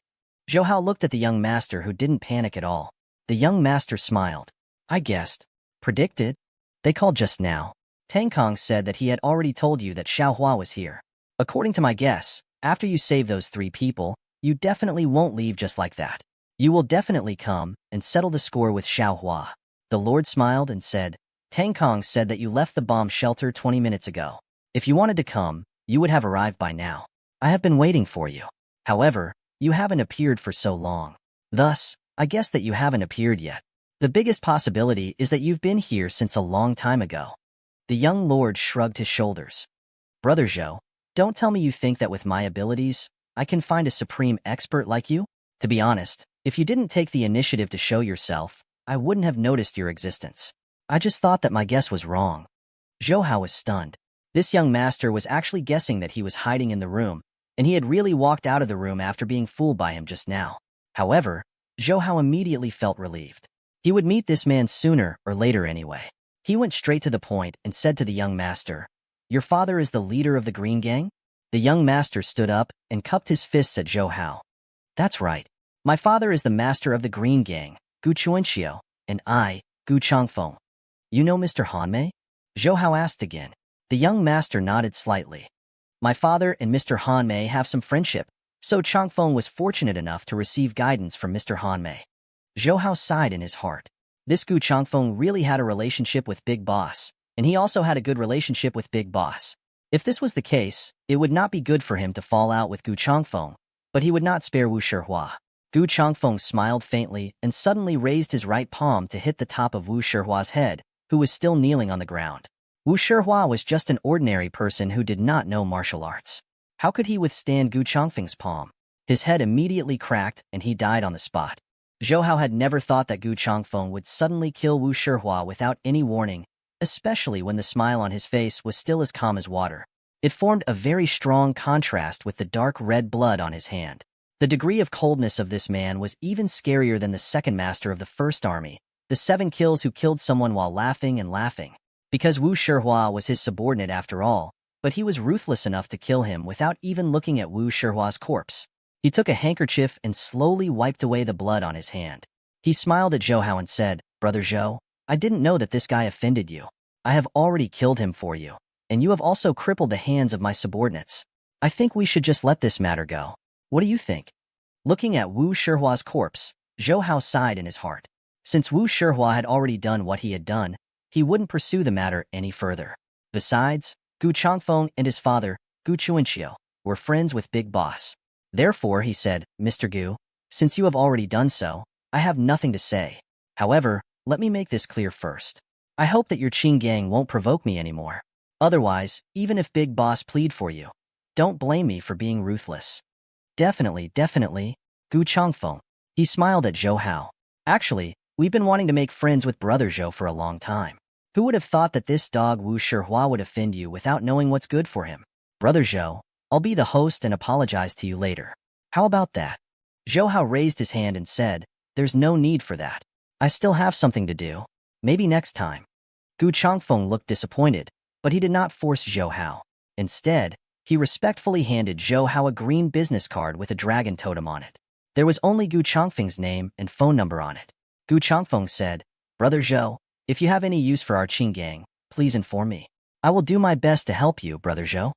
Zhou Hao looked at the young master who didn't panic at all. The young master smiled. I guessed. Predicted? They called just now. Tang Kong said that he had already told you that Xiao Hua was here. According to my guess, after you save those 3 people, you definitely won't leave just like that. You will definitely come and settle the score with Xiao Hua. The Lord smiled and said, Tang Kong said that you left the bomb shelter 20 minutes ago. If you wanted to come, you would have arrived by now. I have been waiting for you. However, you haven't appeared for so long. Thus, I guess that you haven't appeared yet. The biggest possibility is that you've been here since a long time ago. The young lord shrugged his shoulders. Brother Zhou, don't tell me you think that with my abilities, I can find a supreme expert like you? To be honest, if you didn't take the initiative to show yourself, I wouldn't have noticed your existence. I just thought that my guess was wrong. Zhou Hao was stunned. This young master was actually guessing that he was hiding in the room, and he had really walked out of the room after being fooled by him just now. However, Zhou Hao immediately felt relieved. He would meet this man sooner or later anyway. He went straight to the point and said to the young master, Your father is the leader of the Green Gang? The young master stood up and cupped his fists at Zhou Hao. That's right. My father is the master of the Green Gang, Gu Chuanxiu, and I, Gu Changfeng. You know Mr. Hanmei? Zhou Hao asked again. The young master nodded slightly. My father and Mr. Hanmei have some friendship, so Changfeng was fortunate enough to receive guidance from Mr. Hanmei. Zhou Hao sighed in his heart. This Gu Changfeng really had a relationship with Big Boss, and he also had a good relationship with Big Boss. If this was the case, it would not be good for him to fall out with Gu Changfeng, but he would not spare Wu Shihua. Gu Changfeng smiled faintly and suddenly raised his right palm to hit the top of Wu Shihua's head, who was still kneeling on the ground. Wu Shihua was just an ordinary person who did not know martial arts. How could he withstand Gu Changfeng's palm? His head immediately cracked and he died on the spot. Zhou Hao had never thought that Gu Changfeng would suddenly kill Wu Shihua without any warning, especially when the smile on his face was still as calm as water. It formed a very strong contrast with the dark red blood on his hand. The degree of coldness of this man was even scarier than the second master of the first army, the 7 kills who killed someone while laughing and laughing. Because Wu Shihua was his subordinate after all, but he was ruthless enough to kill him without even looking at Wu Shihua's corpse. He took a handkerchief and slowly wiped away the blood on his hand. He smiled at Zhou Hao and said, Brother Zhou, I didn't know that this guy offended you. I have already killed him for you, and you have also crippled the hands of my subordinates. I think we should just let this matter go. What do you think? Looking at Wu Shihua's corpse, Zhou Hao sighed in his heart. Since Wu Shihua had already done what he had done, he wouldn't pursue the matter any further. Besides, Gu Changfeng and his father, Gu Chuanxiu, were friends with Big Boss. Therefore, he said, Mr. Gu, Since you have already done so, I have nothing to say. However, let me make this clear first. I hope that your Qing gang won't provoke me anymore. Otherwise, even if Big Boss plead for you, don't blame me for being ruthless. Definitely, definitely, Gu Changfeng. He smiled at Zhou Hao. Actually, we've been wanting to make friends with Brother Zhou for a long time. Who would have thought that this dog Wu Shihua would offend you without knowing what's good for him? Brother Zhou, I'll be the host and apologize to you later. How about that? Zhou Hao raised his hand and said, there's no need for that. I still have something to do. Maybe next time. Gu Changfeng looked disappointed, but he did not force Zhou Hao. Instead, he respectfully handed Zhou Hao a green business card with a dragon totem on it. There was only Gu Changfeng's name and phone number on it. Gu Changfeng said, Brother Zhou, if you have any use for our Qing gang, please inform me. I will do my best to help you, Brother Zhou.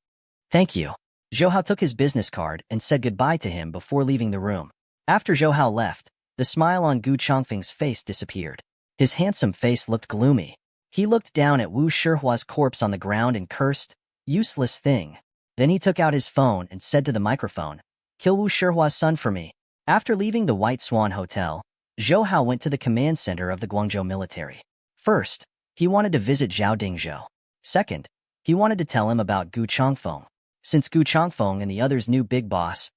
Thank you. Zhou Hao took his business card and said goodbye to him before leaving the room. After Zhou Hao left, the smile on Gu Changfeng's face disappeared. His handsome face looked gloomy. He looked down at Wu Shihua's corpse on the ground and cursed, useless thing. Then he took out his phone and said to the microphone, kill Wu Shihua's son for me. After leaving the White Swan Hotel, Zhou Hao went to the command center of the Guangzhou military. First, he wanted to visit Zhao Dingzhou. Second, he wanted to tell him about Gu Changfeng. Since Gu Changfeng and the others knew Big Boss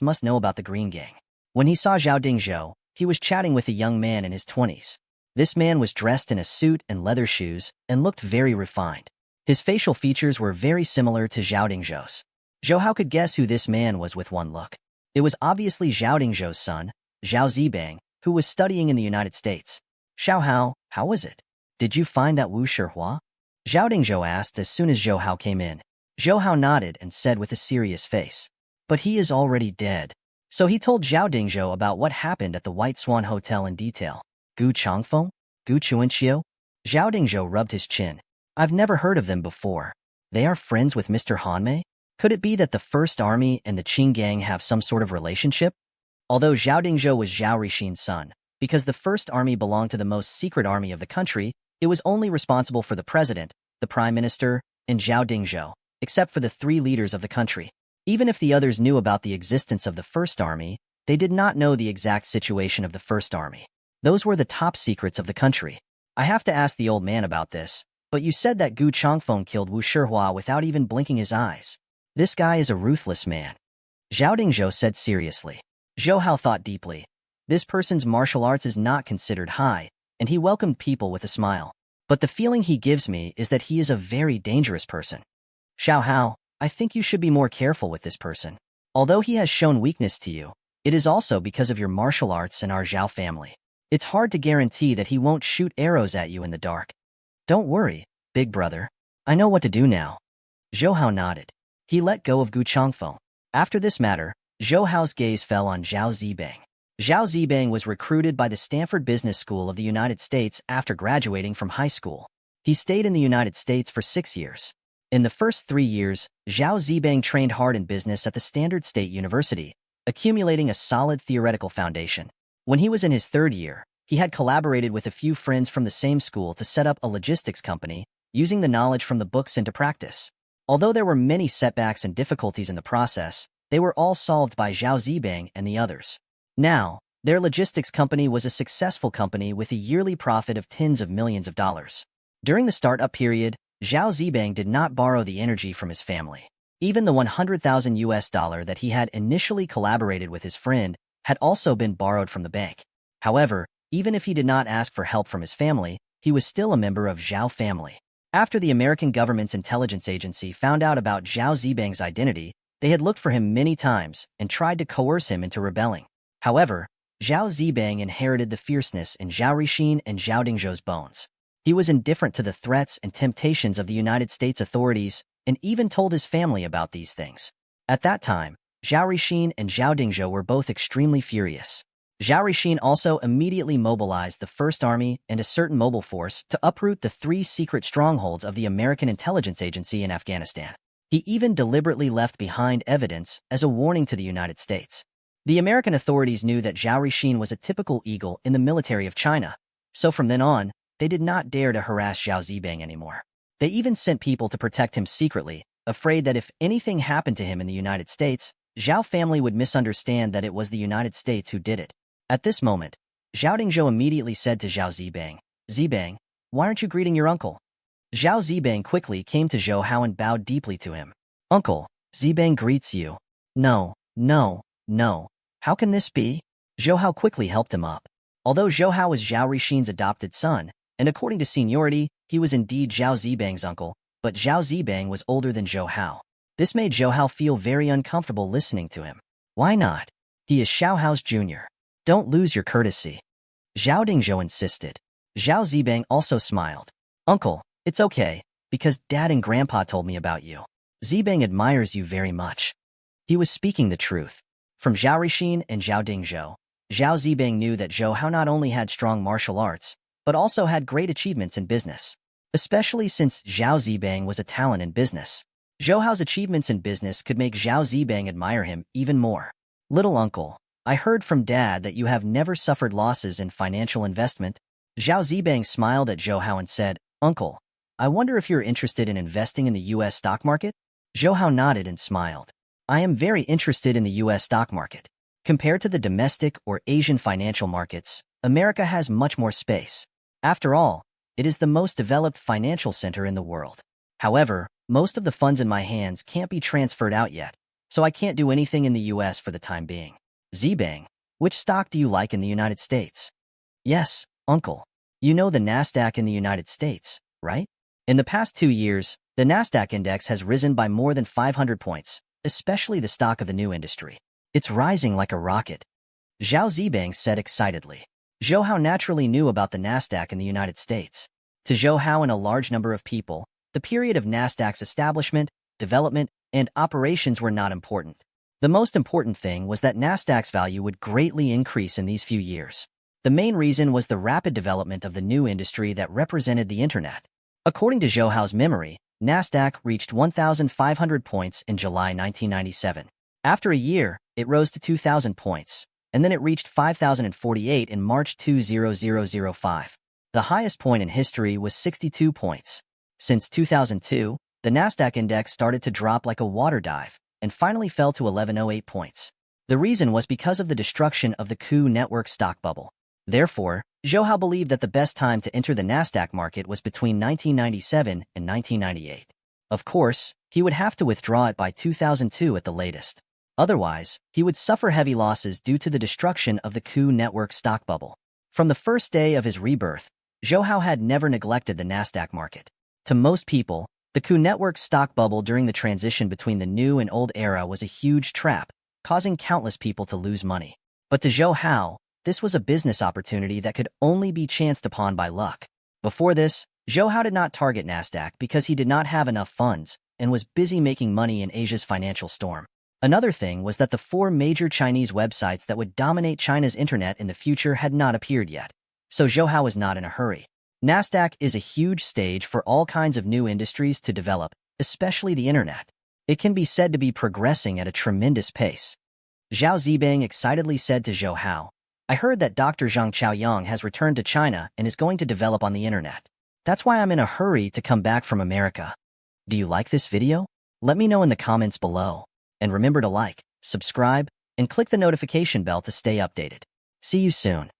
must know about the Green Gang. When he saw Zhao Dingzhou, he was chatting with a young man in his 20s. This man was dressed in a suit and leather shoes and looked very refined. His facial features were very similar to Zhao Dingzhou's. Zhou Hao could guess who this man was with one look. It was obviously Zhao Dingzhou's son, Zhao Zibang, who was studying in the United States. Xiao Hao, how was it? Did you find that Wu Shihua? Zhao Dingzhou asked as soon as Zhou Hao came in. Zhou Hao nodded and said with a serious face, but he is already dead. So he told Zhao Dingzhou about what happened at the White Swan Hotel in detail. Gu Changfeng? Gu Chuanqiu? Zhao Dingzhou rubbed his chin. I've never heard of them before. They are friends with Mr. Hanmei? Could it be that the First Army and the Qing Gang have some sort of relationship? Although Zhao Dingzhou was Zhao Rixin's son, because the First Army belonged to the most secret army of the country, it was only responsible for the president, the prime minister, and Zhao Dingzhou, except for the three leaders of the country. Even if the others knew about the existence of the First Army, they did not know the exact situation of the First Army. Those were the top secrets of the country. I have to ask the old man about this, but you said that Gu Changfeng killed Wu Shihua without even blinking his eyes. This guy is a ruthless man. Zhao Dingzhou said seriously. Zhou Hao thought deeply. This person's martial arts is not considered high, and he welcomed people with a smile. But the feeling he gives me is that he is a very dangerous person. Xiao Hao, I think you should be more careful with this person. Although he has shown weakness to you, it is also because of your martial arts and our Zhao family. It's hard to guarantee that he won't shoot arrows at you in the dark. Don't worry, big brother. I know what to do now. Zhou Hao nodded. He let go of Gu Changfeng. After this matter, Zhou Hao's gaze fell on Zhao Zibang. Zhao Zibang was recruited by the Stanford Business School of the United States after graduating from high school. He stayed in the United States for 6 years. In the first 3 years, Zhao Zibang trained hard in business at the Standard State University, accumulating a solid theoretical foundation. When he was in his 3rd year, he had collaborated with a few friends from the same school to set up a logistics company, using the knowledge from the books into practice. Although there were many setbacks and difficulties in the process, they were all solved by Zhao Zibang and the others. Now, their logistics company was a successful company with a yearly profit of tens of millions of dollars. During the startup period, Zhao Zibang did not borrow the energy from his family. Even the $100,000 that he had initially collaborated with his friend had also been borrowed from the bank. However, even if he did not ask for help from his family, he was still a member of Zhao family. After the American government's intelligence agency found out about Zhao Zibang's identity, they had looked for him many times and tried to coerce him into rebelling. However, Zhao Zibang inherited the fierceness in Zhao Rixin and Zhao Dingzhou's bones. He was indifferent to the threats and temptations of the United States authorities and even told his family about these things. At that time, Zhao Rixin and Zhao Dingzhou were both extremely furious. Zhao Rixin also immediately mobilized the First Army and a certain mobile force to uproot the 3 secret strongholds of the American intelligence agency in Afghanistan. He even deliberately left behind evidence as a warning to the United States. The American authorities knew that Zhao Rixin was a typical eagle in the military of China, so from then on, they did not dare to harass Zhao Zibang anymore. They even sent people to protect him secretly, afraid that if anything happened to him in the United States, Zhao family would misunderstand that it was the United States who did it. At this moment, Zhao Dingzhou immediately said to Zhao Zibang, Zibang, why aren't you greeting your uncle? Zhao Zibang quickly came to Zhou Hao and bowed deeply to him. Uncle, Zibang greets you. No, no, no. How can this be? Zhou Hao quickly helped him up. Although Zhou Hao was Zhao Rixin's adopted son, and according to seniority, he was indeed Zhao Zibang's uncle, but Zhao Zibang was older than Zhou Hao. This made Zhou Hao feel very uncomfortable listening to him. Why not? He is Xiao Hao's junior. Don't lose your courtesy. Zhao Dingzhou insisted. Zhao Zibang also smiled. Uncle, it's okay, because Dad and Grandpa told me about you. Zibang admires you very much. He was speaking the truth. From Zhao Rixin and Zhao Dingzhou, Zhao Zibang knew that Zhou Hao not only had strong martial arts, but also had great achievements in business, especially since Zhao Zibang was a talent in business. Zhou Hao's achievements in business could make Zhao Zibang admire him even more. Little uncle, I heard from Dad that you have never suffered losses in financial investment. Zhao Zibang smiled at Zhou Hao and said, Uncle, I wonder if you're interested in investing in the U.S. stock market? Zhou Hao nodded and smiled. I am very interested in the U.S. stock market. Compared to the domestic or Asian financial markets, America has much more space. After all, it is the most developed financial center in the world. However, most of the funds in my hands can't be transferred out yet, so I can't do anything in the U.S. for the time being. Zibang, which stock do you like in the United States? Yes, Uncle. You know the Nasdaq in the United States, right? In the past 2 years, the Nasdaq index has risen by more than 500 points, especially the stock of the new industry. It's rising like a rocket. Zhao Zibang said excitedly. Zhou Hao naturally knew about the Nasdaq in the United States. To Zhou Hao and a large number of people, the period of Nasdaq's establishment, development, and operations were not important. The most important thing was that Nasdaq's value would greatly increase in these few years. The main reason was the rapid development of the new industry that represented the internet. According to Zhou Hao's memory, Nasdaq reached 1,500 points in July 1997. After a year, it rose to 2,000 points, and then it reached 5,048 in March 2005. The highest point in history was 62 points. Since 2002, the Nasdaq index started to drop like a water dive, and finally fell to 1108 points. The reason was because of the destruction of the Coup network stock bubble. Therefore, Zhou Hao believed that the best time to enter the Nasdaq market was between 1997 and 1998. Of course, he would have to withdraw it by 2002 at the latest. Otherwise, he would suffer heavy losses due to the destruction of the Coup network stock bubble. From the first day of his rebirth, Zhou Hao had never neglected the Nasdaq market. To most people, the Coup network stock bubble during the transition between the new and old era was a huge trap, causing countless people to lose money. But to Zhou Hao, this was a business opportunity that could only be chanced upon by luck. Before this, Zhou Hao did not target Nasdaq because he did not have enough funds and was busy making money in Asia's financial storm. Another thing was that the 4 major Chinese websites that would dominate China's internet in the future had not appeared yet. So Zhou Hao was not in a hurry. Nasdaq is a huge stage for all kinds of new industries to develop, especially the internet. It can be said to be progressing at a tremendous pace. Zhao Zibang excitedly said to Zhou Hao, I heard that Dr. Zhang Chaoyang has returned to China and is going to develop on the internet. That's why I'm in a hurry to come back from America. Do you like this video? Let me know in the comments below. And remember to like, subscribe, and click the notification bell to stay updated. See you soon.